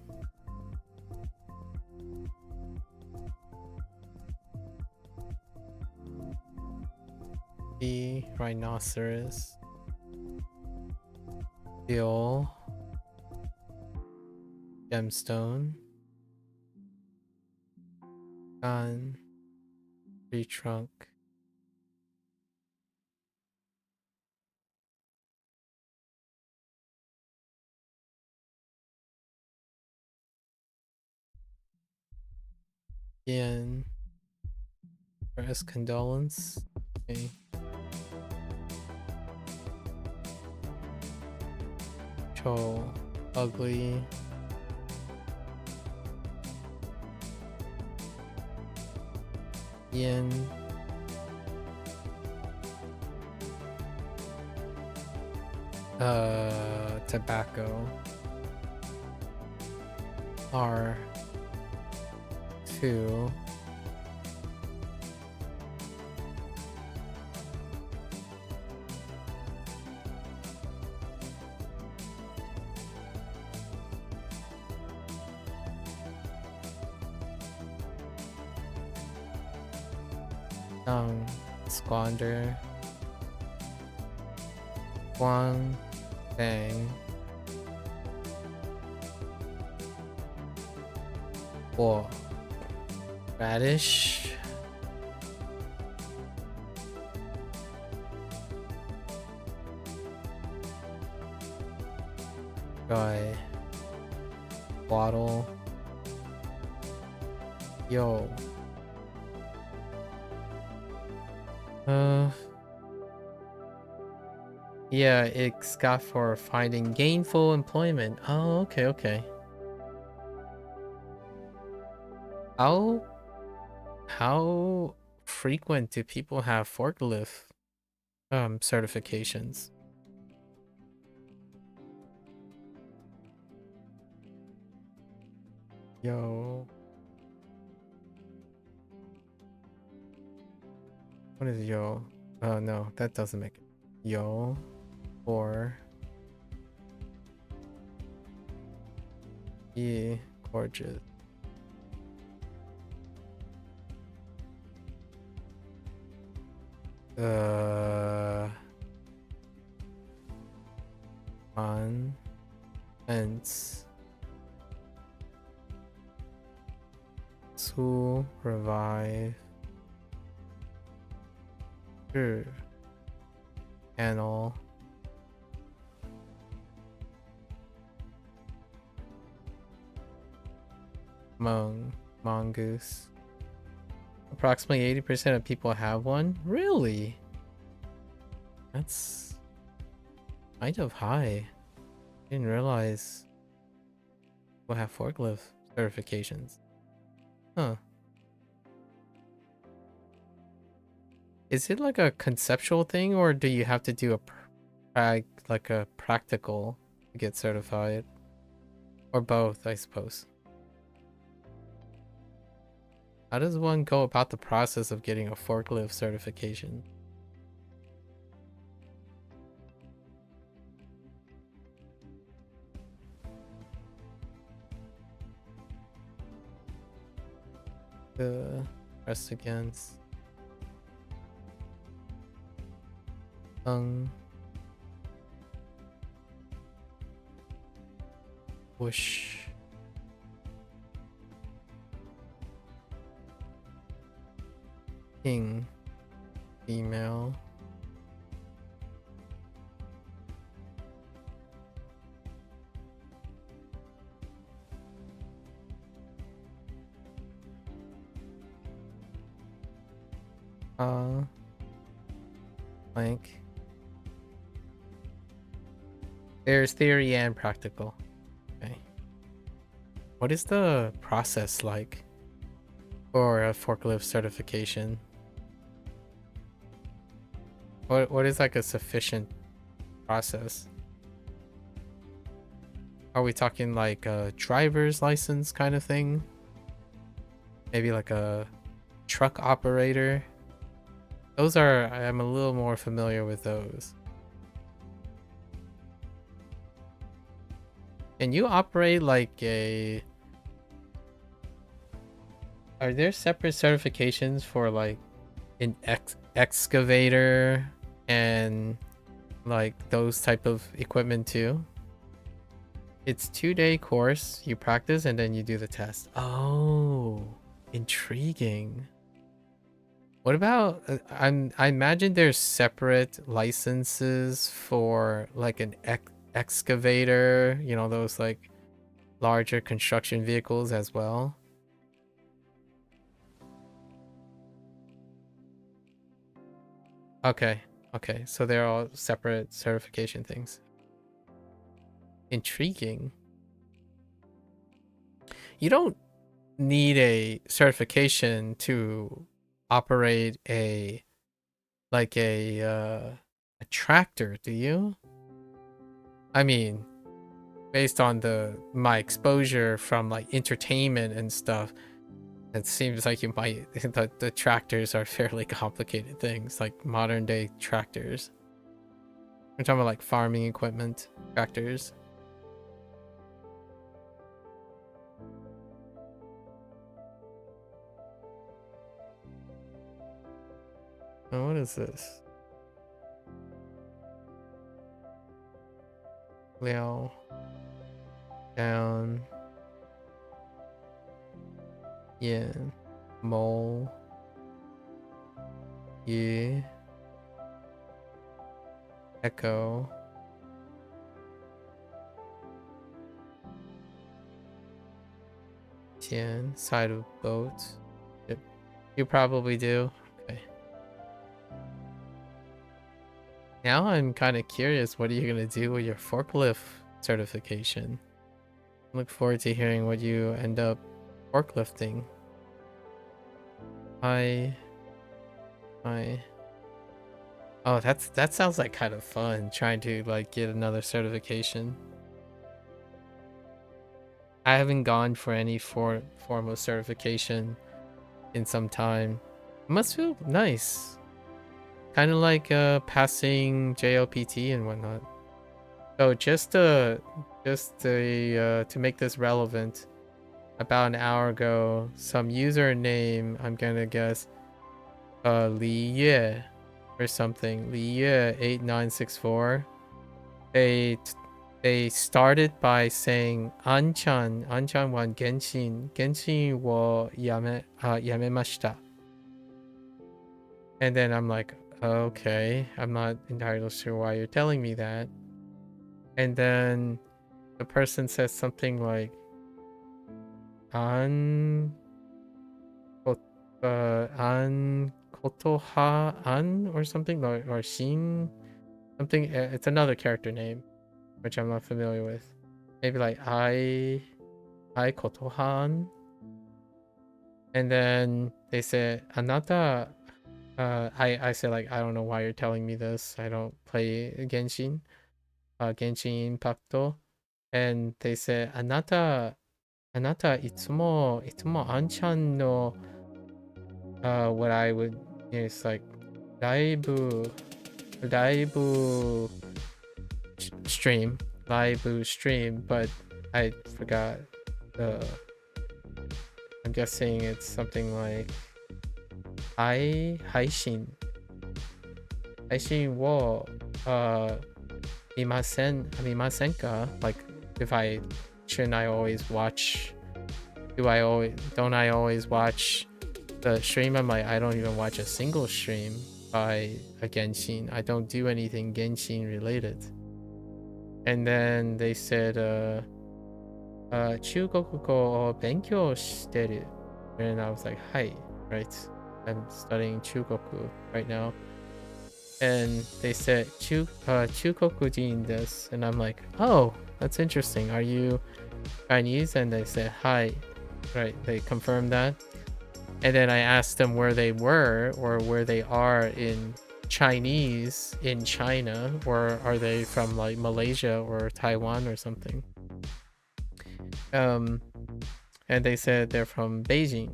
The rhinoceros. Steel. Gemstone. Gun. Tree trunk. Again. Express condolence. Okay. Cho. Ugly. Yin. Tobacco. R2. Squander. Guang. Bang. Whoa. Radish. Guy. Bottle. Yo. Yeah, it's got for finding gainful employment. Oh, okay, okay. How frequent do people have forklift certifications? Yo. What is yo? Oh no, that doesn't make it. Yo. Or. Yeah, gorgeous. On. Fence. To revive. Sure. Panel. Mongoose. Approximately 80% of people have one? Really? That's kind of high. Didn't realize we'll have forklift certifications. Huh. Is it like a conceptual thing, or do you have to do a practical to get certified? Or both, I suppose. How does one go about the process of getting a forklift certification? Press against. Whoosh. King. Female. Blank. There's theory and practical. Okay. What is the process like for a forklift certification? What is like a sufficient process? Are we talking like a driver's license kind of thing? Maybe like a truck operator? Those are, I'm a little more familiar with those. Can you operate like a... Are there separate certifications for like an excavator and like those type of equipment too? It's 2-day course. You practice and then you do the test. Oh, intriguing. What about I imagine there's separate licenses for like an excavator, you know, those like larger construction vehicles as well. Okay. Okay. So they're all separate certification things. Intriguing. You don't need a certification to operate a like a tractor, do you? I mean, based on my exposure from like entertainment and stuff, it seems like you might the tractors are fairly complicated things, like modern day tractors. We're talking about like farming equipment, tractors. Oh, what is this? Liao down yin mo yi echo tian side of boat. Yep. You probably do. Okay. Now I'm kind of curious, what are you gonna do with your forklift certification? Look forward to hearing what you end up forklifting. I Oh, that sounds like kind of fun, trying to like get another certification. I haven't gone for any form of certification in some time. It must feel nice. Kind of like passing JLPT and whatnot. So to make this relevant, about an hour ago, some username, I'm gonna guess, Li Ye or something, Li Ye 8964. They started by saying Anchan wa Genshin wo yamemashita. And then I'm like, okay, I'm not entirely sure why you're telling me that. And then the person says something like an kotoha an or something, or shin something. It's another character name which I'm not familiar with. Maybe like I kotohan. And then they said anata. I said like, I don't know why you're telling me this. I don't play Genshin Impact. And they said anata itsumo anchan no what I would, it's like live stream but I forgot the, I'm guessing it's something like haishin wo mimasen ka, like if I shouldn't I always watch, don't I always watch the stream? I'm like, I don't even watch a single stream by a Genshin. I don't do anything Genshin related. And then they said 中国語を勉強してる. And I was like, hi, right? I'm studying Chugoku right now. And they said Chukokujin desu, and I'm like, oh, that's interesting. Are you Chinese? And they said hi. Right, they confirmed that. And then I asked them where they were or where they are in Chinese in China, or are they from like Malaysia or Taiwan or something. And they said they're from Beijing.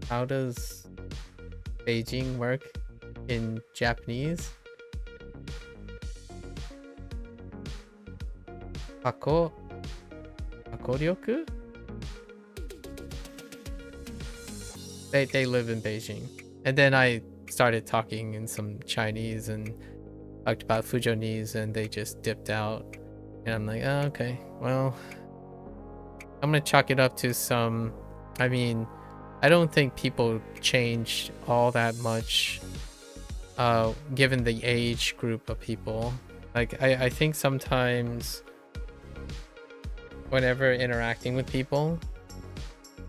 How does Beijing work in Japanese? Hakoryoku? They live in Beijing. And then I started talking in some Chinese and talked about Fujonese, and they just dipped out. And I'm like, oh, okay, well, I'm gonna chalk it up to some, I mean, I don't think people changed all that much given the age group of people. Like, I think sometimes whenever interacting with people,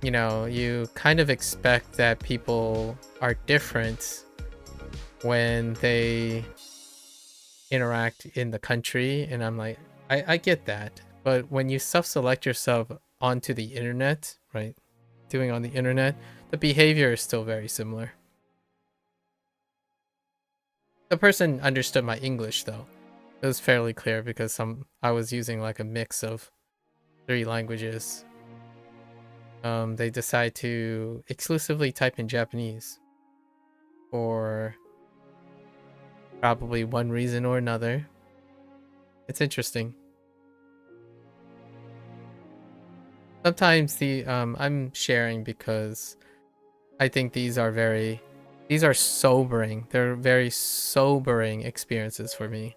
you know, you kind of expect that people are different when they interact in the country, and I'm like, I get that, but when you self-select yourself onto the internet, right, doing on the internet, the behavior is still very similar. The person understood my English though. It was fairly clear because I was using like a mix of 3 languages. They decide to exclusively type in Japanese for probably one reason or another. It's interesting. Sometimes I'm sharing because I think these are sobering. They're very sobering experiences for me,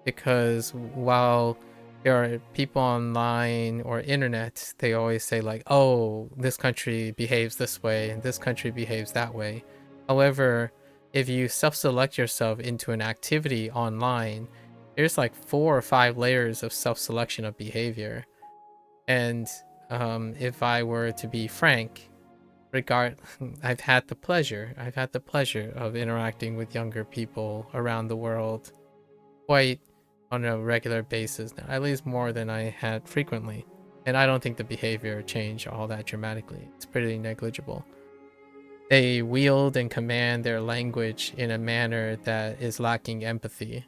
because while there are people online or internet, they always say like, oh, this country behaves this way and this country behaves that way. However, if you self-select yourself into an activity online, there's like 4 or 5 layers of self-selection of behavior. And if I were to be frank, I've had the pleasure of interacting with younger people around the world quite on a regular basis now, at least more than I had frequently. And I don't think the behavior changed all that dramatically. It's pretty negligible. They wield and command their language in a manner that is lacking empathy,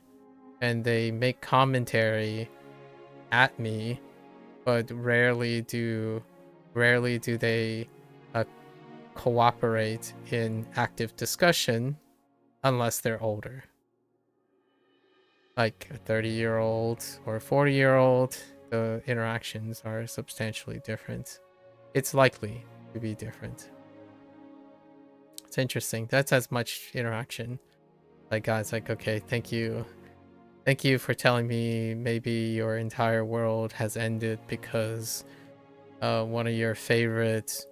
and they make commentary at me, but rarely do they cooperate in active discussion unless they're older. Like a 30-year-old or a 40-year-old, the interactions are substantially different. It's likely to be different. It's interesting. That's as much interaction. Like, guys, like, okay, thank you for telling me maybe your entire world has ended because one of your favorites,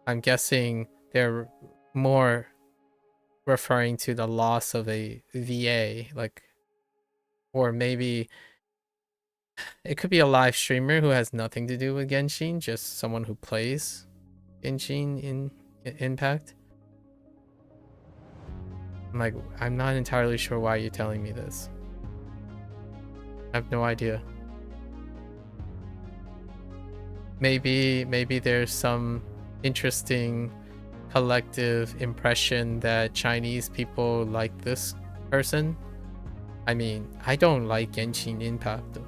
I'm guessing they're more referring to the loss of a VA, like, or maybe it could be a live streamer who has nothing to do with Genshin, just someone who plays Genshin in Impact. I'm like, I'm not entirely sure why you're telling me this. I have no idea. Maybe there's some interesting collective impression that Chinese people like this person. I mean, I don't like Genshin Impact though.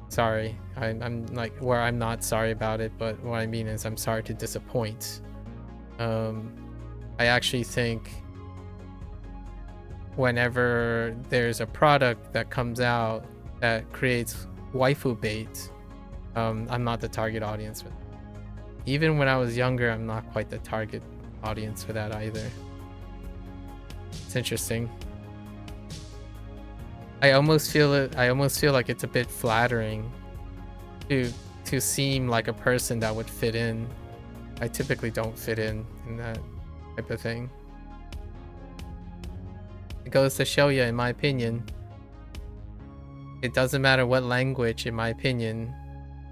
Sorry, I'm like, where I'm not sorry about it, but what I mean is I'm sorry to disappoint. I actually think whenever there's a product that comes out that creates waifu bait, I'm not the target audience for that. Even when I was younger, I'm not quite the target audience for that either. It's interesting. I almost feel like it's a bit flattering to seem like a person that would fit in. I typically don't fit in that type of thing. It goes to show you, in my opinion, it doesn't matter what language, in my opinion,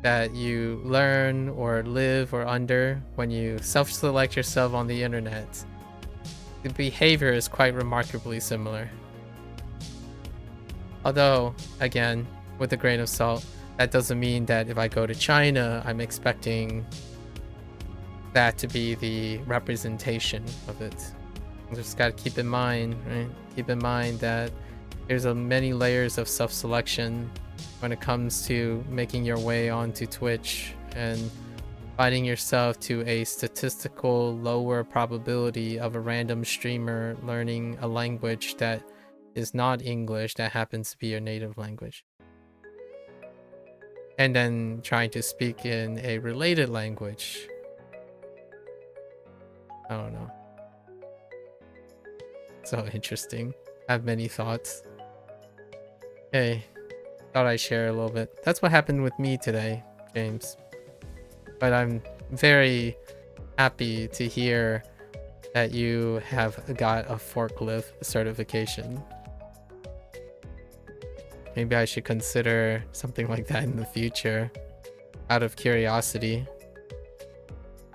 that you learn or live or under when you self-select yourself on the internet, the behavior is quite remarkably similar. Although, again, with a grain of salt, that doesn't mean that if I go to China, I'm expecting that to be the representation of it. You just gotta keep in mind, right? Keep in mind that there's many layers of self-selection when it comes to making your way onto Twitch and finding yourself to a statistical lower probability of a random streamer learning a language that is not English that happens to be your native language. And then trying to speak in a related language. I don't know. So interesting. I have many thoughts. Hey, thought I'd share a little bit. That's what happened with me today, James. But I'm very happy to hear that you have got a forklift certification. Maybe I should consider something like that in the future, out of curiosity.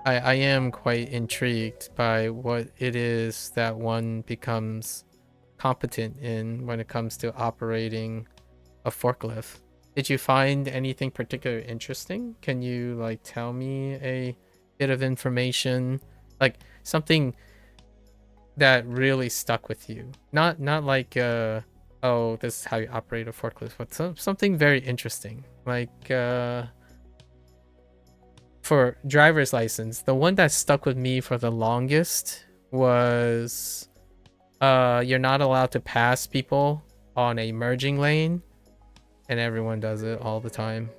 I am quite intrigued by what it is that one becomes competent in when it comes to operating a forklift. Did you find anything particularly interesting? Can you like tell me a bit of information, like something that really stuck with you? Not like oh, this is how you operate a forklift, but something very interesting, like for driver's license. The one that stuck with me for the longest was you're not allowed to pass people on a merging lane, and everyone does it all the time.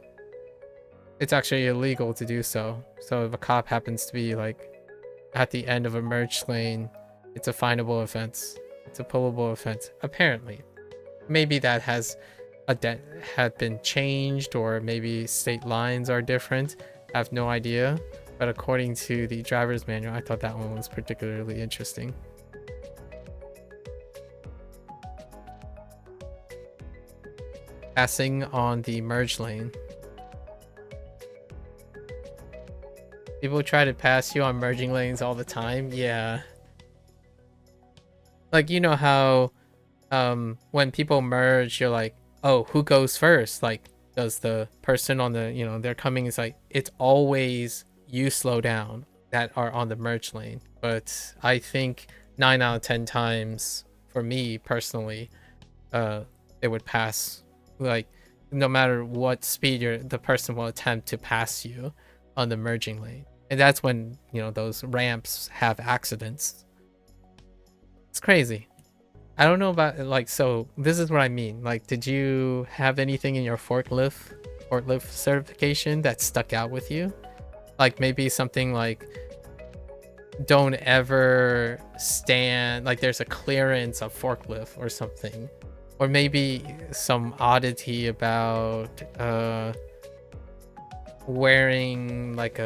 It's actually illegal to do so. So if a cop happens to be like at the end of a merged lane, it's a finable offense. It's a pullable offense, apparently. Maybe that has had been changed, or maybe state lines are different. I have no idea, but according to the driver's manual, I thought that one was particularly interesting. Passing on the merge lane. People try to pass you on merging lanes all the time. Yeah. Like, you know how when people merge, you're like, oh, who goes first? Like, does the person on the, they're coming, is like, it's always you slow down that are on the merge lane. But I think 9 out of 10 times, for me personally, they would pass, like, no matter what speed the person will attempt to pass you on the merging lane. And that's when, those ramps have accidents. It's crazy. I don't know about, like, so this is what I mean. Like, did you have anything in your forklift certification that stuck out with you? Like maybe something like, don't ever stand, like there's a clearance of forklift or something. Or maybe some oddity about wearing like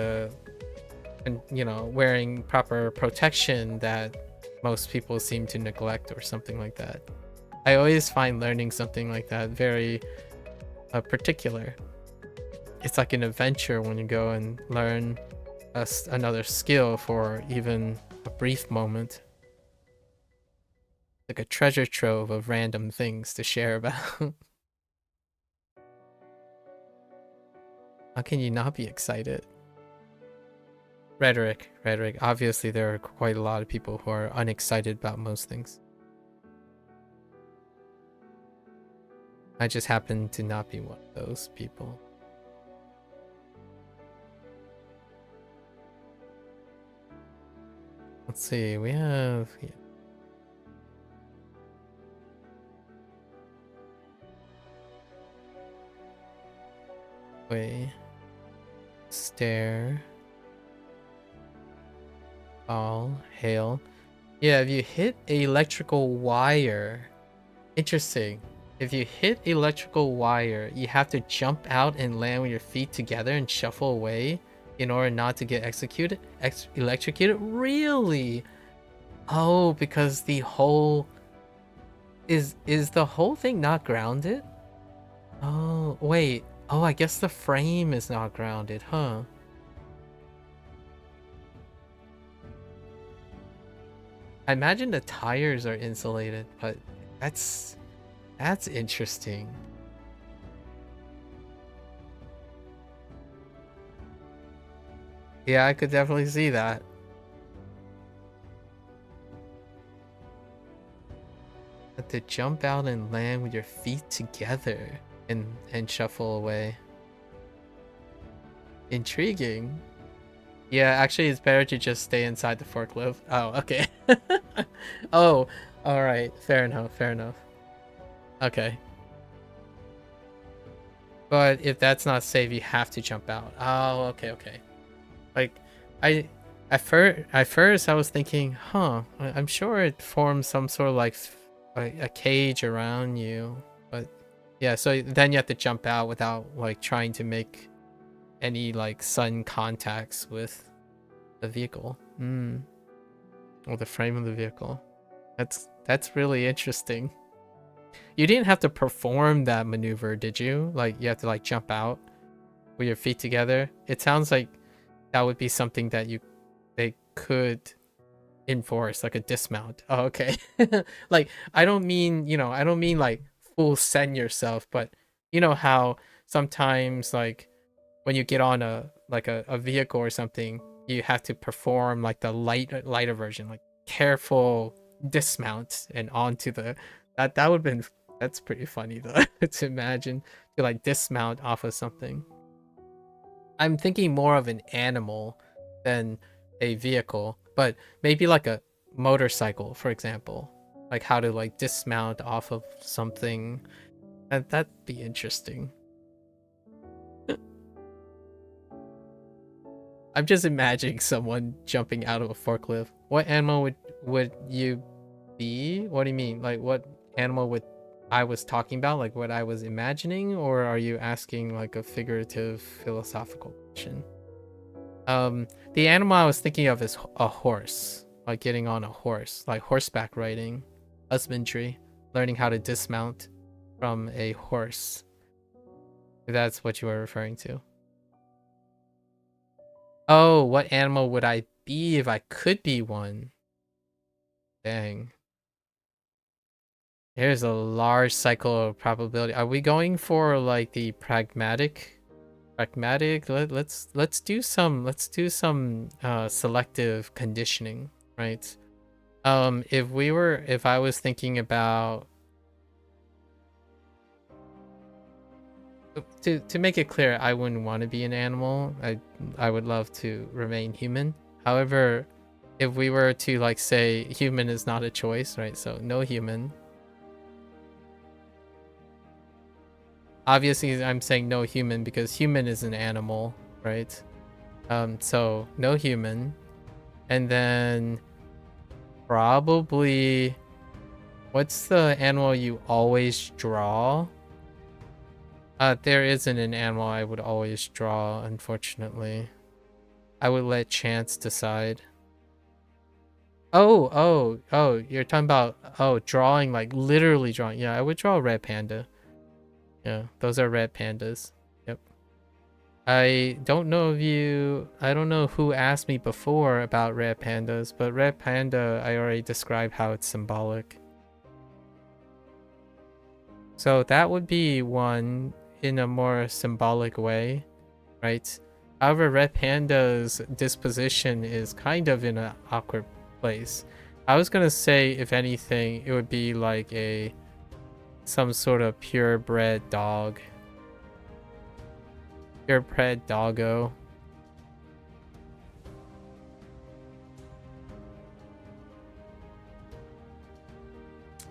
wearing proper protection that most people seem to neglect, or something like that. I always find learning something like that very particular. It's like an adventure when you go and learn another skill for even a brief moment. Like a treasure trove of random things to share about. How can you not be excited? Rhetoric. Obviously, there are quite a lot of people who are unexcited about most things. I just happen to not be one of those people. Let's see, we have... Yeah. Way. Stare. Fall. Hail. Yeah, if you hit an electrical wire... Interesting. If you hit electrical wire, you have to jump out and land with your feet together and shuffle away in order not to get electrocuted? Really? Oh, because the whole... Is the whole thing not grounded? Oh, wait. Oh, I guess the frame is not grounded, huh? I imagine the tires are insulated, but that's interesting. Yeah, I could definitely see that. But to jump out and land with your feet together and shuffle away. Intriguing. Yeah, actually it's better to just stay inside the forklift. Oh, okay. Oh, alright. Fair enough, fair enough. Okay. But if that's not safe, you have to jump out. Oh, okay, okay. Like, I at first I was thinking, huh, I'm sure it forms some sort of like a cage around you, but yeah. So then you have to jump out without like trying to make any like sun contacts with the vehicle. Or the frame of the vehicle. That's really interesting. You didn't have to perform that maneuver, did you? Like you have to like jump out with your feet together. It sounds like that would be something that they could enforce, like a dismount. Oh, okay. Like I don't mean, I don't mean like full send yourself, but you know how sometimes like when you get on a vehicle or something, you have to perform like the lighter version, like careful dismount and onto the that would have been that's pretty funny though to imagine to like dismount off of something. I'm thinking more of an animal than a vehicle, but maybe like a motorcycle, for example. Like how to like dismount off of something. That'd be interesting. I'm just imagining someone jumping out of a forklift. What animal would you be? What do you mean? Like what animal would I was talking about? Like what I was imagining, or are you asking like a figurative philosophical question? The animal I was thinking of is a horse. Like getting on a horse, like horseback riding, husbandry, learning how to dismount from a horse. If that's what you were referring to. Oh, what animal would I be if I could be one? Dang. There's a large cycle of probability. Are we going for like the pragmatic? Let's do some selective conditioning, right? If I was thinking about to make it clear, I wouldn't want to be an animal. I would love to remain human. However, if we were to like say human is not a choice, right? So no human. Obviously, I'm saying no human because human is an animal, right? So no human, and then probably what's the animal you always draw? There isn't an animal I would always draw, unfortunately. I would let chance decide. Oh, you're talking about drawing, like literally drawing. Yeah, I would draw a red panda. Yeah, those are red pandas. Yep. I don't know who asked me before about red pandas, but red panda, I already described how it's symbolic. So that would be one in a more symbolic way, right? However, red panda's disposition is kind of in an awkward place. I was gonna say, if anything, it would be like some sort of purebred dog. Purebred doggo.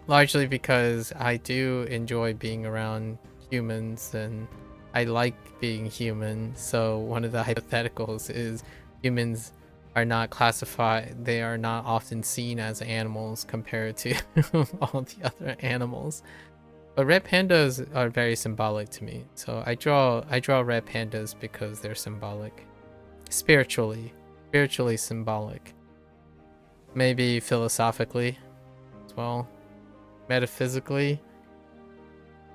Largely because I do enjoy being around humans and I like being human. So one of the hypotheticals is humans are not classified, they are not often seen as animals compared to all the other animals. But red pandas are very symbolic to me. So I draw red pandas because they're symbolic. Spiritually symbolic. Maybe philosophically as well. Metaphysically,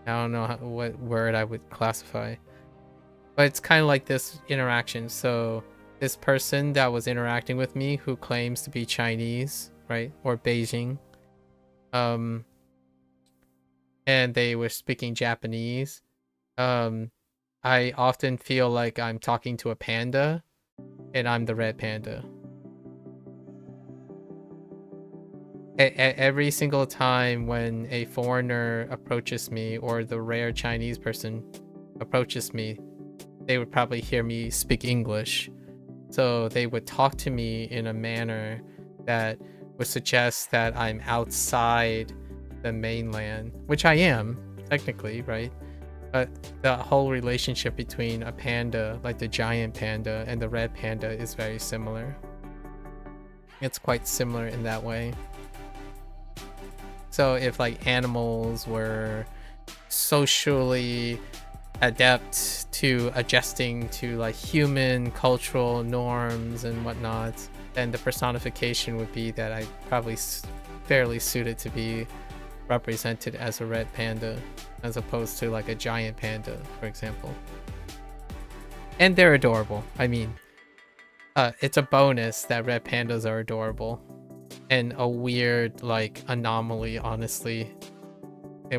I don't know what word I would classify. But it's kind of like this interaction. So this person that was interacting with me who claims to be Chinese, right? Or Beijing. And they were speaking Japanese. I often feel like I'm talking to a panda and I'm the red panda. Every single time when a foreigner approaches me or the rare Chinese person approaches me, they would probably hear me speak English. So they would talk to me in a manner that would suggest that I'm outside the mainland, which I am, technically, right? But the whole relationship between a panda, like the giant panda, and the red panda is very similar. It's quite similar in that way. So if like animals were socially adept to adjusting to like human cultural norms and whatnot, then the personification would be that I probably fairly suited to be represented as a red panda as opposed to like a giant panda, for example. And they're adorable. I mean, it's a bonus that red pandas are adorable. And a weird like anomaly, honestly,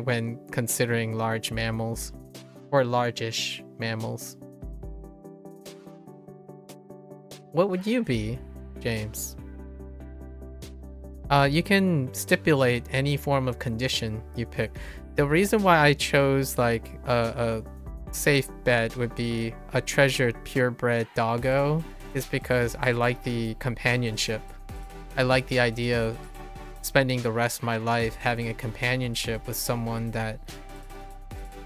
when considering large mammals or largish mammals. What would you be, James? You can stipulate any form of condition you pick. The reason why I chose like a safe bet would be a treasured purebred doggo is because I like the companionship. I like the idea of spending the rest of my life having a companionship with someone that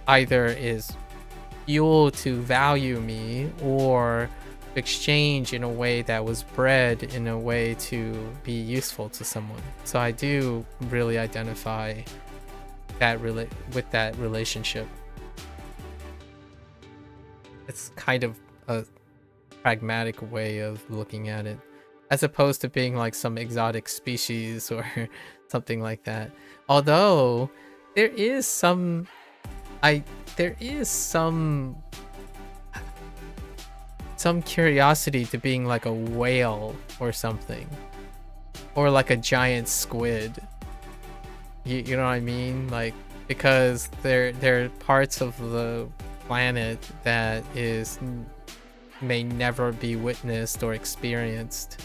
either is fuel to value me or exchange in a way that was bred in a way to be useful to someone. So I do really identify that with that relationship. It's kind of a pragmatic way of looking at it, as opposed to being like some exotic species or something like that. Although there is some curiosity to being like a whale or something, or like a giant squid. You know what I mean? Like, because there are parts of the planet that may never be witnessed or experienced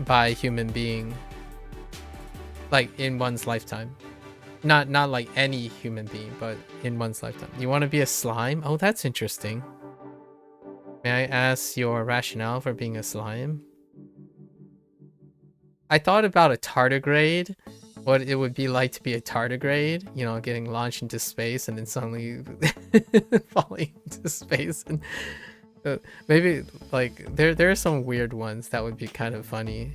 by a human being, like in one's lifetime. Not like any human being, but in one's lifetime. You want to be a slime? Oh, that's interesting. May I ask your rationale for being a slime? I thought about a tardigrade, what it would be like to be a tardigrade, you know, getting launched into space and then suddenly falling into space. And maybe like there are some weird ones that would be kind of funny.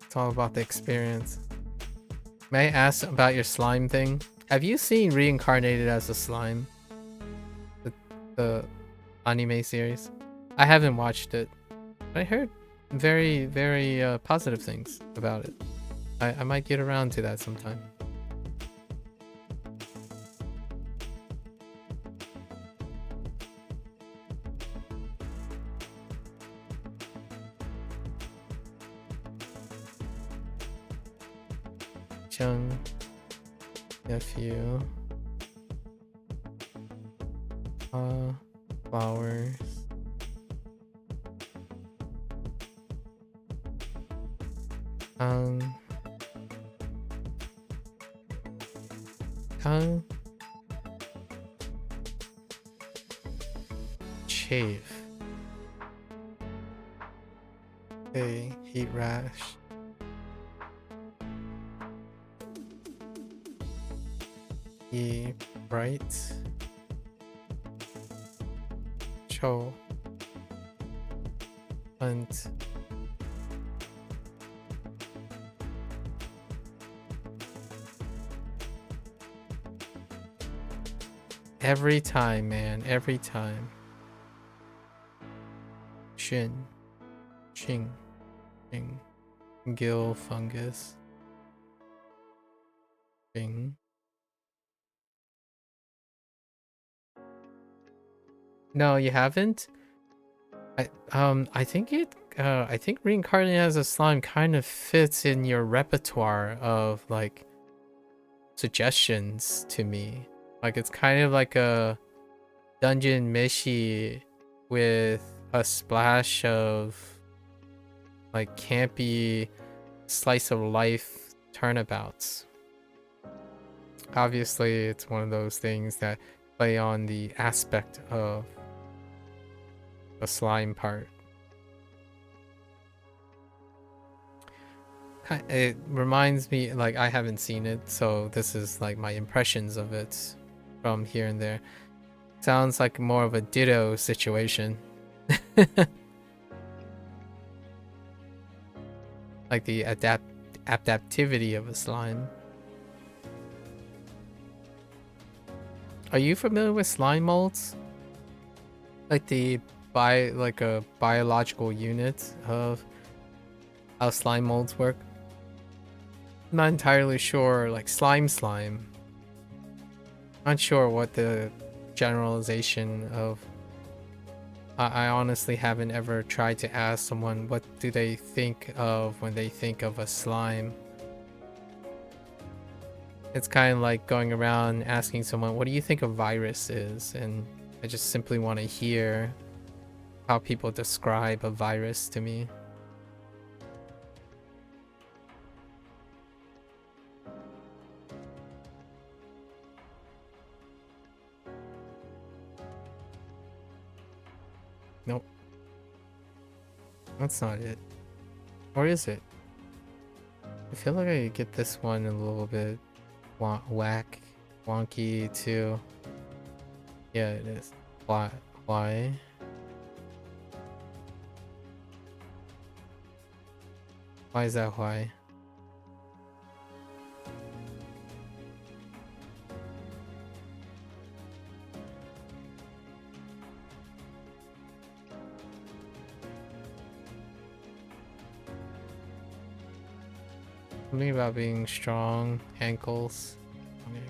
It's all about the experience. May I ask about your slime thing? Have you seen Reincarnated as a Slime? The anime series? I haven't watched it, but I heard very, very positive things about it. I might get around to that sometime. Chung, nephew, flowers, tongue, chafe, okay, heat rash, bright, cho, hunt, every time, man, every time. Shin, Ching, Ching. Gill fungus. Thing. No, you haven't? I think I think reincarnating as a slime kind of fits in your repertoire of like suggestions to me. Like it's kind of like a dungeon mishi with a splash of like campy slice of life turnabouts. Obviously, it's one of those things that play on the aspect of the slime part. It reminds me, like, I haven't seen it, so this is like my impressions of it from here and there. Sounds like more of a Ditto situation. Like the adaptivity of a slime. Are you familiar with slime molds? Like like a biological unit of how slime molds work? Not entirely sure, like slime. Not sure what the generalization of. I honestly haven't ever tried to ask someone what do they think of when they think of a slime. It's kind of like going around asking someone, what do you think a virus is? And I just simply want to hear how people describe a virus to me. Nope. That's not it. Or is it? I feel like I get this one a little bit wonky too. Yeah, it is. Why? Why? Why is that why? Something about being strong, ankles. Okay.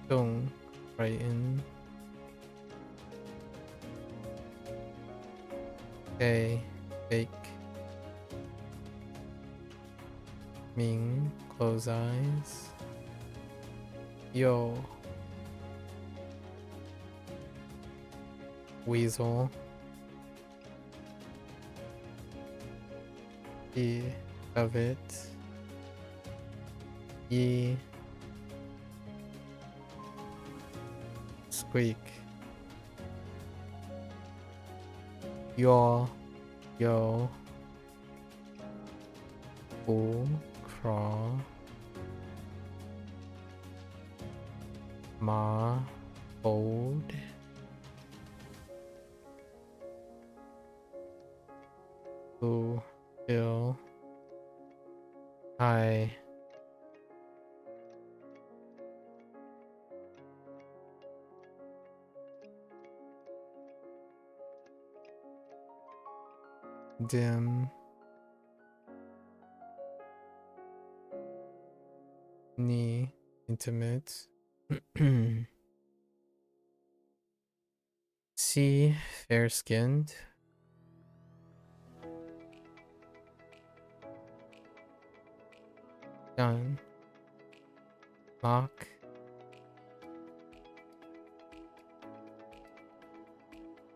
Boom. Right in. Okay. Fake. Ming. Close eyes. Yo. Weasel. E. Of it. E. Squeak. Yo. Bull. Craw. Ma. Fold. Who. Hill. Hi. Dim. Knee. Intimate. C. Fair skinned. Done. Lock.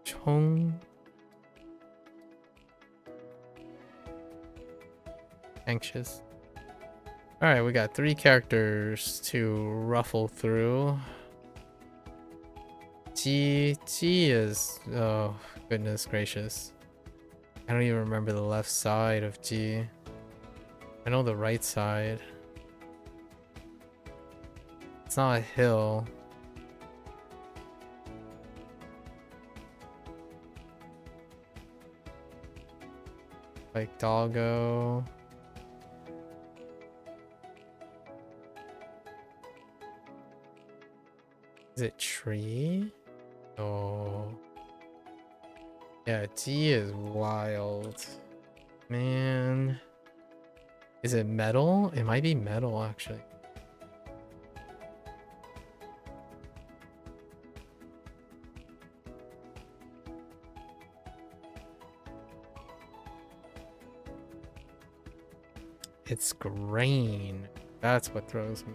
Chong. Anxious. Alright, we got 3 characters to ruffle through. G is... oh, goodness gracious. I don't even remember the left side of G. I know the right side. It's not a hill. Like doggo. Is it tree? Oh. Yeah, G is wild. Man. Is it metal? It might be metal, actually. It's grain. That's what throws me.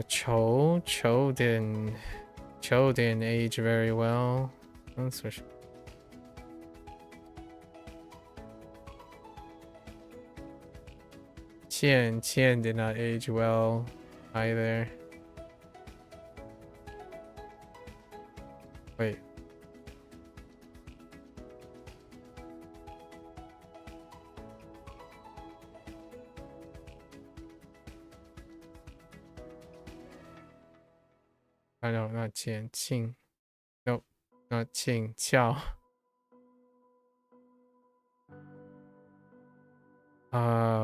Cho didn't age very well. That's for sure. Qian did not age well either. Wait. Oh no, not Qian. Qing. Nope, not Qing. Qiao.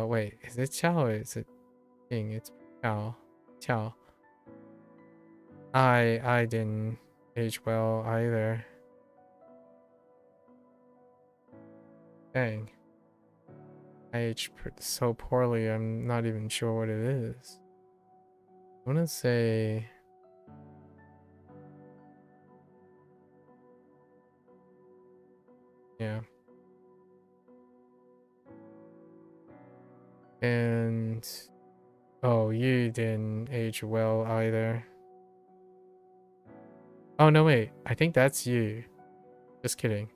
Wait, is it Qiao or is it Qing? It's Qiao. Qiao. I didn't age well either. Dang. I aged so poorly, I'm not even sure what it is. I want to say... Yeah. And... Oh, you didn't age well either. Oh, no, wait. I think that's you. Just kidding.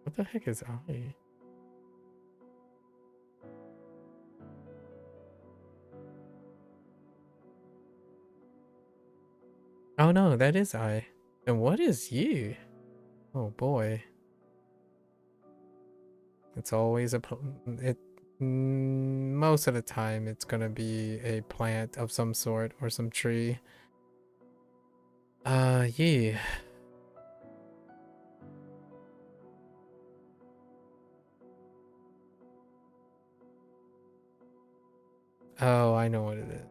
What the heck is I? Oh, no, that is I. And what is you? Oh, boy. It's always a... Most of the time, it's gonna be a plant of some sort or some tree. Yeah. Oh, I know what it is.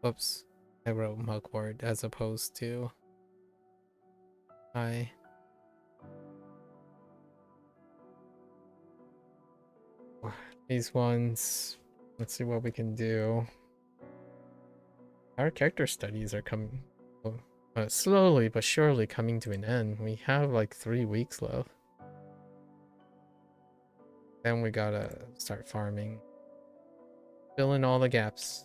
Oops. I wrote mugwort as opposed to I. These ones. Let's see what we can do. Our character studies are coming slowly but surely coming to an end. We have like 3 weeks left. Then we gotta start farming. Fill in all the gaps.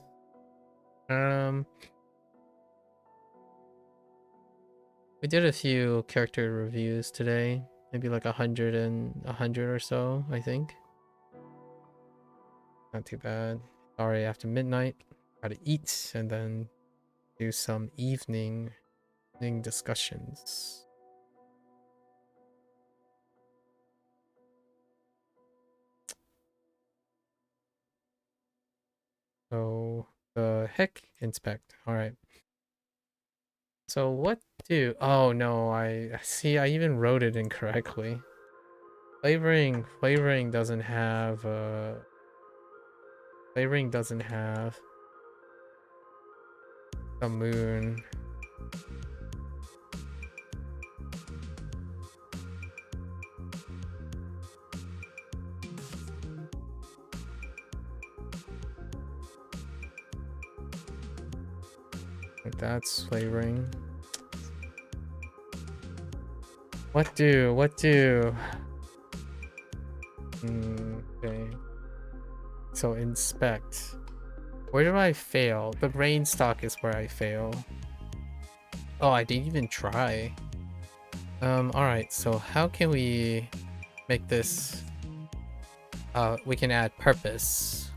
We did a few character reviews today. Maybe like 100 or so, I think. Not too bad. Sorry, after midnight. Gotta eat and then do some evening discussions. So the heck inspect. All right. So what do? Oh no, I see. I even wrote it incorrectly. Flavoring doesn't have. Flavoring doesn't have a moon. That's flavoring. What do? What do? Okay. So inspect. Where do I fail? The grain stock is where I fail. Oh, I didn't even try. Alright, so how can we make this? We can add purpose.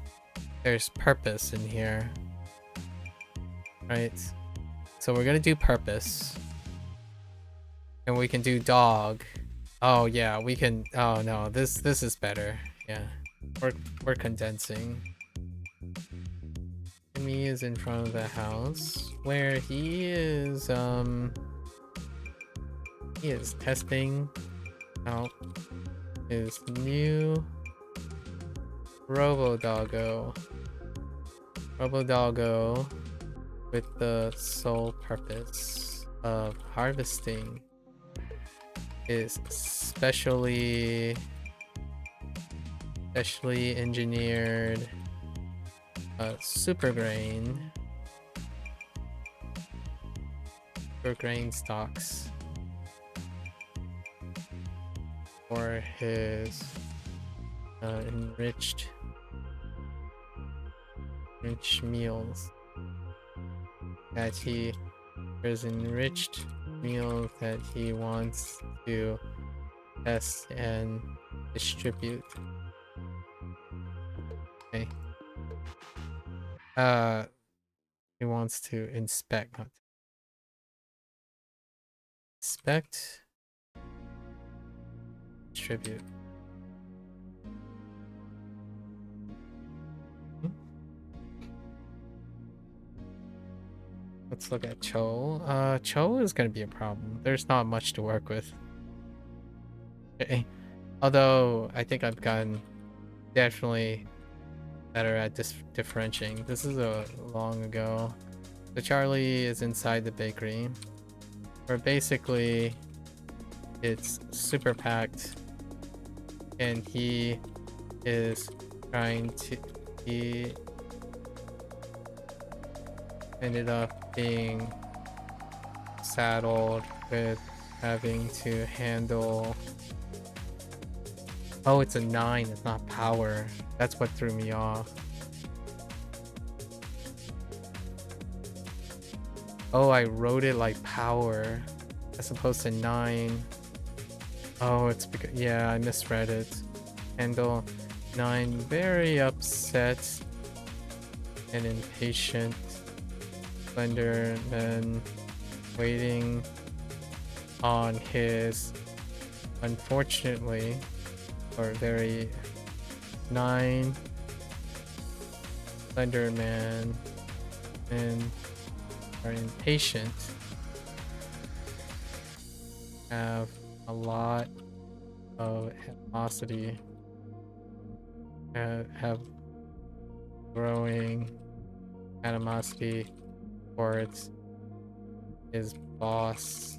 There's purpose in here. Right? So we're gonna do purpose. And we can do dog. Oh yeah, we can. Oh no, this is better. Yeah, we're condensing. Enemy is in front of the house where he is testing out his new Robo-Doggo with the sole purpose of harvesting his specially engineered super grain stocks for his enriched meals that he wants to test and distribute. Okay. He wants to inspect, not inspect, distribute. Let's look at Cho. Cho is gonna be a problem. There's not much to work with. Okay. Although I think I've gotten definitely better at differentiating. This is a long ago. So Charlie is inside the bakery, where basically it's super packed, and he ended up being saddled with having to handle. Oh, it's a 9, it's not power. That's what threw me off. Oh, I wrote it like power as opposed to 9. Oh, it's because, yeah, I misread it. Handle 9, very upset and impatient. Slenderman waiting on his, unfortunately, or very 9 Slenderman and are impatient, have a lot of animosity, have growing animosity towards his boss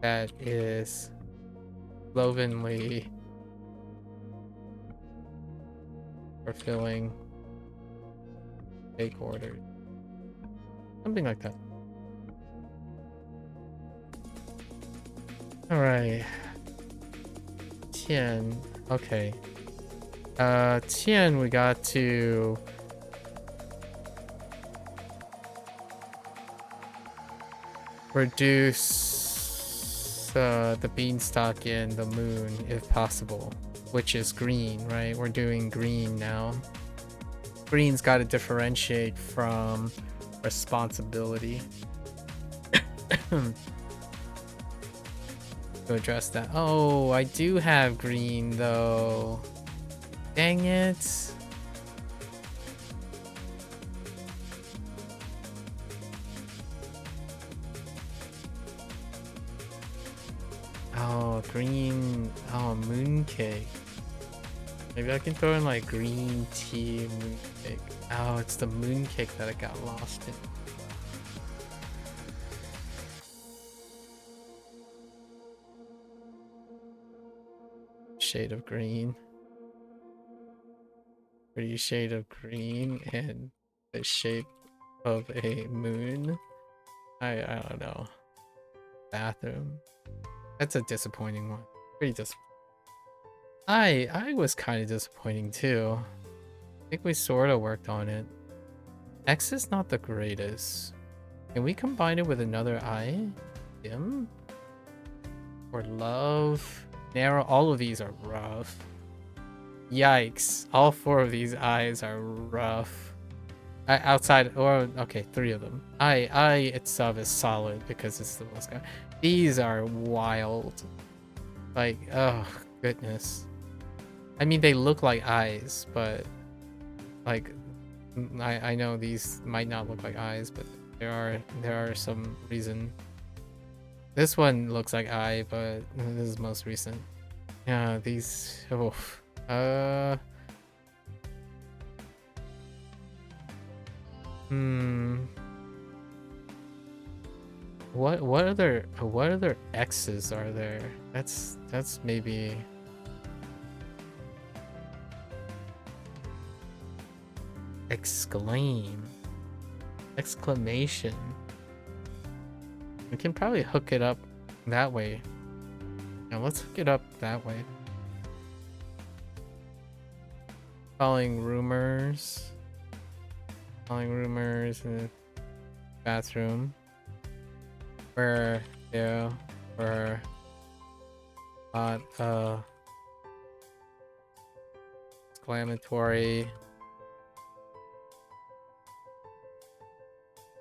that is slovenly fulfilling fake orders. Something like that. Alright. Tian. Okay. Tian, we got to reduce the beanstalk in the moon if possible, which is green, right? We're doing green now. Green's got to differentiate from responsibility to address that. Oh, I do have green though. Dang it. Oh, green. Oh, mooncake. Maybe I can throw in like green tea mooncake. Oh, it's the mooncake that I got lost in. Shade of green. Pretty shade of green and the shape of a moon. I don't know. Bathroom. That's a disappointing one. Pretty disappointing. I was kind of disappointing too. I think we sort of worked on it. X is not the greatest. Can we combine it with another I? Dim? Or love? Narrow? All of these are rough. Yikes. All 4 of these eyes are rough. Outside, or okay, 3 of them. I itself is solid because it's the most guy. These are wild. Like, oh goodness. I mean, they look like eyes, but like I know these might not look like eyes, but there are some reason. This one looks like eye, but this is most recent. Yeah, these. Oh, uh. Hmm. What other X's are there? That's maybe. Exclamation. We can probably hook it up that way. Now let's hook it up that way. Calling rumors in the bathroom. Where there were a lot of exclamatory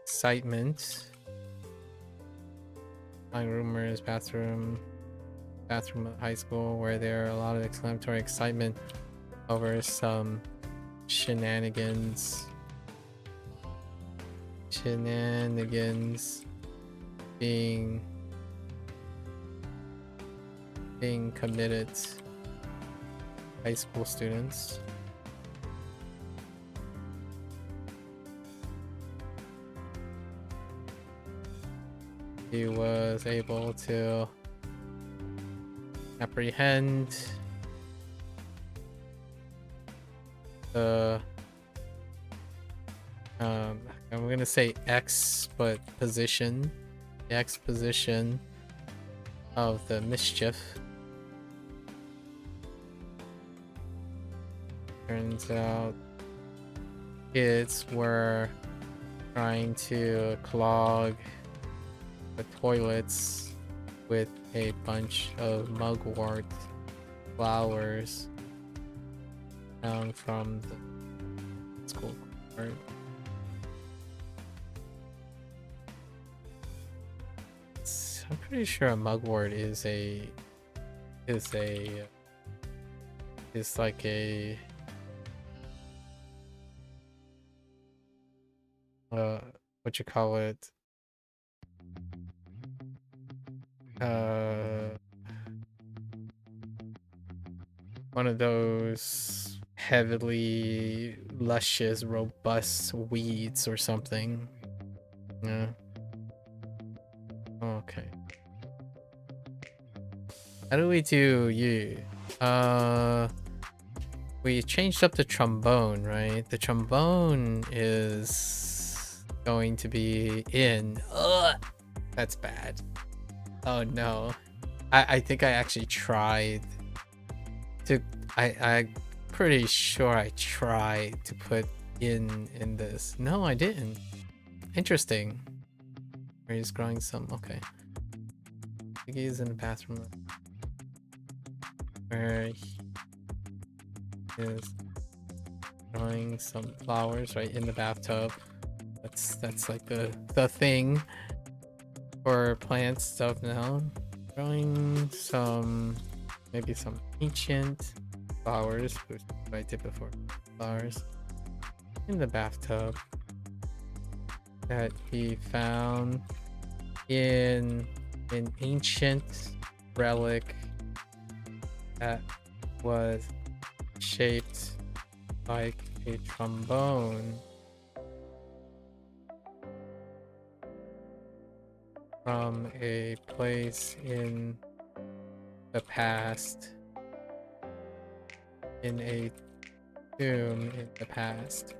excitement. Calling rumors, bathroom of high school, where there are a lot of exclamatory excitement over some shenanigans being committed high school students. He was able to apprehend the I'm gonna say X, but position, the X position of the mischief. Turns out kids were trying to clog the toilets with a bunch of mugwort flowers down from the school court. I'm pretty sure a mugwort is like a what you call it, one of those heavily luscious robust weeds or something. Yeah. Okay. How do we do you? We changed up the trombone, right? The trombone is going to be in. Ugh, that's bad. Oh no. I think I actually tried to. I'm pretty sure I tried to put in this. No, I didn't. Interesting. Where he's growing some. Okay. I think he's in the bathroom. Where he is growing some flowers right in the bathtub. That's like the thing for plant stuff now. Growing some, maybe some ancient flowers, which I did before. Flowers in the bathtub that he found in an ancient relic that was shaped like a trombone from a place in the past, in a tomb in the past,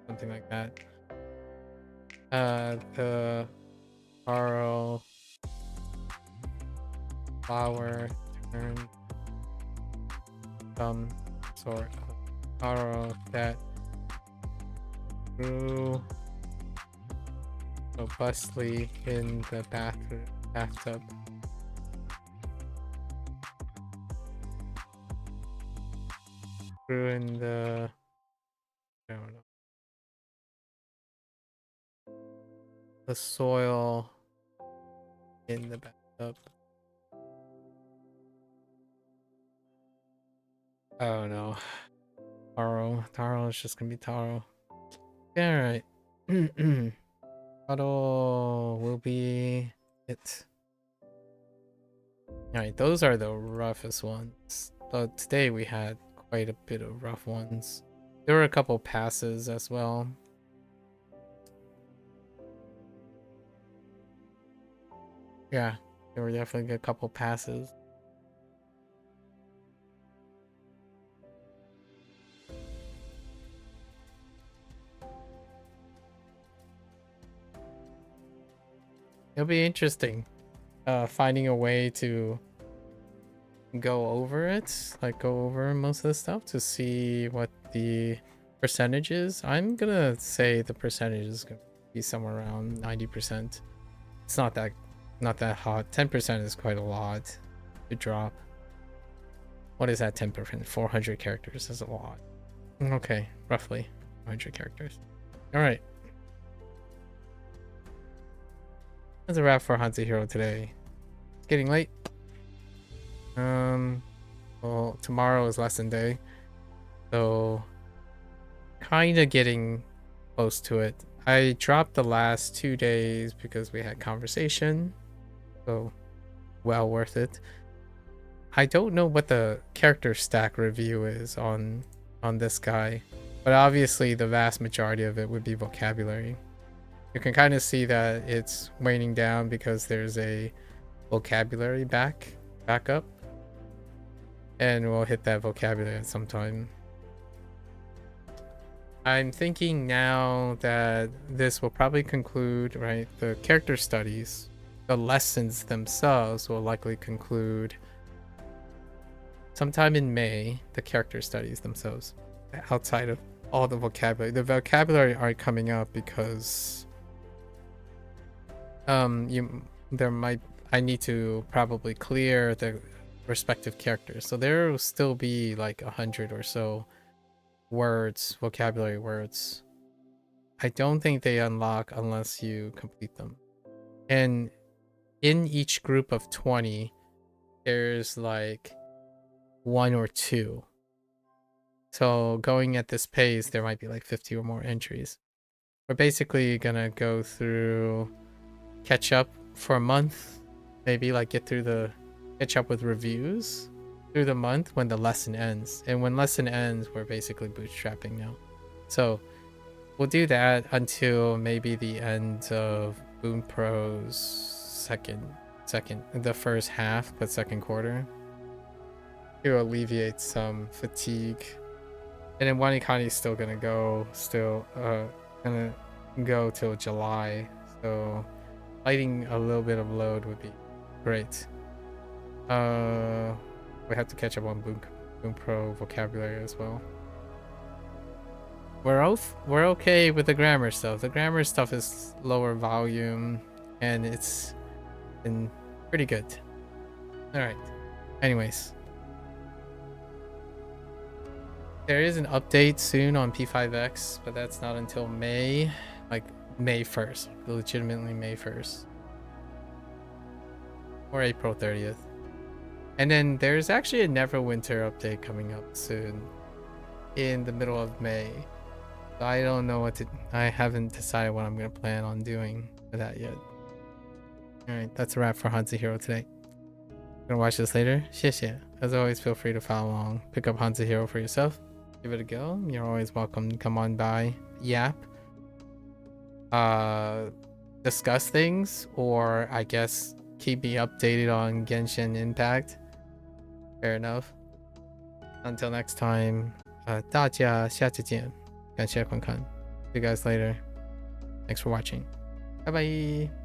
something like that. The coral flower turned some sort of coral that grew robustly in the bathtub. Grew in the, I don't know, the soil in the bathtub. I don't know. Taro is just gonna be Taro. Alright. Auto will be it. Alright, those are the roughest ones. But today we had quite a bit of rough ones. There were a couple passes as well. Yeah, there were definitely a couple passes. It'll be interesting finding a way to go over it, like go over most of the stuff to see what the percentage is. I'm gonna say the percentage is gonna be somewhere around 90%. It's not that hot. 10% is quite a lot to drop. What is that 10%? 400 characters is a lot. Okay, roughly 400 characters. All right. That's a wrap for HanziHero today. It's getting late. Well, tomorrow is lesson day, so kind of getting close to it. I dropped the last 2 days because we had conversation, so well worth it. I don't know what the character stack review is on this guy, but obviously the vast majority of it would be vocabulary. You can kind of see that it's waning down because there's a vocabulary backup, and we'll hit that vocabulary at some time. I'm thinking now that this will probably conclude, right? The character studies, the lessons themselves will likely conclude sometime in May, the character studies themselves, outside of all the vocabulary. The vocabulary aren't coming up because I need to probably clear the respective characters. So there will still be like 100 or so words, vocabulary words. I don't think they unlock unless you complete them. And in each group of 20, there's like 1 or 2. So going at this pace, there might be like 50 or more entries. We're basically gonna go through, catch up for a month, maybe like catch up with reviews through the month when the lesson ends. And when lesson ends, we're basically bootstrapping now. So we'll do that until maybe the end of Boom Pro's the first half, but second quarter, to alleviate some fatigue. And then Wanikani is still gonna go till July. So lighting a little bit of load would be great. We have to catch up on Boom Pro vocabulary as well. We're okay with the grammar stuff. The grammar stuff is lower volume, and it's been pretty good. All right. Anyways, there is an update soon on P5X, but that's not until May, like May 1st, legitimately May 1st, or April 30th. And then there's actually a Neverwinter update coming up soon in the middle of May. So I don't know I haven't decided what I'm going to plan on doing for that yet. Alright, that's a wrap for HanziHero today. Gonna watch this later? 谢谢. As always, feel free to follow along. Pick up HanziHero for yourself. Give it a go. You're always welcome to come on by. Yap. Discuss things, or I guess keep me updated on Genshin Impact. Fair enough. Until next time, 大家下次见。感谢观看. See you guys later. Thanks for watching. Bye bye.